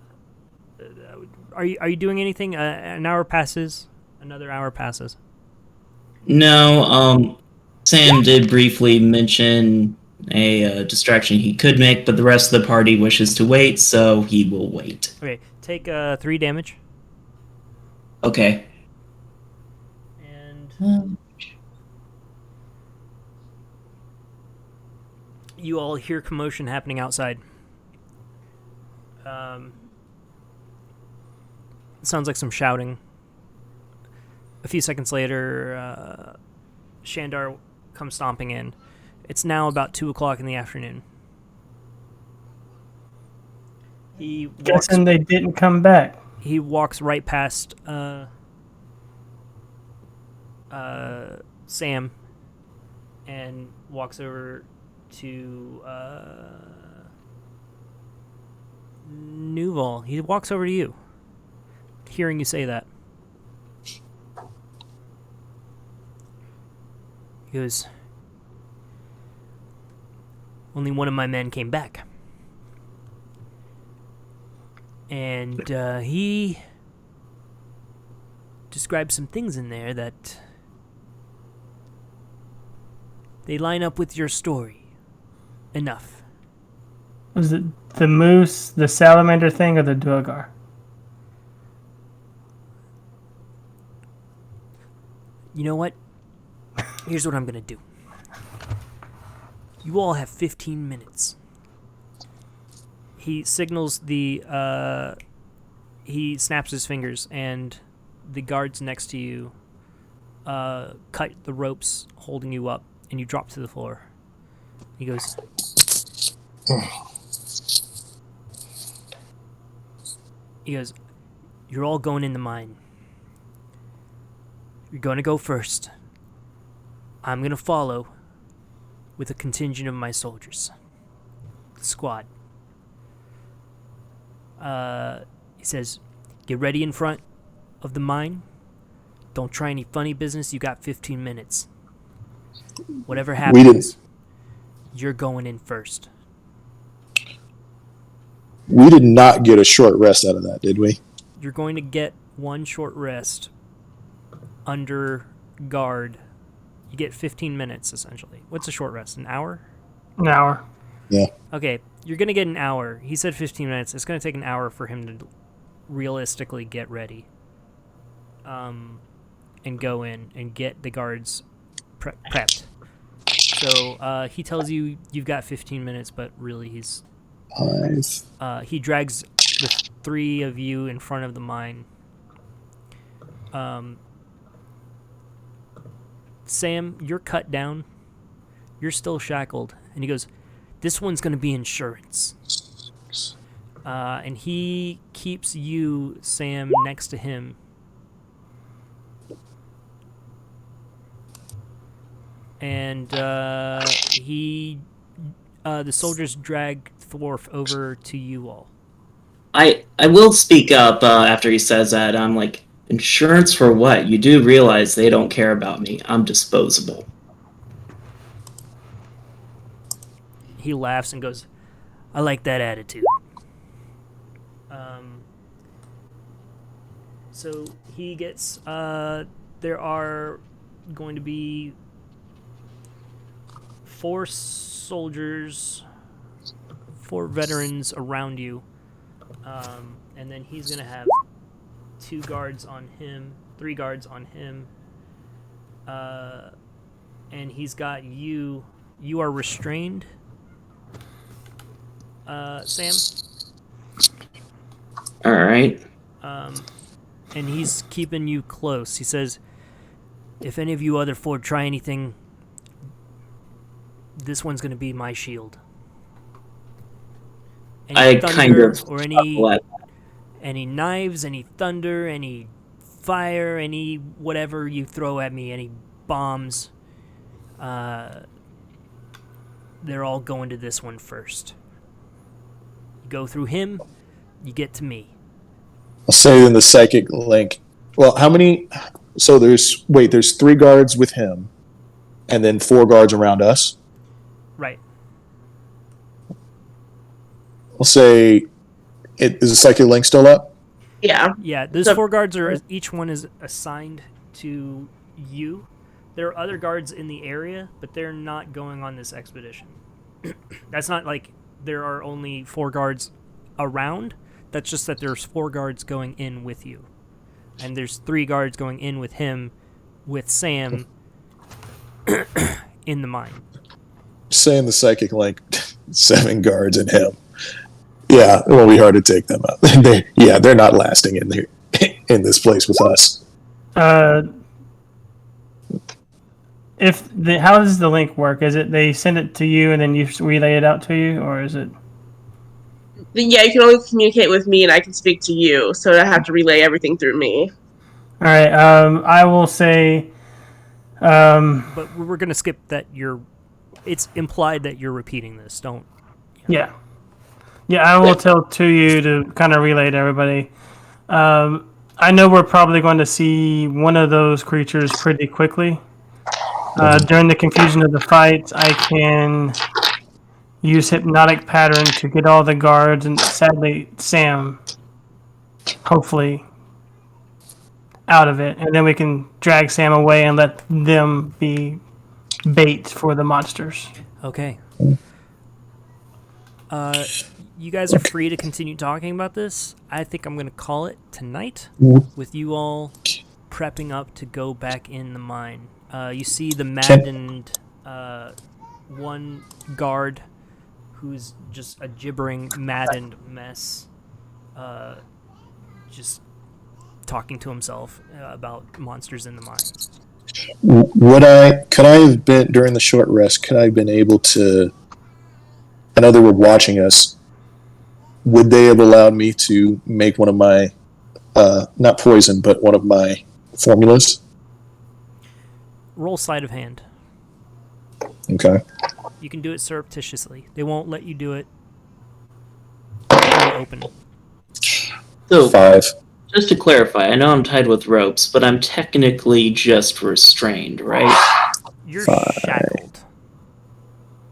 are you doing anything? An hour passes, another hour passes. No, Sam did briefly mention a distraction he could make, but the rest of the party wishes to wait, so he will wait. Okay, take 3 damage. Okay. And you all hear commotion happening outside. Sounds like some shouting. A few seconds later, Shandar comes stomping in. It's now about 2 o'clock in the afternoon. He walks, Guessing they didn't come back. He walks right past Sam and walks over to Nuval. He walks over to you, hearing you say that. He goes, only one of my men came back. And he described some things in there that they line up with your story. Enough. Was it the moose, the salamander thing, or the Duergar? You know what? Here's what I'm gonna do. You all have 15 minutes. He signals the, he snaps his fingers, and the guards next to you cut the ropes holding you up, and you drop to the floor. He goes, you're all going in the mine. You're going to go first. I'm going to follow with a contingent of my soldiers. The squad. He says, "Get ready in front of the mine. Don't try any funny business. You got 15 minutes. Whatever happens, you're going in first." We did not get a short rest out of that, did we? You're going to get one short rest under guard. You get 15 minutes, essentially. What's a short rest? An hour? An hour. Yeah. Okay, you're going to get an hour. He said 15 minutes. It's going to take an hour for him to realistically get ready. And go in and get the guards prepped. So he tells you you've got 15 minutes, but really he drags the three of you in front of the mine. Sam, you're cut down. You're still shackled. And he goes, "This one's going to be insurance." And he keeps you, Sam, next to him. And the soldiers drag Thorf over to you all. I will speak up after he says that. I'm like, insurance for what? You do realize they don't care about me. I'm disposable. He laughs and goes, "I like that attitude." So he gets, there are going to be 4 soldiers, 4 veterans around you, and then he's going to have 2 guards on him, 3 guards on him, and he's got you. You are restrained, Sam. All right. And he's keeping you close. He says, "If any of you other 4 try anything, this one's going to be my shield." Any thunder or any knives, any thunder, any fire, any whatever you throw at me, any bombs, they're all going to this one first. You go through him, you get to me. I'll say then the psychic link. Well, how many? So there's 3 guards with him, and then 4 guards around us. Right. I'll say, is the psychic link still up? Yeah. Yeah, those 4 guards are, each one is assigned to you. There are other guards in the area, but they're not going on this expedition. That's not like there are only 4 guards around. That's just that there's 4 guards going in with you. And there's 3 guards going in with him, with Sam, in the mine. Saying the psychic link, 7 guards and him. Yeah, it won't be hard to take them out. They're not lasting in there, in this place with us. How does the link work? Is it they send it to you and then you relay it out to you, or is it? Yeah, you can only communicate with me, and I can speak to you, so I have to relay everything through me. All right. I will say. But we're gonna skip that. It's implied that you're repeating this. Don't. Yeah. Yeah, I will tell to you to kind of relay to everybody. I know we're probably going to see one of those creatures pretty quickly. During the confusion of the fight, I can use hypnotic pattern to get all the guards, and sadly, Sam, hopefully, out of it. And then we can drag Sam away and let them be bait for the monsters. Okay. You guys are free to continue talking about this. I think I'm going to call it tonight with you all prepping up to go back in the mine. You see the maddened one guard who's just a gibbering, maddened mess, just talking to himself about monsters in the mine. Could I have been, during the short rest, could I have been able to, I know they were watching us, would they have allowed me to make one of my, not poison, but one of my formulas? Roll sleight of hand. Okay. You can do it surreptitiously. They won't let you do it in the open. So, 5. just to clarify, I know I'm tied with ropes, but I'm technically just restrained, right? You're 5. shackled.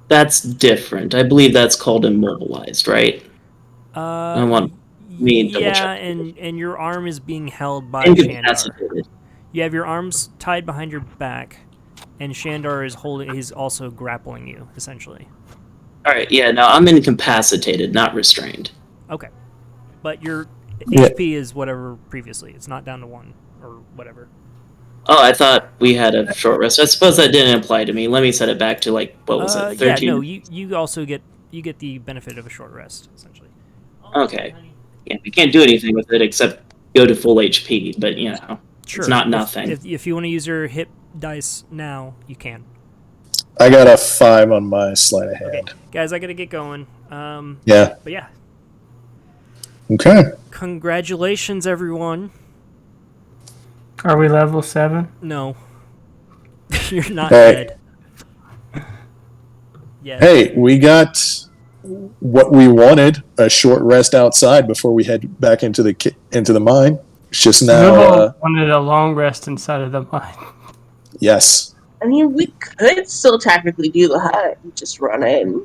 That's different. I believe that's called immobilized, right? I want me to double yeah, check. and your arm is being held by Shandar. Incapacitated. You have your arms tied behind your back, and Shandar is holding. He's also grappling you, essentially. All right, yeah, no, I'm incapacitated, not restrained. Okay, but your Yeah. HP is whatever previously. It's not down to 1 or whatever. Oh, I thought we had a short rest. I suppose that didn't apply to me. Let me set it back to like what was it? 13. Yeah, no, you also get the benefit of a short rest, essentially. Okay. Yeah, we can't do anything with it except go to full HP. But you know, Sure. it's not nothing. If you want to use your hit dice now, you can. I got a 5 on my sleight of hand. Okay, guys, I gotta get going. Yeah. But yeah, Okay. congratulations, everyone. Are we level 7? No, you're not Hey. dead. Yes. Hey, we got what we wanted, a short rest outside before we head back into the mine. It's just now, Noble wanted a long rest inside of the mine. yes. I mean, we could still technically do the hut and just run in.